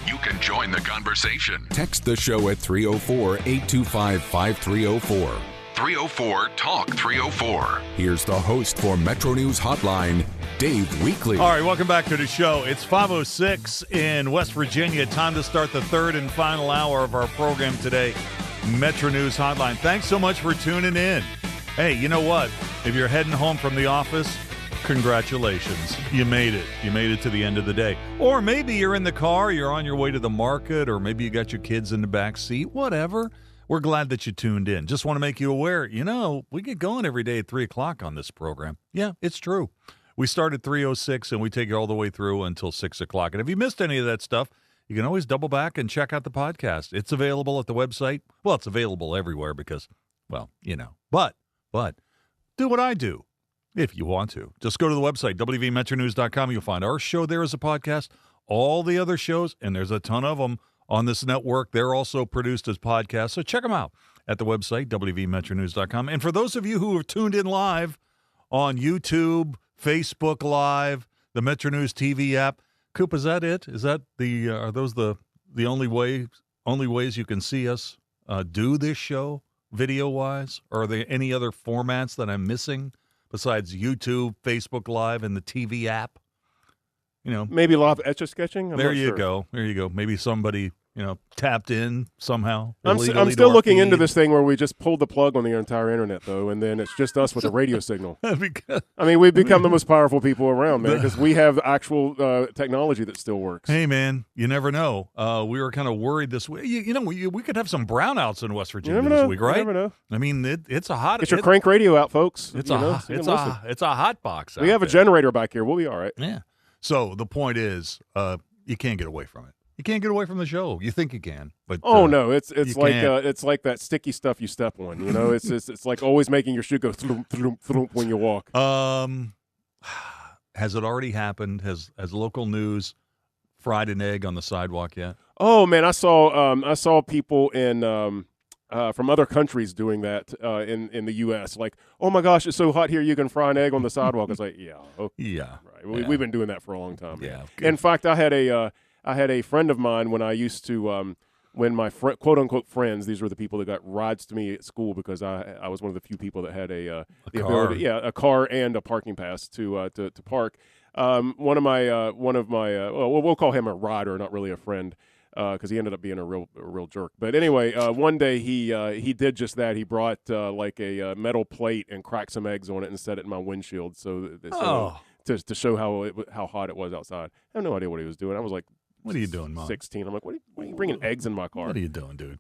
You can join the conversation. Text the show at 304-825-5304. 304-TALK-304. Here's the host for Metro News Hotline, Dave Weekley. All right, welcome back to the show. It's 5:06 in West Virginia. Time to start the third and final hour of our program today, Metro News Hotline. Thanks so much for tuning in. Hey, you know what? If you're heading home from the office, congratulations. You made it. You made it to the end of the day. Or maybe you're in the car, you're on your way to the market, or maybe you got your kids in the back seat, whatever. We're glad that you tuned in. Just want to make you aware, we get going every day at 3 o'clock on this program. Yeah, it's true. We start at 3:06 and we take it all the way through until 6 o'clock. And if you missed any of that stuff, you can always double back and check out the podcast. It's available at the website. Well, it's available everywhere because, But do what I do if you want to. Just go to the website, wvmetronews.com. You'll find our show there as a podcast. All the other shows, and there's a ton of them on this network, they're also produced as podcasts. So check them out at the website, wvmetronews.com. And for those of you who have tuned in live on YouTube, Facebook Live, the Metro News TV app, Coop, is that it? Is that are those the only ways you can see us do this show video-wise? Or are there any other formats that I'm missing besides YouTube, Facebook Live, and the TV app? Maybe live Etch-a-Sketching? There you go. Maybe somebody, tapped in somehow. I'm still looking into this thing where we just pulled the plug on the entire internet, though, and then it's just us with a radio signal. We've become the most powerful people around, man, because we have actual technology that still works. Hey, man, you never know. We were kind of worried this week. We could have some brownouts in West Virginia this week, right? You never know. It's a hot. Get your crank radio out, folks. It's a hot box. We have a generator back here. We'll be all right. Yeah. So the point is, you can't get away from it. You You can't get away from the show. You think you can, but no, it's like can't. it's like that sticky stuff you step on. You know, it's like always making your shoe go throomp, throomp, throomp when you walk. Has it already happened? Has local news fried an egg on the sidewalk yet? Oh man, I saw people in from other countries doing that in the U.S. Like, oh my gosh, it's so hot here, you can fry an egg on the sidewalk. It's like, yeah, yeah, right. We've been doing that for a long time. Yeah. In fact, I had a friend of mine when I used to when my quote unquote friends, these were the people that got rides to me at school because I was one of the few people that had the ability, a car and a parking pass to park. One of my we'll call him a rider, not really a friend, because he ended up being a real jerk. But anyway, one day he did just that. He brought like a metal plate and cracked some eggs on it and set it in my windshield, so to show how hot it was outside. I have no idea what he was doing. I was like, "What are you doing, Mom?" 16. I'm like, "What are you bringing eggs in my car? What are you doing, dude?"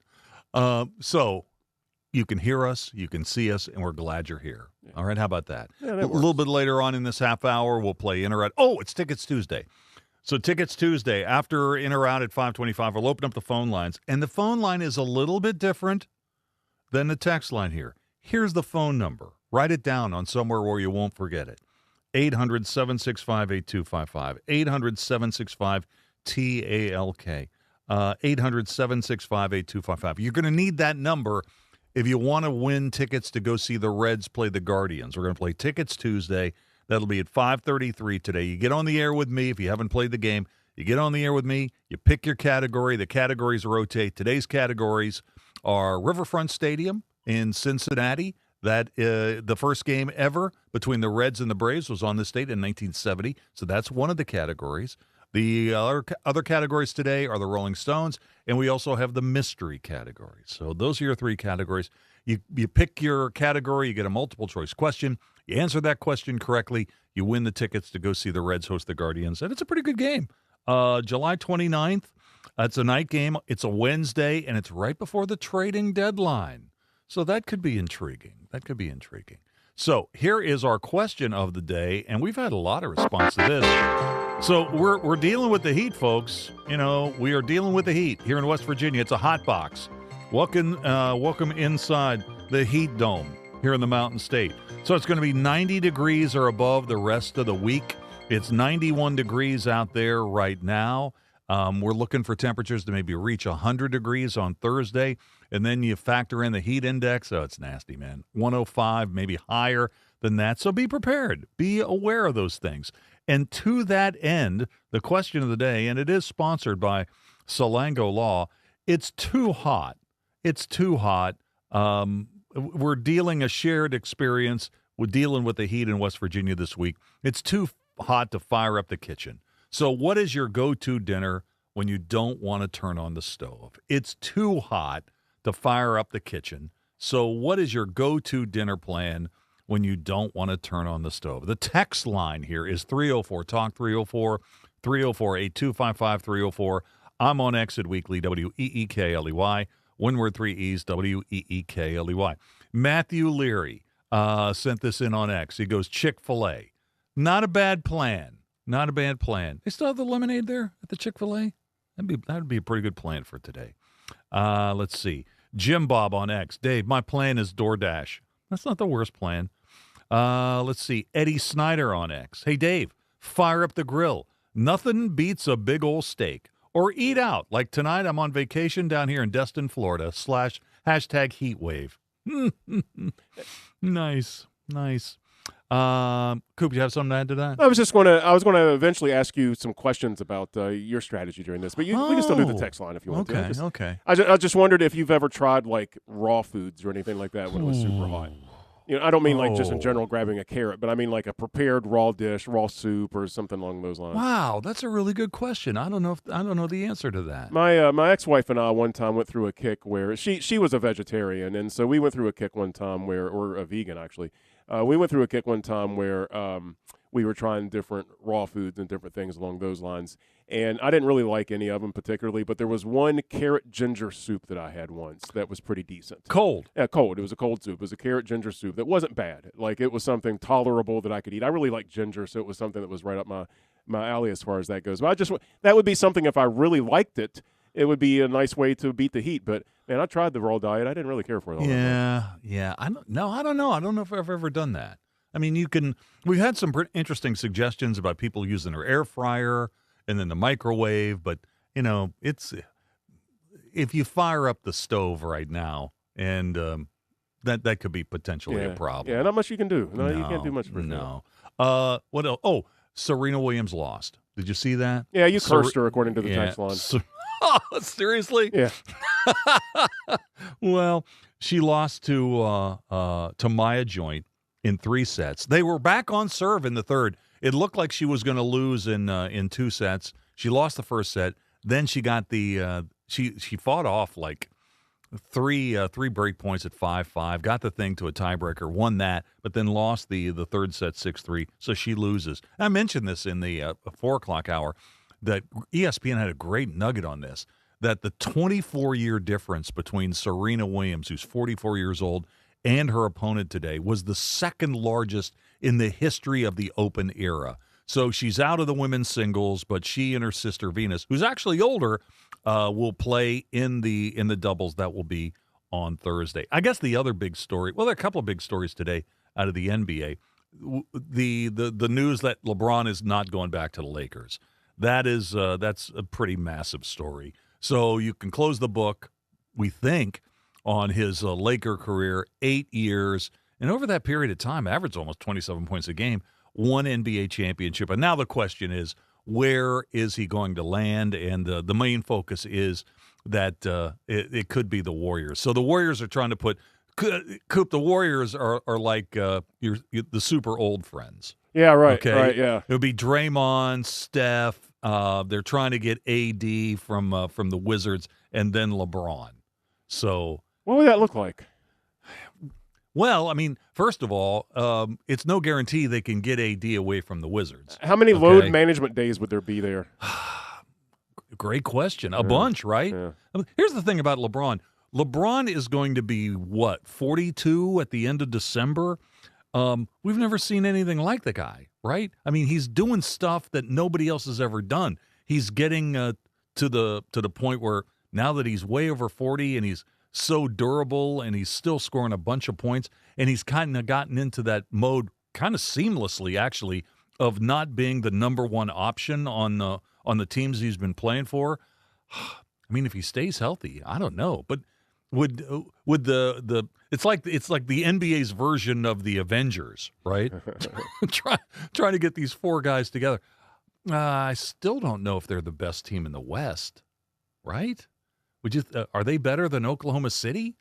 So you can hear us, you can see us, and we're glad you're here. Yeah. All right, how about that? Yeah, a little bit later on in this half hour, we'll play In or Out. Oh, it's Tickets Tuesday. So Tickets Tuesday, after In or Out at 5:25, we'll open up the phone lines. And the phone line is a little bit different than the text line here. Here's the phone number. Write it down on somewhere where you won't forget it. 800-765-8255. 800-765-TALK. 800-765-8255. You're going to need that number if you want to win tickets to go see the Reds play the Guardians. We're going to play Tickets Tuesday. That'll be at 5:33 today. You get on the air with me. If you haven't played the game, you get on the air with me. You pick your category. The categories rotate. Today's categories are Riverfront Stadium in Cincinnati. That the first game ever between the Reds and the Braves was on this date in 1970. So that's one of the categories. The other categories today are the Rolling Stones, and we also have the mystery categories. So those are your three categories. You pick your category, you get a multiple choice question. You answer that question correctly, you win the tickets to go see the Reds host the Guardians, and it's a pretty good game. July 29th, it's a night game. It's a Wednesday, and it's right before the trading deadline. So that could be intriguing. So here is our question of the day, and we've had a lot of response to this. So we're dealing with the heat, folks. You know, we are dealing with the heat here in West Virginia. It's a hot box. Welcome inside the heat dome here in the Mountain State. So it's going to be 90 degrees or above the rest of the week. It's 91 degrees out there right now. We're looking for temperatures to maybe reach 100 degrees on Thursday. And then you factor in the heat index. Oh, it's nasty, man. 105, maybe higher than that. So be prepared. Be aware of those things. And to that end, the question of the day, and it is sponsored by Salango Law, it's too hot. It's too hot. We're dealing a shared experience with dealing with the heat in West Virginia this week. It's too hot to fire up the kitchen. So what is your go-to dinner when you don't want to turn on the stove? It's too hot to fire up the kitchen. So what is your go-to dinner plan when you don't want to turn on the stove? The text line here is 304-TALK, 304-8255-304. I'm on X at Weekly, WEEKLEY. One word, three E's, WEEKLEY. Matthew Leary sent this in on X. He goes, Chick-fil-A. Not a bad plan. Not a bad plan. They still have the lemonade there at the Chick-fil-A? That would be a pretty good plan for today. Let's see. Jim Bob on X. Dave, my plan is DoorDash. That's not the worst plan. Let's see. Eddie Snyder on X. Hey, Dave, fire up the grill. Nothing beats a big old steak. Or eat out. Like tonight, I'm on vacation down here in Destin, Florida. /heatwave. Nice. Coop, you have something to add to that? I was going to eventually ask you some questions about your strategy during this, but we can still do the text line if you want to. Okay. I just wondered if you've ever tried like raw foods or anything like that when it was super hot. You know, I don't mean like just in general grabbing a carrot, but I mean like a prepared raw dish, raw soup, or something along those lines. Wow, that's a really good question. I don't know the answer to that. My ex-wife and I one time went through a kick where she was a vegetarian, and so we went through a kick one time or a vegan actually, We went through a kick one time where we were trying different raw foods and different things along those lines. And I didn't really like any of them particularly, but there was one carrot ginger soup that I had once that was pretty decent. Cold? Yeah, cold. It was a cold soup. It was a carrot ginger soup that wasn't bad. Like, it was something tolerable that I could eat. I really like ginger, so it was something that was right up my alley as far as that goes. But that would be something, if I really liked it, it would be a nice way to beat the heat. But, man, I tried the raw diet. I didn't really care for it all that much. Yeah. I don't know. I don't know if I've ever done that. I mean, we've had some interesting suggestions about people using their air fryer and then the microwave, but, it's if you fire up the stove right now, and that could be potentially a problem. Yeah, not much you can do. No, you can't do much for it. No. What else? Oh, Serena Williams lost. Did you see that? Yeah, you cursed her according to the text line. Seriously? Yeah. Well, she lost to Maya Joint in 3 sets. They were back on serve in the third. It looked like she was going to lose in 2 sets. She lost the first set. Then she got she fought off like three break points at 5-5. Got the thing to a tiebreaker, won that, but then lost the third set 6-3. So she loses. I mentioned this in the 4 o'clock hour that ESPN had a great nugget on this. That the 24-year difference between Serena Williams, who's 44 years old, and her opponent today was the second largest in the history of the Open era. So she's out of the women's singles, but she and her sister Venus, who's actually older, will play in the doubles. That will be on Thursday. I guess the other big story, well, there are a couple of big stories today out of the NBA. The news that LeBron is not going back to the Lakers. That's a pretty massive story. So you can close the book, we think, on his Laker career, 8 years, and over that period of time, averaged almost 27 points a game, won NBA championship. And now the question is, where is he going to land? And the main focus is that it could be the Warriors. So the Warriors are trying to put Coop. The Warriors are like the super old friends. Yeah, right. Okay, right, yeah. It would be Draymond, Steph. They're trying to get AD from the Wizards, and then LeBron. So what would that look like? Well, I mean, first of all, it's no guarantee they can get AD away from the Wizards. How many load management days would there be there? Great question. A bunch, right? Yeah. I mean, here's the thing about LeBron. LeBron is going to be, 42 at the end of December? We've never seen anything like the guy, right? I mean, he's doing stuff that nobody else has ever done. He's getting to the point where now that he's way over 40 and he's so durable and he's still scoring a bunch of points, and he's kind of gotten into that mode kind of seamlessly, actually, of not being the number one option on the teams he's been playing for. I mean, if he stays healthy, I don't know, but would the it's like the NBA's version of the Avengers, right? trying to get these 4 guys together. I still don't know if they're the best team in the West, right? Would you? Are they better than Oklahoma City?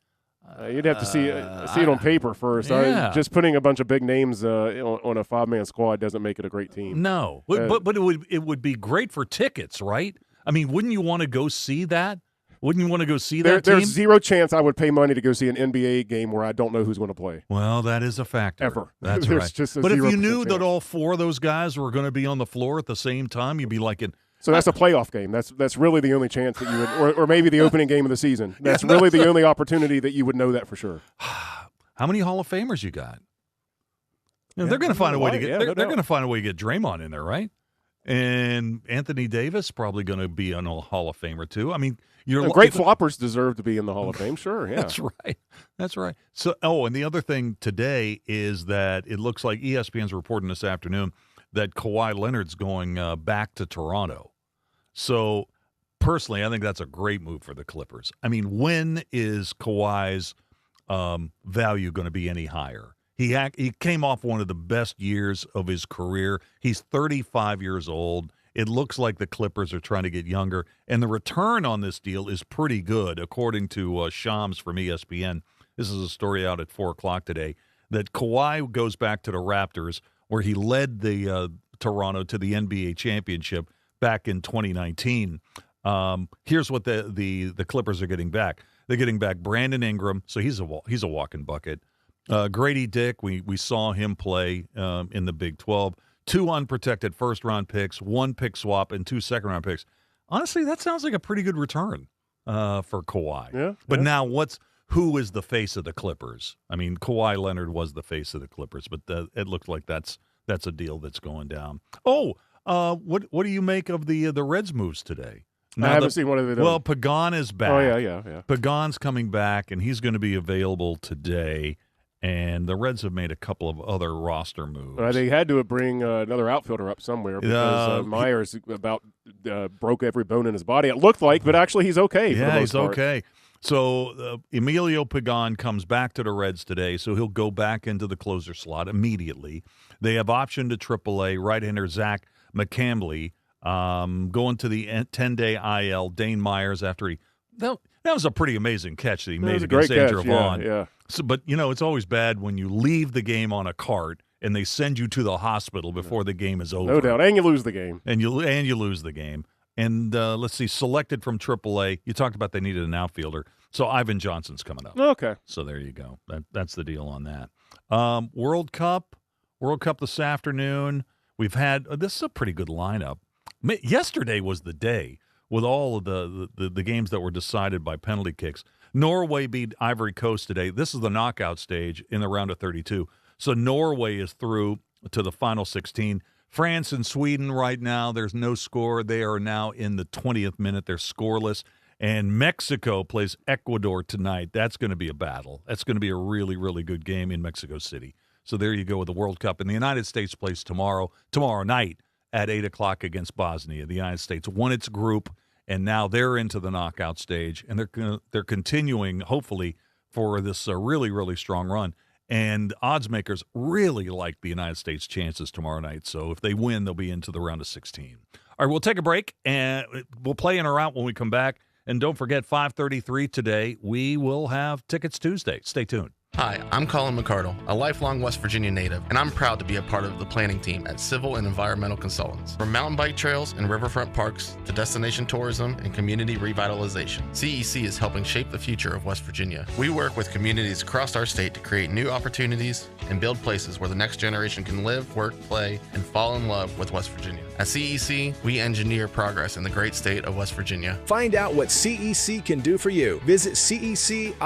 You'd have to see it on paper first. Yeah. Just putting a bunch of big names on a 5-man squad doesn't make it a great team. No, but it would be great for tickets, right? I mean, wouldn't you want to go see that? Wouldn't you want to go see that team? There's zero chance I would pay money to go see an NBA game where I don't know who's going to play. Well, that is a factor. Ever. That's There's right. Just but if you knew chance. that all 4 of those guys were going to be on the floor at the same time, you'd be like So that's a playoff game. That's really the only chance that you would, or maybe the opening game of the season. That's really the only opportunity that you would know that for sure. How many Hall of Famers you got? They're going to find a way to get. They're going to find a way to get Draymond in there, right? And Anthony Davis probably going to be on a Hall of Famer too. I mean, great floppers deserve to be in the Hall of Fame. Sure, yeah, that's right. So, and the other thing today is that it looks like ESPN's reporting this afternoon that Kawhi Leonard's going back to Toronto. So, personally, I think that's a great move for the Clippers. I mean, when is Kawhi's value going to be any higher? He came off one of the best years of his career. He's 35 years old. It looks like the Clippers are trying to get younger, and the return on this deal is pretty good, according to Shams from ESPN. This is a story out at 4 o'clock today, that Kawhi goes back to the Raptors, where he led the Toronto to the NBA championship back in 2019. Here's what the Clippers are getting back. They're getting back Brandon Ingram, so he's a walking bucket. Grady Dick, we saw him play in the Big 12. 2 unprotected first-round picks, 1 pick swap, and 2 second-round picks. Honestly, that sounds like a pretty good return for Kawhi. Yeah. But now who is the face of the Clippers? I mean, Kawhi Leonard was the face of the Clippers, but it looked like that's a deal that's going down. Oh, what do you make of the Reds moves today? I haven't seen one of them. Well, Pagan is back. Oh, yeah. Pagan's coming back, and he's going to be available today. And the Reds have made a couple of other roster moves. They had to bring another outfielder up somewhere because Myers about broke every bone in his body. It looked like, but actually he's okay. Yeah, he's okay. So Emilio Pagan comes back to the Reds today, so he'll go back into the closer slot immediately. They have optioned to AAA right-hander Zach McCambley, going to the 10-day IL. Dane Myers after that was a pretty amazing catch that he made against Andrew Vaughn. Yeah. So, but, it's always bad when you leave the game on a cart and they send you to the hospital before the game is over. No doubt. And you lose the game. And you lose the game. And let's see, selected from AAA. You talked about they needed an outfielder. So Ivan Johnson's coming up. Okay. So there you go. That's the deal on that. World Cup this afternoon. We've had this is a pretty good lineup. Yesterday was the day with all of the games that were decided by penalty kicks. Norway beat Ivory Coast today. This is the knockout stage in the round of 32. So Norway is through to the final 16. France and Sweden right now, there's no score. They are now in the 20th minute. They're scoreless. And Mexico plays Ecuador tonight. That's going to be a battle. That's going to be a really, really good game in Mexico City. So there you go with the World Cup. And the United States plays tomorrow night at 8 o'clock against Bosnia. The United States won its group, and now they're into the knockout stage, and they're continuing, hopefully, for this really, really strong run. And odds makers really like the United States' chances tomorrow night. So if they win, they'll be into the round of 16. All right, we'll take a break, and we'll play in or out when we come back. And don't forget, 5:33 today, we will have Tickets Tuesday. Stay tuned. Hi, I'm Colin McCardle, a lifelong West Virginia native, and I'm proud to be a part of the planning team at Civil and Environmental Consultants. From mountain bike trails and riverfront parks to destination tourism and community revitalization, CEC is helping shape the future of West Virginia. We work with communities across our state to create new opportunities and build places where the next generation can live, work, play, and fall in love with West Virginia. At CEC, we engineer progress in the great state of West Virginia. Find out what CEC can do for you. Visit cecinc.com.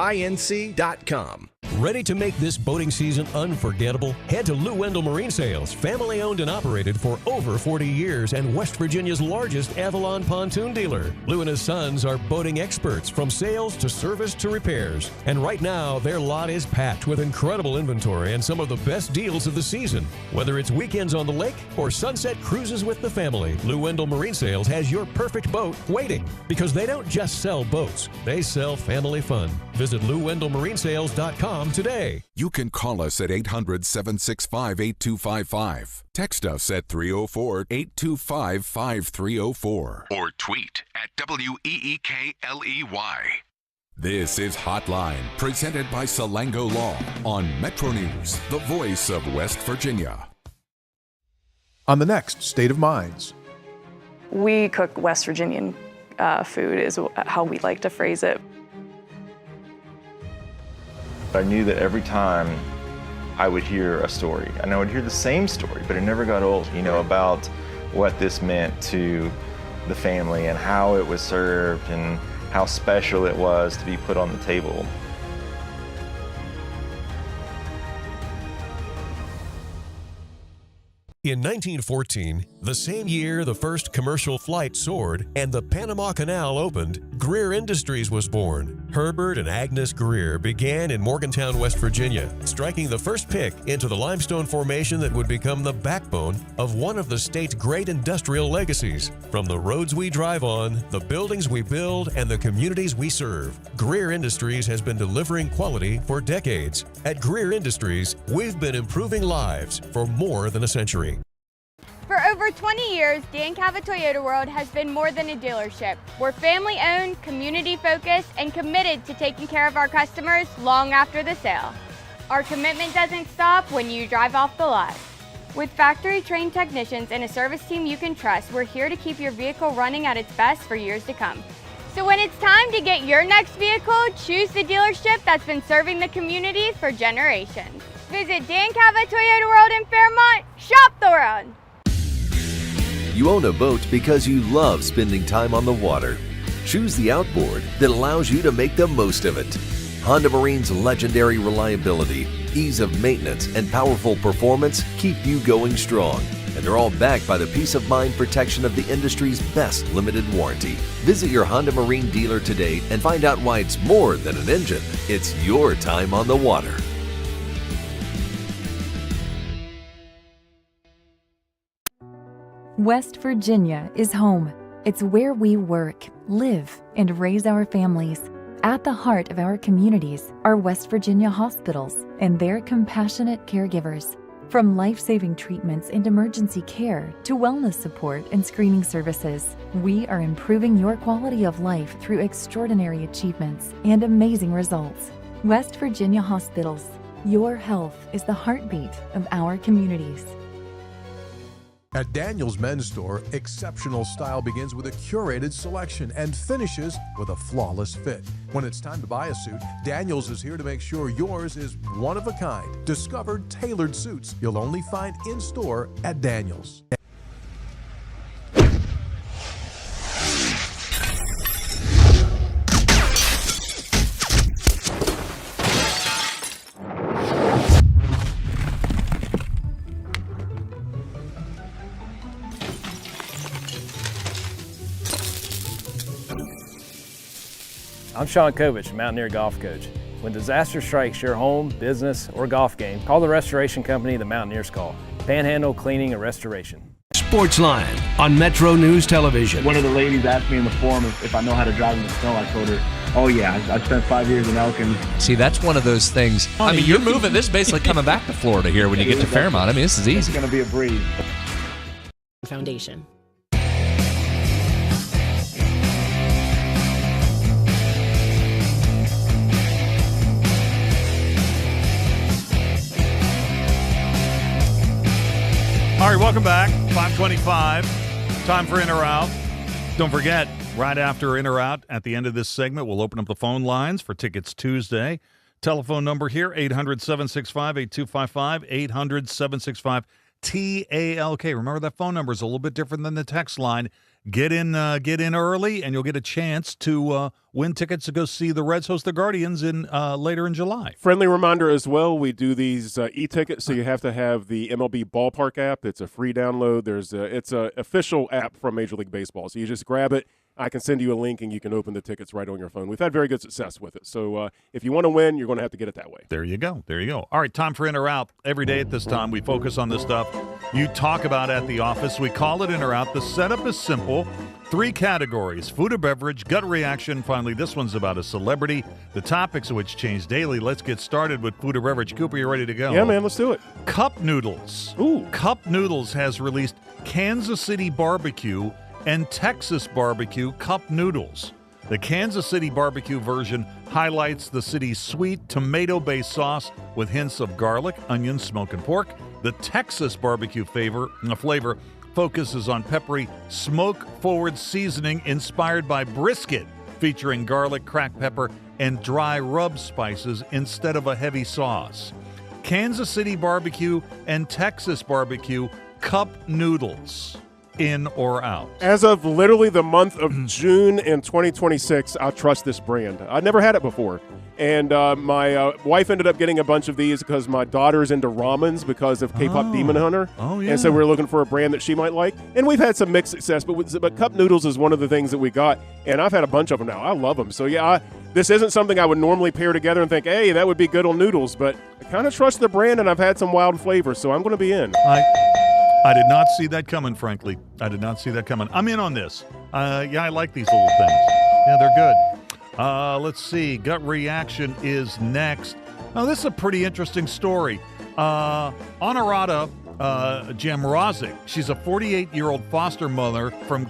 Ready to make this boating season unforgettable? Head to Lou Wendell Marine Sales, family owned and operated for over 40 years and West Virginia's largest Avalon pontoon dealer. Lou and his sons are boating experts from sales to service to repairs. And right now, their lot is packed with incredible inventory and some of the best deals of the season. Whether it's weekends on the lake or sunset cruises with the family, Lou Wendell Marine Sales has your perfect boat waiting, because they don't just sell boats, they sell family fun. Visit LouWendellMarineSales.com today. You can call us at 800-765-8255. Text us at 304-825-5304. Or tweet at WEEKLEY. This is Hotline, presented by Salango Law on Metro News, the voice of West Virginia. On the next State of Minds. We cook West Virginian food is how we like to phrase it. I knew that every time I would hear a story, and I would hear the same story, but it never got old, about what this meant to the family and how it was served and how special it was to be put on the table. In 1914, the same year the first commercial flight soared and the Panama Canal opened, Greer Industries was born. Herbert and Agnes Greer began in Morgantown, West Virginia, striking the first pick into the limestone formation that would become the backbone of one of the state's great industrial legacies. From the roads we drive on, the buildings we build, and the communities we serve, Greer Industries has been delivering quality for decades. At Greer Industries, we've been improving lives for more than a century. For over 20 years, Dan Cava Toyota World has been more than a dealership. We're family-owned, community-focused, and committed to taking care of our customers long after the sale. Our commitment doesn't stop when you drive off the lot. With factory-trained technicians and a service team you can trust, we're here to keep your vehicle running at its best for years to come. So when it's time to get your next vehicle, choose the dealership that's been serving the community for generations. Visit Dan Cava Toyota World in Fairmont. Shop the world. You own a boat because you love spending time on the water. Choose the outboard that allows you to make the most of it. Honda Marine's legendary reliability, ease of maintenance, and powerful performance keep you going strong. And they're all backed by the peace of mind protection of the industry's best limited warranty. Visit your Honda Marine dealer today and find out why it's more than an engine. It's your time on the water. West Virginia is home. It's where we work, live, and raise our families. At the heart of our communities are West Virginia hospitals and their compassionate caregivers. From life-saving treatments and emergency care to wellness support and screening services, we are improving your quality of life through extraordinary achievements and amazing results. West Virginia Hospitals. Your health is the heartbeat of our communities. At Daniel's Men's Store, exceptional style begins with a curated selection and finishes with a flawless fit. When it's time to buy a suit, Daniel's is here to make sure yours is one of a kind. Discovered tailored suits you'll only find in-store at Daniel's. I'm Sean Kovich, Mountaineer Golf Coach. When disaster strikes your home, business, or golf game, call the restoration company the Mountaineers call. Panhandle Cleaning and Restoration. Sportsline on Metro News Television. One of the ladies asked me in the forum if I know how to drive in the snow. I told her, oh yeah, I've spent 5 years in Elkins. See, that's one of those things. I mean, you're moving. This is basically coming back to Florida here when you get to Fairmont. I mean, this is easy. It's going to be a breeze. Foundation. All right, welcome back. 5:25. Time for In or Out. Don't forget, right after In or Out, at the end of this segment, we'll open up the phone lines for Tickets Tuesday. Telephone number here, 800-765-8255, 800-765-TALK. Remember, that phone number is a little bit different than the text line. Get in early, and you'll get a chance to win tickets to go see the Reds host the Guardians later in July. Friendly reminder as well, we do these e-tickets, so you have to have the MLB Ballpark app. It's a free download. It's an official app from Major League Baseball, so you just grab it. I can send you a link, and you can open the tickets right on your phone. We've had very good success with it. So if you want to win, you're going to have to get it that way. There you go. There you go. All right, time for In or Out. Every day at this time, we focus on this stuff you talk about at the office. We call it In or Out. The setup is simple. 3 categories: food or beverage, gut reaction. Finally, this one's about a celebrity. The topics of which change daily. Let's get started with food or beverage. Cooper, you ready to go? Yeah, man, let's do it. Cup Noodles. Ooh. Cup Noodles has released Kansas City Barbecue and Texas Barbecue Cup Noodles. The Kansas City Barbecue version highlights the city's sweet tomato-based sauce with hints of garlic, onion, smoke, and pork. The Texas Barbecue flavor focuses on peppery, smoke-forward seasoning inspired by brisket, featuring garlic, cracked pepper, and dry rub spices instead of a heavy sauce. Kansas City Barbecue and Texas Barbecue Cup Noodles. In or out? As of literally the month of June in 2026, I trust this brand. I'd never had it before. And my wife ended up getting a bunch of these because my daughter's into ramens because of K-pop Demon Hunter. Oh, yeah. And so we were looking for a brand that she might like. And we've had some mixed success, but Cup Noodles is one of the things that we got. And I've had a bunch of them now. I love them. So, yeah, this isn't something I would normally pair together and think, hey, that would be good on noodles. But I kind of trust the brand, and I've had some wild flavors, so I'm going to be in. I did not see that coming, frankly. I did not see that coming. I'm in on this. Yeah, I like these little things. Yeah, they're good. Let's see. Gut reaction is next. Now, this is a pretty interesting story. Honorata Jamrozic, she's a 48-year-old foster mother from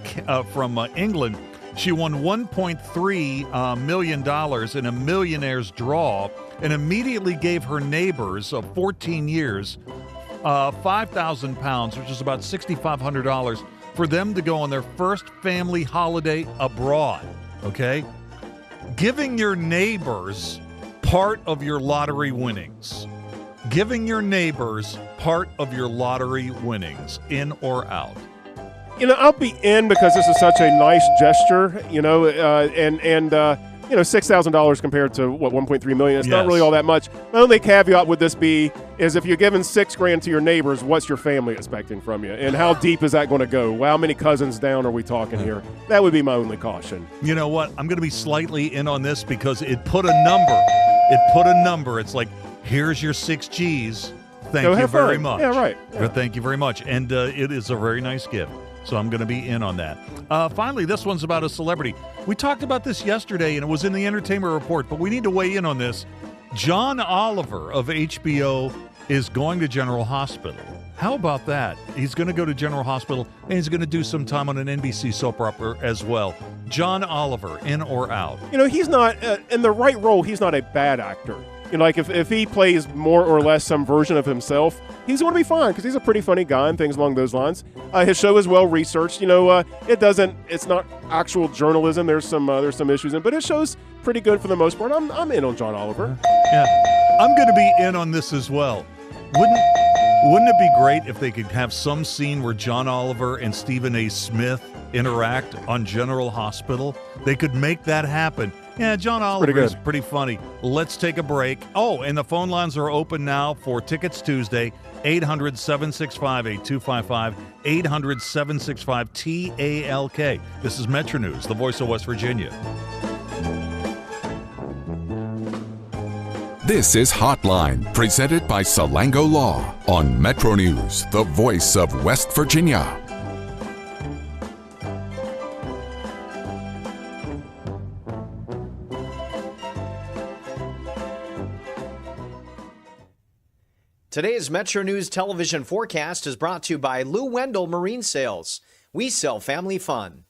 England. She won $1.3 million in a millionaire's draw and immediately gave her neighbors of 14 years 5,000 pounds, which is about $6,500, for them to go on their first family holiday abroad. okay? Giving your neighbors part of your lottery winnings. Giving your neighbors part of your lottery winnings, in or out? I'll be in because this is such a nice gesture, and $6,000 compared to $1.3 million. It's not really all that much. My only caveat would this be is if you're giving $6,000 to your neighbors, what's your family expecting from you, and how deep is that going to go? Well, how many cousins down are we talking here? That would be my only caution. You know what? I'm going to be slightly in on this because it put a number. It's like, here's your 6 G's. Thank you very much. Yeah, right. Yeah. Thank you very much. And it is a very nice gift. So I'm going to be in on that. Finally, this one's about a celebrity. We talked about this yesterday, and it was in the Entertainment Report, but we need to weigh in on this. John Oliver of HBO is going to General Hospital. How about that? He's going to go to General Hospital, and he's going to do some time on an NBC soap opera as well. John Oliver, in or out? He's not, in the right role, he's not a bad actor. Like if he plays more or less some version of himself, he's going to be fine because he's a pretty funny guy and things along those lines. His show is well researched. It's not actual journalism. There's some issues in it, but his show's pretty good for the most part. I'm in on John Oliver. Yeah, I'm going to be in on this as well. Wouldn't it be great if they could have some scene where John Oliver and Stephen A. Smith interact on General Hospital? They could make that happen. Yeah, John Oliver is pretty funny. Let's take a break. Oh, and the phone lines are open now for Tickets Tuesday, 800-765-8255, 800-765-TALK. This is Metro News, the voice of West Virginia. This is Hotline, presented by Salango Law on Metro News, the voice of West Virginia. Today's Metro News television forecast is brought to you by Lou Wendell Marine Sales. We sell family fun.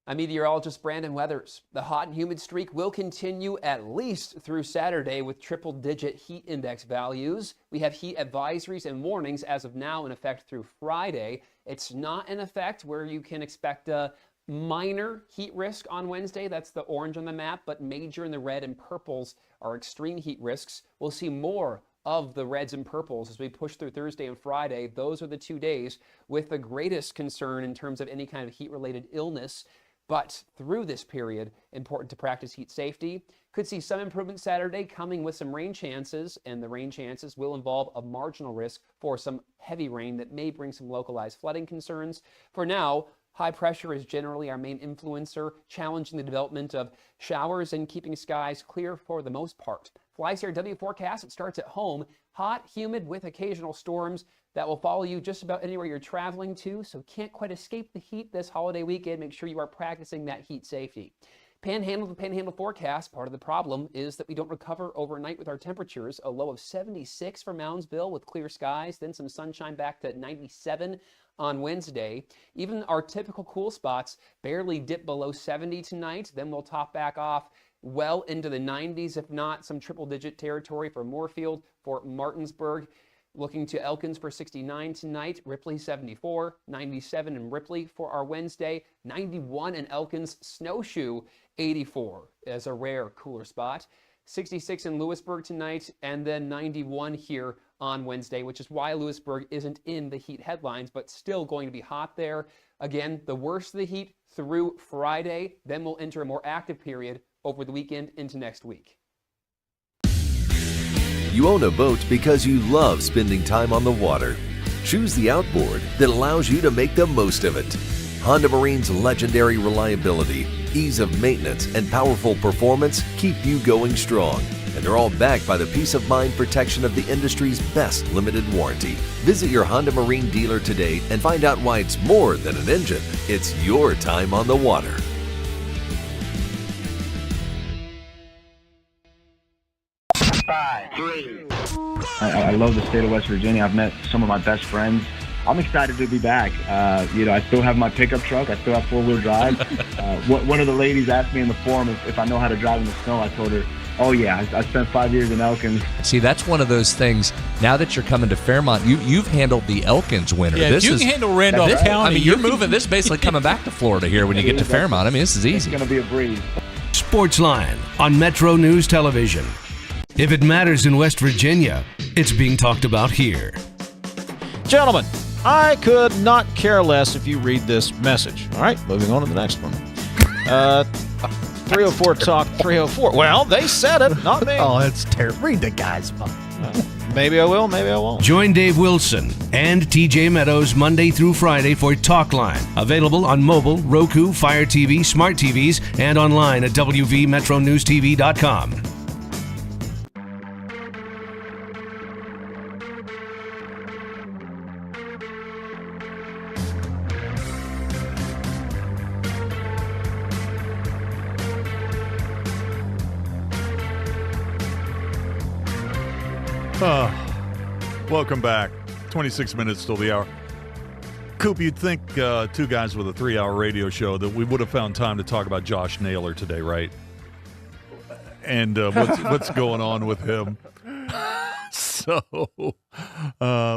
I'm meteorologist Brandon Weathers. The hot and humid streak will continue at least through Saturday with triple-digit heat index values. We have heat advisories and warnings as of now in effect through Friday. It's not in effect where you can expect a minor heat risk on Wednesday. That's the orange on the map, but major in the red and purples are extreme heat risks. We'll see more of the reds and purples as we push through Thursday and Friday. Those are the 2 days with the greatest concern in terms of any kind of heat-related illness. But through this period, important to practice heat safety. Could see some improvement Saturday coming with some rain chances, and the rain chances will involve a marginal risk for some heavy rain that may bring some localized flooding concerns. For now, high pressure is generally our main influencer, challenging the development of showers and keeping skies clear for the most part. FlyCRW forecast, it starts at home. Hot, humid with occasional storms that will follow you just about anywhere you're traveling to, so can't quite escape the heat this holiday weekend. Make sure you are practicing that heat safety. Panhandle forecast, part of the problem is that we don't recover overnight with our temperatures. A low of 76 for Moundsville with clear skies, then some sunshine back to 97 on Wednesday. Even our typical cool spots barely dip below 70 tonight. Then we'll top back off well into the 90s, if not some triple-digit territory for Moorfield, for Martinsburg. Looking to Elkins for 69 tonight, Ripley 74, 97 in Ripley for our Wednesday, 91 in Elkins, Snowshoe 84 as a rare cooler spot, 66 in Lewisburg tonight, and then 91 here on Wednesday, which is why Lewisburg isn't in the heat headlines, but still going to be hot there. Again, the worst of the heat through Friday, then we'll enter a more active period over the weekend into next week. You own a boat because you love spending time on the water. Choose the outboard that allows you to make the most of it. Honda Marine's legendary reliability, ease of maintenance, and powerful performance keep you going strong. And they're all backed by the peace of mind protection of the industry's best limited warranty. Visit your Honda Marine dealer today and find out why it's more than an engine. It's your time on the water. I love the state of West Virginia. I've met some of my best friends. I'm excited to be back. I still have my pickup truck. I still have four-wheel drive. One of the ladies asked me in the forum if I know how to drive in the snow. I told her Oh, yeah. I spent 5 years in Elkins. See, that's one of those things. Now that you're coming to Fairmont, you've handled the Elkins winter. Yeah, if you can handle Randolph County. I mean, you're moving. This is basically coming back to Florida here when you get to Fairmont. I mean, this is easy. It's going to be a breeze. Sportsline on Metro News Television. If it matters in West Virginia, it's being talked about here. Gentlemen, I could not care less if you read this message. All right, moving on to the next one. 304 Talk 304. Well, they said it, not me. Oh, that's terrible. Read the guy's phone. Maybe I will, maybe I won't. Join Dave Wilson and TJ Meadows Monday through Friday for Talkline. Available on mobile, Roku, Fire TV, smart TVs, and online at WVMetroNewsTV.com. Welcome back. 26 minutes till the hour. Coop, you'd think two guys with a 3-hour radio show that we would have found time to talk about Josh Naylor today, right? And what's going on with him. So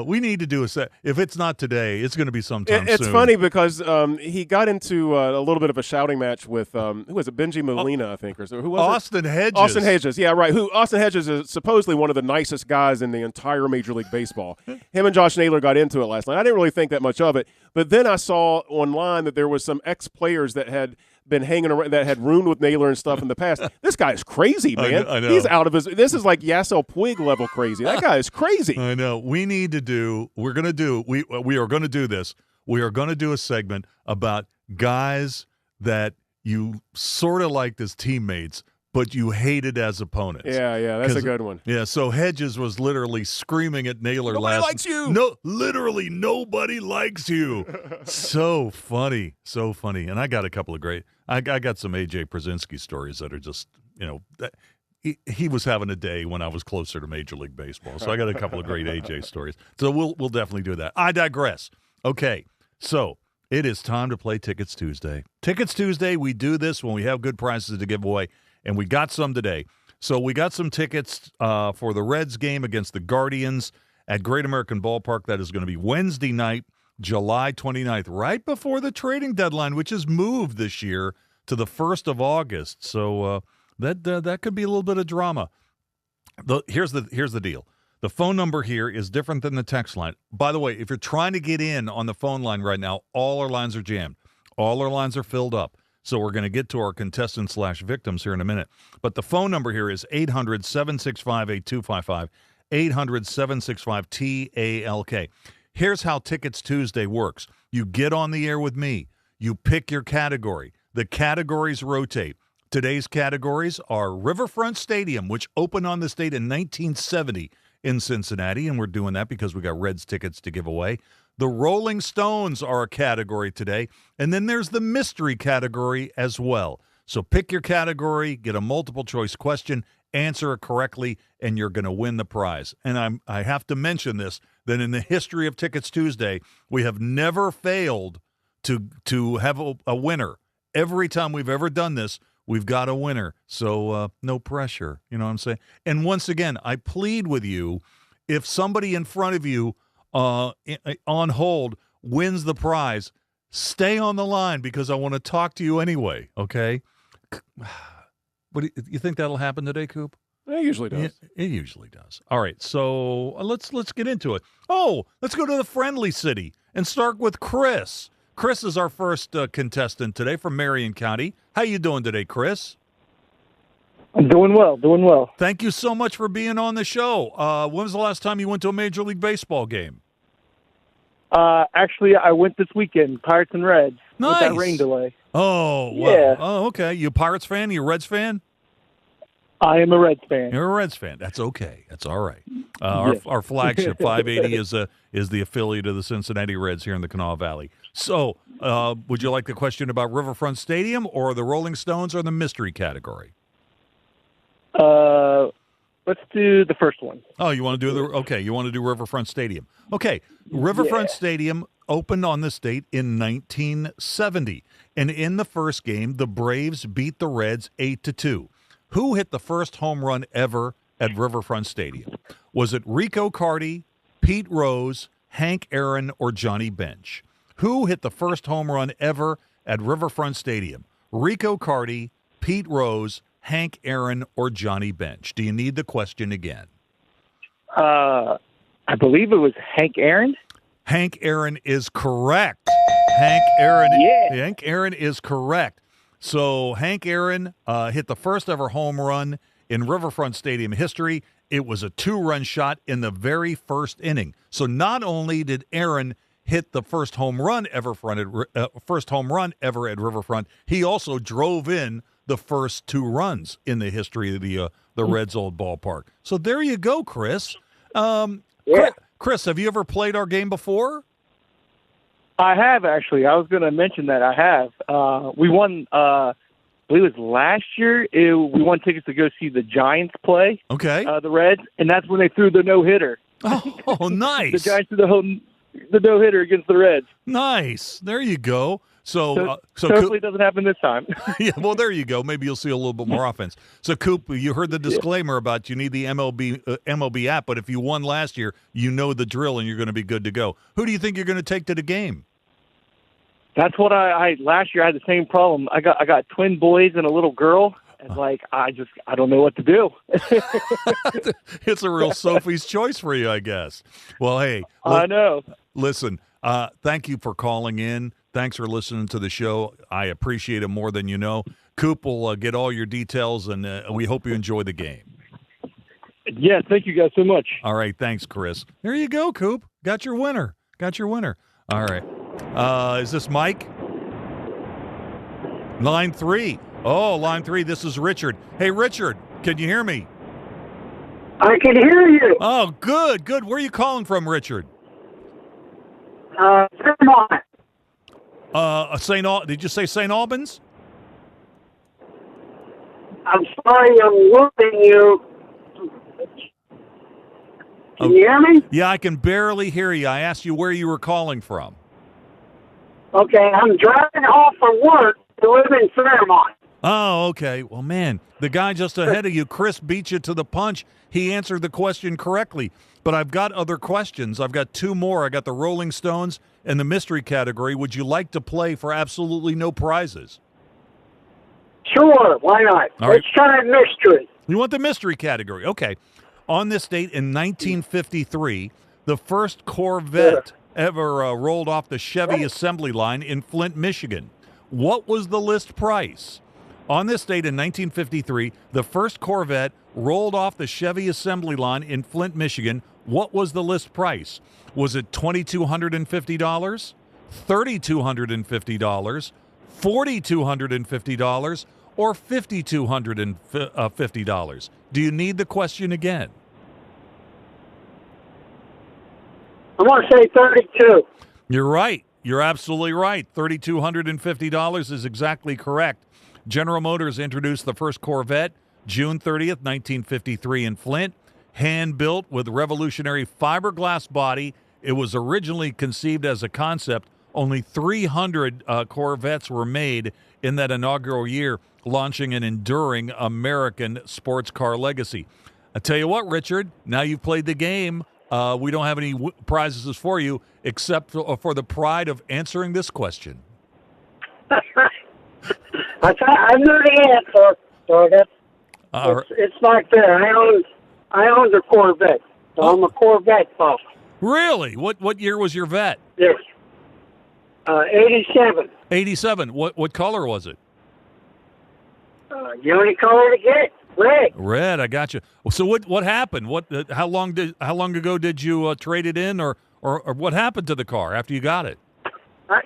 we need to do a set. If it's not today, it's going to be sometime soon. It's funny because he got into a little bit of a shouting match with, who was it, Benji Molina, I think, or who was Austin Hedges. Austin Hedges, yeah, right. Austin Hedges is supposedly one of the nicest guys in the entire Major League Baseball. Him and Josh Naylor got into it last night. I didn't really think that much of it, but then I saw online that there was some ex-players that had been hanging around, that had roomed with Naylor and stuff in the past. This guy is crazy, man. I know. He's out of his. This is like Yasel Puig level crazy. That guy is crazy. I know. We need to do. We are going to do this. We are going to do a segment about guys that you sort of liked as teammates, but you hated as opponents. Yeah, that's a good one. Yeah, so Hedges was literally screaming at Naylor Nobody likes you. No, literally nobody likes you. So funny. And I got a couple of great. I got some AJ Przinsky stories that are just, he was having a day when I was closer to Major League Baseball. So I got a couple of great AJ stories. So we'll definitely do that. I digress. Okay, so it is time to play Tickets Tuesday. Tickets Tuesday, we do this when we have good prizes to give away, and we got some today. So we got some tickets for the Reds game against the Guardians at Great American Ballpark. That is going to be Wednesday night, July 29th, right before the trading deadline, which is moved this year to the 1st of August. So that could be a little bit of drama. Here's the deal. The phone number here is different than the text line. By the way, if you're trying to get in on the phone line right now, all our lines are jammed. All our lines are filled up. So we're going to get to our contestants/victims here in a minute. But the phone number here is 800-765-8255, 800-765-TALK. Here's how Tickets Tuesday works. You get on the air with me. You pick your category. The categories rotate. Today's categories are Riverfront Stadium, which opened on this date in 1970 in Cincinnati, and we're doing that because we got Reds tickets to give away. The Rolling Stones are a category today, and then there's the mystery category as well. So pick your category, get a multiple-choice question, answer it correctly, and you're going to win the prize. And I have to mention this, that in the history of Tickets Tuesday, we have never failed to have a winner. Every time we've ever done this, we've got a winner. So no pressure, you know what I'm saying? And once again, I plead with you, if somebody in front of you on hold wins the prize, stay on the line because I want to talk to you anyway, okay? What do you think that'll happen today, Coop? It usually does. It usually does. All right, so let's get into it. Oh, let's go to the friendly city and start with Chris. Chris is our first contestant today from Marion County. How you doing today, Chris? I'm doing well. Thank you so much for being on the show. When was the last time you went to a Major League Baseball game? Actually, I went this weekend, Pirates and Reds, Nice. with that rain delay. Oh, Yeah. well, oh, okay. You a Pirates fan? You a Reds fan? I am a Reds fan. You're a Reds fan. That's okay. That's all right. Our flagship 580 is the affiliate of the Cincinnati Reds here in the Kanawha Valley. So, would you like the question about Riverfront Stadium or the Rolling Stones or the mystery category? Let's do the first one. Oh, you want to do you want to do Riverfront Stadium. Okay, Riverfront Stadium opened on this date in 1970. And in the first game, the Braves beat the Reds 8-2. Who hit the first home run ever at Riverfront Stadium? Was it Rico Carty, Pete Rose, Hank Aaron, or Johnny Bench? Who hit the first home run ever at Riverfront Stadium? Rico Carty, Pete Rose, Hank Aaron, or Johnny Bench? Do you need the question again? I believe it was Hank Aaron. Hank Aaron is correct. Hank Aaron is correct. So Hank Aaron hit the first ever home run in Riverfront Stadium history. It was a 2-run shot in the very first inning. So not only did Aaron hit the first home run ever at Riverfront, he also drove in the first 2 runs in the history of the Reds' old ballpark. So there you go, Chris. Chris, have you ever played our game before? I have, actually. I was going to mention that I have. We won, I believe it was last year. We won tickets to go see the Giants play. Okay. The Reds, and that's when they threw the no-hitter. Oh, nice. The Giants threw the no-hitter against the Reds. Nice. There you go. So hopefully it doesn't happen this time. Yeah, well, there you go. Maybe you'll see a little bit more offense. So, Coop, you heard the disclaimer about you need the MLB app, but if you won last year, you know the drill and you're going to be good to go. Who do you think you're going to take to the game? That's what I last year I had the same problem. I got twin boys and a little girl, and I don't know what to do. It's a real Sophie's choice for you, I guess. Well, hey, I know. Listen, thank you for calling in. Thanks for listening to the show. I appreciate it more than you know. Coop will get all your details, and we hope you enjoy the game. Yeah, thank you guys so much. All right, thanks, Chris. There you go, Coop. Got your winner. All right. Is this Mike? Line 3. Oh, line 3. This is Richard. Hey, Richard, can you hear me? I can hear you. Oh, good. Where are you calling from, Richard? Fairmont. Did you say St. Albans? I'm sorry I'm losing you. Can you hear me? Yeah, I can barely hear you. I asked you where you were calling from. Okay, I'm driving home from work to live in Fairmont. Oh, okay. Well, man, the guy just ahead of you, Chris, beat you to the punch. He answered the question correctly. But I've got other questions. I've got 2 more. I got the Rolling Stones and the mystery category. Would you like to play for absolutely no prizes? Sure, why not? Let's try a mystery. You want the mystery category? Okay. On this date in 1953, the first Corvette ever rolled off the Chevy assembly line in Flint, Michigan. What was the list price? On this date in 1953, the first Corvette rolled off the Chevy assembly line in Flint, Michigan. What was the list price? Was it $2,250, $3,250, $4,250, or $5,250? Do you need the question again? I want to say 32. You're right. You're absolutely right. $3,250 is exactly correct. General Motors introduced the first Corvette June 30th, 1953 in Flint. Hand-built with revolutionary fiberglass body. It was originally conceived as a concept. Only 300 Corvettes were made in that inaugural year, launching an enduring American sports car legacy. I tell you what, Richard, now you've played the game. We don't have any prizes for you except for the pride of answering this question. I know the answer, so it's not fair. I owned a Corvette, so I'm a Corvette buff. Really? What year was your vet? Yes. 87. 87. What color was it? The only color to get red. Red. I got you. So what happened? How long ago did you trade it in, or what happened to the car after you got it? I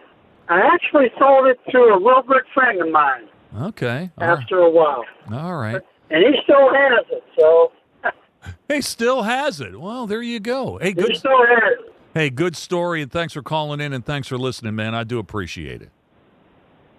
actually sold it to a real good friend of mine. Okay. After a while. All right. And he still has it. So. He still has it. Well, there you go. Hey, He still has it. Hey, good story, and thanks for calling in, and thanks for listening, man. I do appreciate it.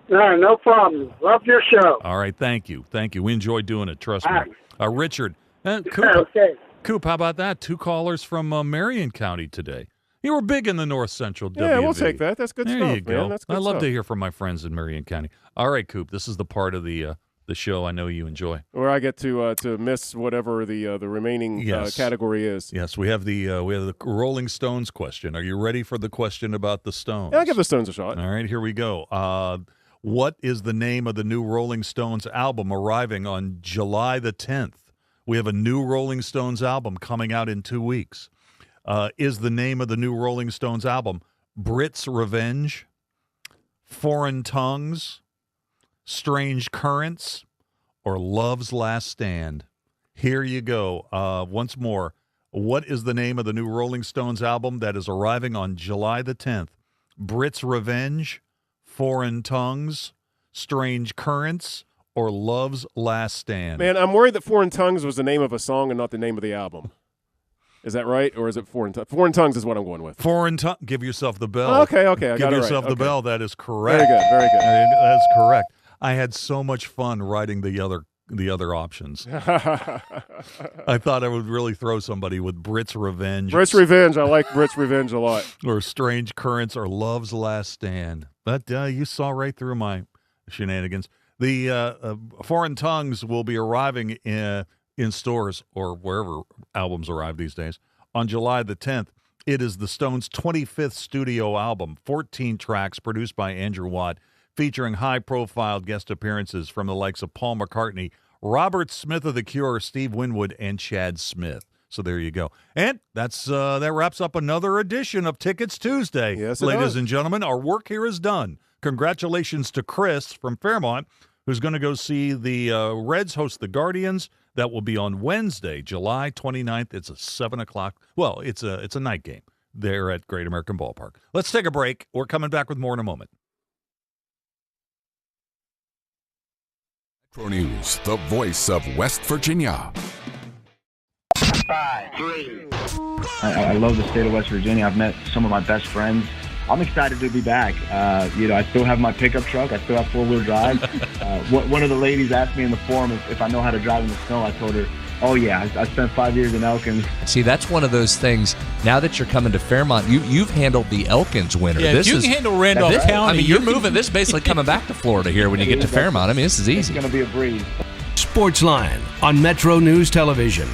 No problem. Love your show. All right, thank you. We enjoy doing it, trust me. Richard, Coop, okay. Coop, how about that? 2 callers from Marion County today. You were big in the North Central WV. Yeah, we'll take that. That's good there stuff, you go. man. That's good I love stuff. to hear from my friends in Marion County. All right, Coop, this is the part of the the show I know you enjoy. Or I get to miss whatever the remaining category is. Yes, we have the Rolling Stones question. Are you ready for the question about the Stones? Yeah, I'll give the Stones a shot. All right, here we go. What is the name of the new Rolling Stones album arriving on July the 10th? We have a new Rolling Stones album coming out in 2 weeks. Is the name of the new Rolling Stones album Brit's Revenge, Foreign Tongues, Strange Currents, or Love's Last Stand? Here you go. Once more, what is the name of the new Rolling Stones album that is arriving on July the 10th? Brit's Revenge, Foreign Tongues, Strange Currents, or Love's Last Stand? Man, I'm worried that Foreign Tongues was the name of a song and not the name of the album. Is that right, or is it Foreign Tongues? Foreign Tongues is what I'm going with. Foreign Tongues. Give yourself the bell. Oh, okay, I got it right. Give yourself the bell. That is correct. Very good, very good. That's correct. I had so much fun writing the other options. I thought I would really throw somebody with Brit's Revenge. Brit's Revenge. I like Brit's Revenge a lot. Or Strange Currents, or Love's Last Stand. But you saw right through my shenanigans. The Foreign Tongues will be arriving in stores or wherever albums arrive these days on July the 10th. It is the Stones' 25th studio album, 14 tracks produced by Andrew Watt, featuring high-profile guest appearances from the likes of Paul McCartney, Robert Smith of The Cure, Steve Winwood, and Chad Smith. So there you go. And that wraps up another edition of Tickets Tuesday. Yes, ladies and gentlemen, our work here is done. Congratulations to Chris from Fairmont, who's going to go see the Reds host the Guardians. That will be on Wednesday, July 29th. It's a 7 o'clock. Well, it's a night game there at Great American Ballpark. Let's take a break. We're coming back with more in a moment. Metro News, the voice of West Virginia. 5, 3. I love the state of West Virginia. I've met some of my best friends. I'm excited to be back. I still have my pickup truck. I still have four-wheel drive. One of the ladies asked me in the forum if I know how to drive in the snow. I told her, oh, yeah, I spent 5 years in Elkins. See, that's one of those things. Now that you're coming to Fairmont, you've handled the Elkins winter. Yeah, if you can handle Randolph County. I mean, you're moving. This basically coming back to Florida here when you get to Fairmont. I mean, this is easy. It's going to be a breeze. Sportsline on Metro News Television.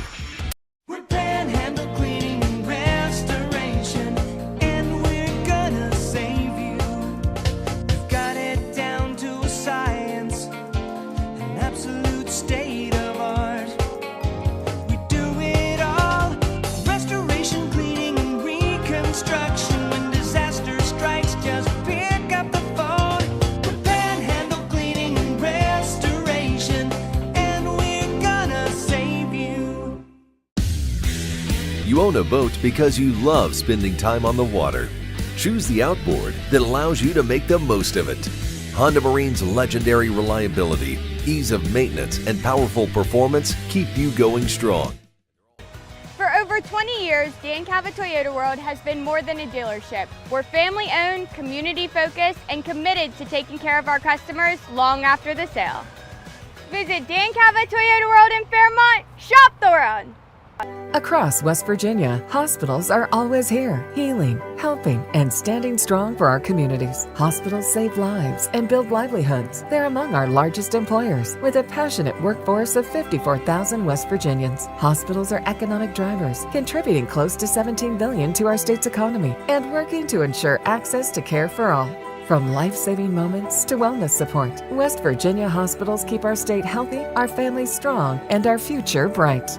You own a boat because you love spending time on the water. Choose the outboard that allows you to make the most of it. Honda Marine's legendary reliability, ease of maintenance, and powerful performance keep you going strong. For over 20 years, Dan Cava Toyota World has been more than a dealership. We're family-owned, community-focused, and committed to taking care of our customers long after the sale. Visit Dan Cava Toyota World in Fairmont. Shop the world! Across West Virginia, hospitals are always here, healing, helping, and standing strong for our communities. Hospitals save lives and build livelihoods. They're among our largest employers, with a passionate workforce of 54,000 West Virginians. Hospitals are economic drivers, contributing close to $17 billion to our state's economy and working to ensure access to care for all. From life-saving moments to wellness support, West Virginia hospitals keep our state healthy, our families strong, and our future bright.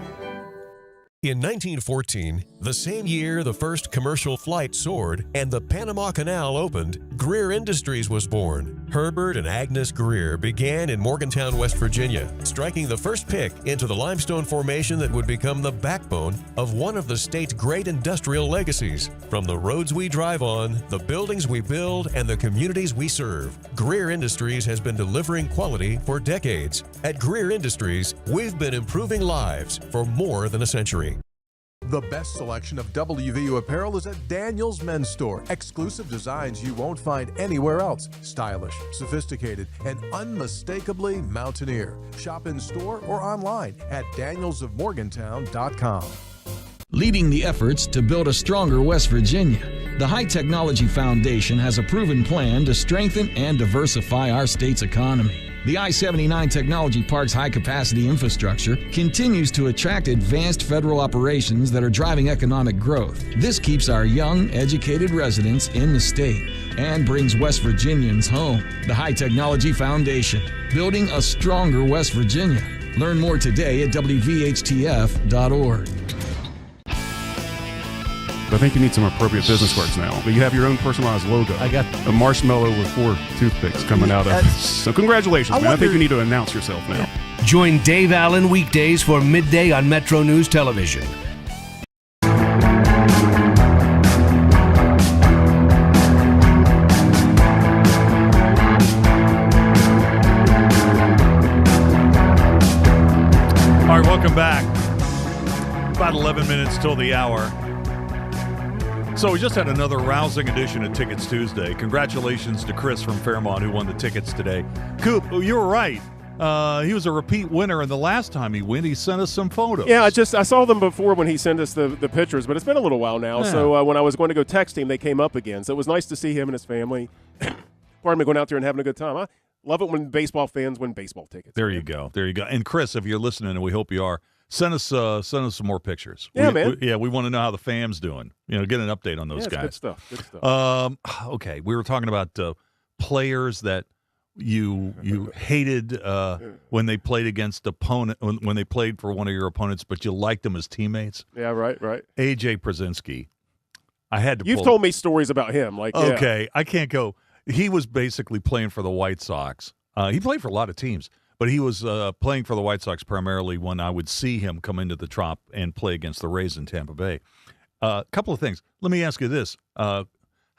In 1914, the same year the first commercial flight soared and the Panama Canal opened, Greer Industries was born. Herbert and Agnes Greer began in Morgantown, West Virginia, striking the first pick into the limestone formation that would become the backbone of one of the state's great industrial legacies. From the roads we drive on, the buildings we build, and the communities we serve, Greer Industries has been delivering quality for decades. At Greer Industries, we've been improving lives for more than a century. The best selection of WVU apparel is at Daniel's Men's Store. Exclusive designs you won't find anywhere else. Stylish, sophisticated, and unmistakably mountaineer. Shop in store or online at danielsofmorgantown.com. Leading the efforts to build a stronger West Virginia, the High Technology Foundation has a proven plan to strengthen and diversify our state's economy. The I-79 Technology Park's high-capacity infrastructure continues to attract advanced federal operations that are driving economic growth. This keeps our young, educated residents in the state and brings West Virginians home. The High Technology Foundation, building a stronger West Virginia. Learn more today at WVHTF.org. I think you need some appropriate business cards now. But you have your own personalized logo. I got a marshmallow with 4 toothpicks coming out of it. So congratulations, man. I think you need to announce yourself now. Join Dave Allen weekdays for midday on Metro News Television. All right, welcome back. About 11 minutes till the hour. So we just had another rousing edition of Tickets Tuesday. Congratulations to Chris from Fairmont who won the tickets today. Coop, you were right. He was a repeat winner, and the last time he won, he sent us some photos. Yeah, I saw them before when he sent us the pictures, but it's been a little while now. Yeah. So when I was going to go text him, they came up again. So it was nice to see him and his family. Pardon me, going out there and having a good time. I love it when baseball fans win baseball tickets. There you go. There you go. And Chris, if you're listening, and we hope you are, send us some more pictures. Yeah, man. We want to know how the fam's doing. Get an update on those guys. Good stuff. Good stuff. Okay, we were talking about players that you hated when they played against opponent when they played for one of your opponents, but you liked them as teammates. Yeah, right. AJ Przinsky. I had to. You've told me stories about him. Okay, I can't go. He was basically playing for the White Sox. He played for a lot of teams. But he was playing for the White Sox primarily when I would see him come into the Trop and play against the Rays in Tampa Bay. A couple of things. Let me ask you this. How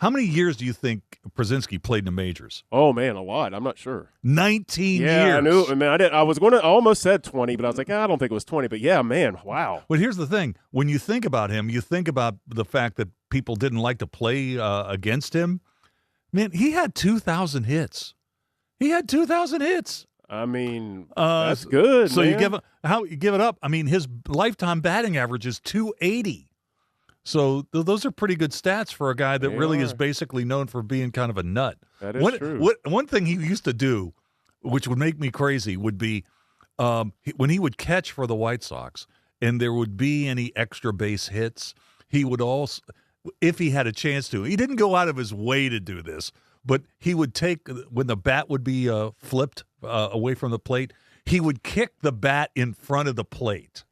many years do you think Przinsky played in the majors? Oh, man, a lot. I'm not sure. 19 years. Yeah, I knew. I mean, I almost said 20, but I was like, I don't think it was 20. But, yeah, man, wow. But here's the thing. When you think about him, you think about the fact that people didn't like to play against him. Man, he had 2,000 hits. I mean, that's good. So man. you give it up. I mean, his lifetime batting average is .280. So those are pretty good stats for a guy that really is basically known for being kind of a nut. That is true. One thing he used to do, which would make me crazy, would be when he would catch for the White Sox and there would be any extra base hits, he would also, if he had a chance to, he didn't go out of his way to do this, but he would take, when the bat would be flipped away from the plate, he would kick the bat in front of the plate.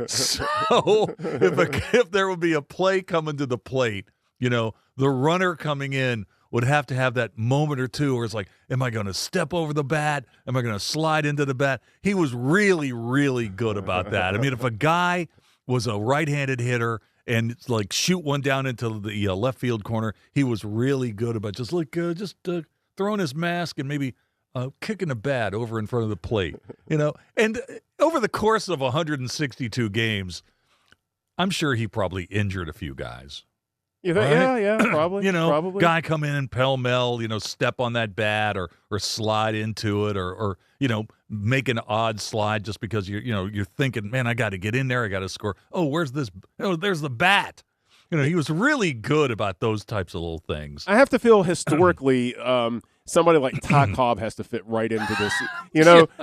So if there would be a play coming to the plate, the runner coming in would have to have that moment or two where it's like, am I going to step over the bat? Am I going to slide into the bat? He was really, really good about that. I mean, if a guy was a right-handed hitter and like shoot one down into the left field corner, he was really good about just throwing his mask and maybe kicking a bat over in front of the plate, And over the course of 162 games, I'm sure he probably injured a few guys. You think? Right? Yeah, probably. Probably. Guy come in and pell-mell, step on that bat or slide into it or make an odd slide just because you're thinking, man, I got to get in there, I got to score. Oh, where's this? Oh, there's the bat. He was really good about those types of little things. I have to feel historically somebody like Ty Cobb has to fit right into this.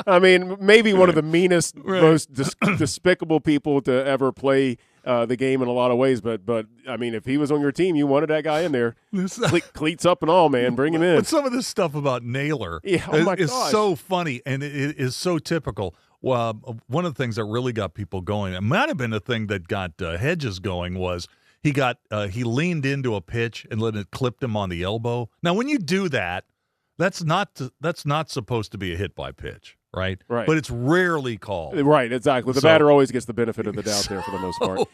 I mean, maybe one of the meanest, most despicable people to ever play the game in a lot of ways. But I mean, if he was on your team, you wanted that guy in there. Cleats up and all, man. Bring him in. But some of this stuff about Naylor is so funny, and it is so typical. Well, one of the things that really got people going, it might have been the thing that got Hedges going, was he leaned into a pitch and let it clipped him on the elbow. Now, when you do that, that's not supposed to be a hit by pitch, right? Right. But it's rarely called. Right, exactly. The batter always gets the benefit of the doubt there for the most part.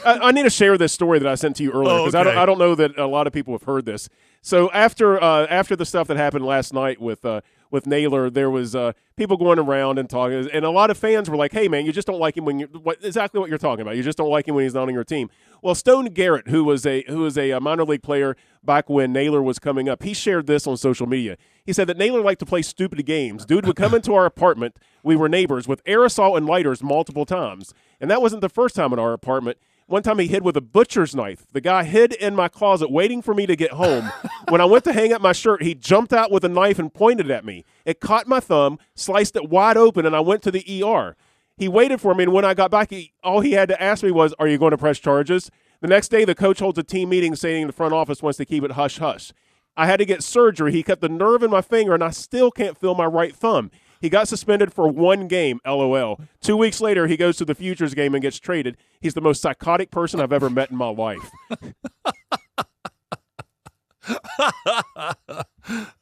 I need to share this story that I sent to you earlier because I don't know that a lot of people have heard this. So after the stuff that happened last night with Naylor, there was people going around and talking, and a lot of fans were like, "Hey, man, you just don't like him when exactly what you're talking about. You just don't like him when he's not on your team." Well, Stone Garrett, who was a minor league player back when Naylor was coming up, he shared this on social media. He said that Naylor liked to play stupid games. Dude would come into our apartment. We were neighbors with aerosol and lighters multiple times, and that wasn't the first time in our apartment. One time he hid with a butcher's knife. The guy hid in my closet waiting for me to get home. When I went to hang up my shirt, he jumped out with a knife and pointed at me. It caught my thumb, sliced it wide open, and I went to the ER. He waited for me, and when I got back, all he had to ask me was, are you going to press charges? The next day, the coach holds a team meeting saying the front office wants to keep it hush-hush. I had to get surgery. He cut the nerve in my finger, and I still can't feel my right thumb. He got suspended for 1 game, LOL. 2 weeks later, he goes to the Futures game and gets traded. He's the most psychotic person I've ever met in my life.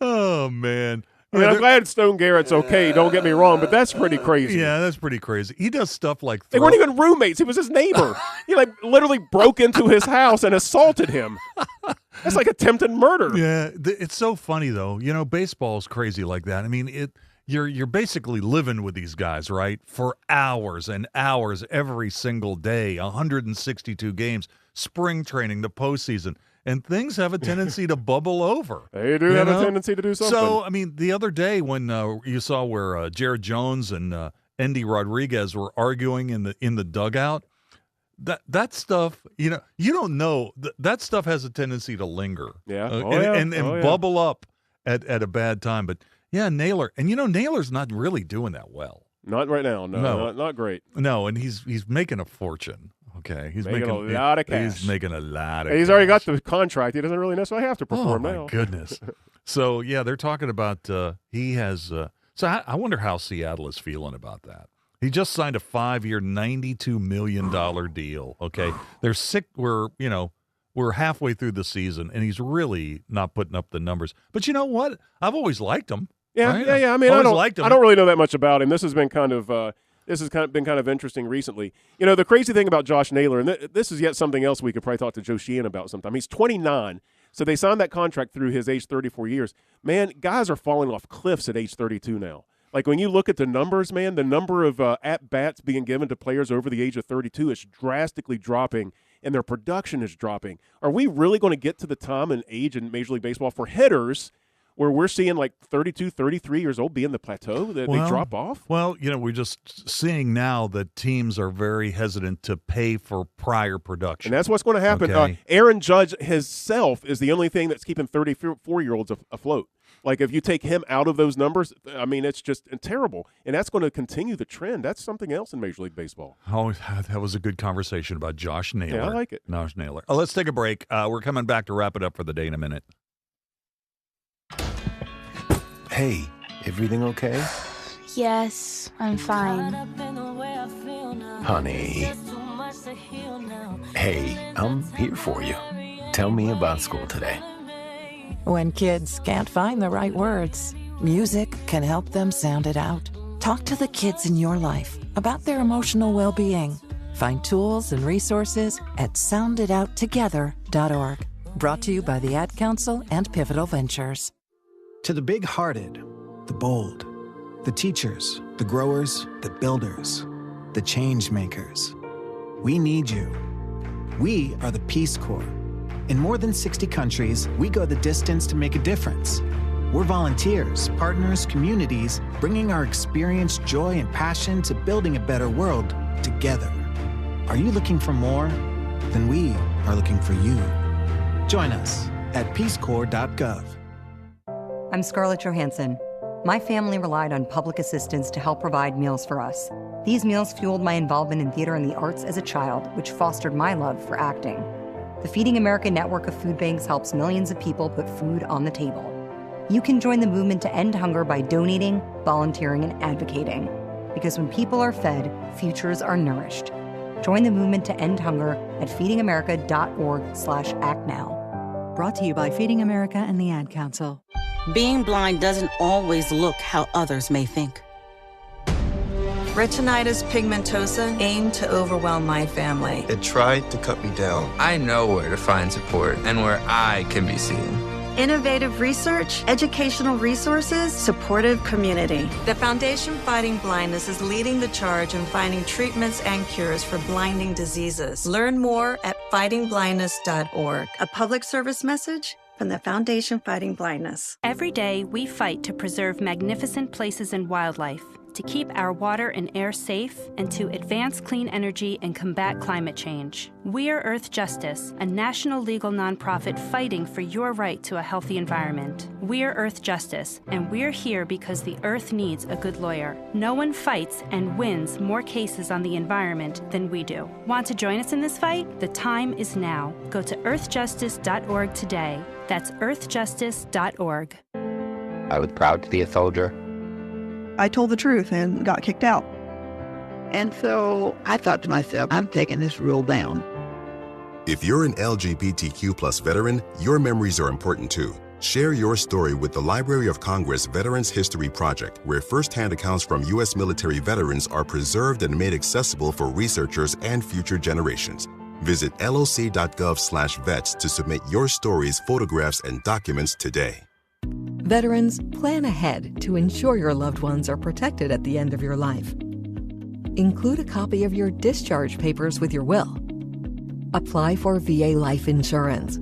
Oh, man. I mean, I'm glad Stone Garrett's okay, don't get me wrong, but that's pretty crazy. Yeah, that's pretty crazy. He does stuff like... They weren't even roommates. He was his neighbor. He, literally broke into his house and assaulted him. That's like attempted murder. Yeah, it's so funny, though. Baseball is crazy like that. I mean, You're basically living with these guys, right? For hours and hours every single day, 162 games, spring training, the postseason, and things have a tendency to bubble over. They do have a tendency to do something. So, I mean, the other day when you saw where Jared Jones and Endy Rodriguez were arguing in the dugout, that stuff, you don't know, that stuff has a tendency to linger. Yeah. And bubble up at a bad time, but. Yeah, Naylor. And Naylor's not really doing that well. Not right now. No. Not great. No, and he's making a fortune. Okay. He's making a lot of cash. He's making a lot of He's cash. already got the contract. He doesn't really necessarily have to perform now. Oh, my goodness. So, yeah, they're talking about he has so I wonder how Seattle is feeling about that. He just signed a 5-year, $92 million deal, okay? We're halfway through the season, and he's really not putting up the numbers. But you know what? I've always liked him. Yeah, right? yeah. I mean, I liked him. don't really know that much about him. This has been kind of been kind of interesting recently. The crazy thing about Josh Naylor, and this is yet something else we could probably talk to Joe Sheehan about sometime. He's 29, so they signed that contract through his age 34 years. Man, guys are falling off cliffs at age 32 now. Like when you look at the numbers, man, the number of at-bats being given to players over the age of 32 is drastically dropping, and their production is dropping. Are we really going to get to the time and age in Major League Baseball for hitters where we're seeing like 32, 33 years old being the plateau that they drop off? Well, we're just seeing now that teams are very hesitant to pay for prior production. And that's what's going to happen. Okay. Aaron Judge himself is the only thing that's keeping 34-year-olds afloat. Like, if you take him out of those numbers, I mean, it's just terrible. And that's going to continue the trend. That's something else in Major League Baseball. Oh, that was a good conversation about Josh Naylor. Yeah, I like it. Josh Naylor. Let's take a break. We're coming back to wrap it up for the day in a minute. Hey, everything okay? Yes, I'm fine. Honey. Hey, I'm here for you. Tell me about school today. When kids can't find the right words, music can help them sound it out. Talk to the kids in your life about their emotional well-being. Find tools and resources at sounditouttogether.org. Brought to you by the Ad Council and Pivotal Ventures. To the big-hearted, the bold, the teachers, the growers, the builders, the change makers, we need you. We are the Peace Corps. In more than 60 countries, we go the distance to make a difference. We're volunteers, partners, communities, bringing our experience, joy, and passion to building a better world together. Are you looking for more? Then we are looking for you. Join us at peacecorps.gov. I'm Scarlett Johansson. My family relied on public assistance to help provide meals for us. These meals fueled my involvement in theater and the arts as a child, which fostered my love for acting. The Feeding America network of food banks helps millions of people put food on the table. You can join the movement to end hunger by donating, volunteering, and advocating. Because when people are fed, futures are nourished. Join the movement to end hunger at feedingamerica.org/actnow. Brought to you by Feeding America and the Ad Council. Being blind doesn't always look how others may think. Retinitis pigmentosa aimed to overwhelm my family. It tried to cut me down. I know where to find support and where I can be seen. Innovative research, educational resources, supportive community. The Foundation Fighting Blindness is leading the charge in finding treatments and cures for blinding diseases. Learn more at fightingblindness.org. A public service message from the Foundation Fighting Blindness. Every day, we fight to preserve magnificent places and wildlife. to keep our water and air safe and to advance clean energy and combat climate change. We're Earth Justice, a national legal nonprofit fighting for your right to a healthy environment. We're Earth Justice, and we're here because the Earth needs a good lawyer. No one fights and wins more cases on the environment than we do. Want to join us in this fight? The time is now. Go to earthjustice.org today. That's earthjustice.org. I was proud to be a soldier. I told the truth and got kicked out. And so I thought to myself, I'm taking this rule down. If you're an LGBTQ+ veteran, your memories are important too. Share your story with the Library of Congress Veterans History Project, where first-hand accounts from U.S. military veterans are preserved and made accessible for researchers and future generations. Visit loc.gov/vets to submit your stories, photographs, and documents today. Veterans, plan ahead to ensure your loved ones are protected at the end of your life. Include a copy of your discharge papers with your will. Apply for VA life insurance.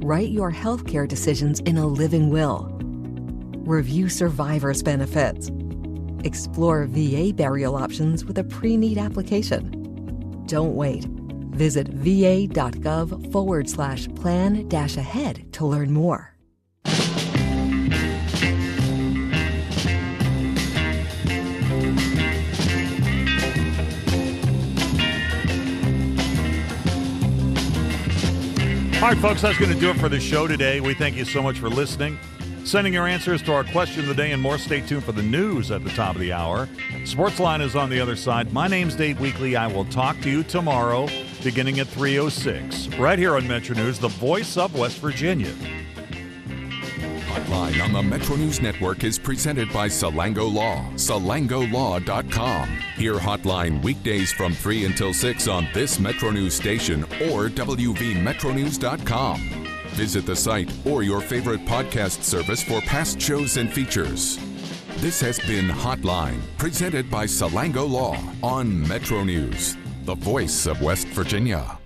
Write your healthcare decisions in a living will. Review survivor's benefits. Explore VA burial options with a pre-need application. Don't wait. Visit va.gov/plan-ahead to learn more. All right, folks, that's going to do it for the show today. We thank you so much for listening, sending your answers to our question of the day and more. Stay tuned for the news at the top of the hour. Sportsline is on the other side. My name's Dave Weekley. I will talk to you tomorrow beginning at 3:06 right here on Metro News, the voice of West Virginia. Hotline on the Metro News Network is presented by Salango Law, salangolaw.com. Hear Hotline weekdays from 3 until 6 on this Metro News station or wvmetronews.com. Visit the site or your favorite podcast service for past shows and features. This has been Hotline, presented by Salango Law on Metro News, the voice of West Virginia.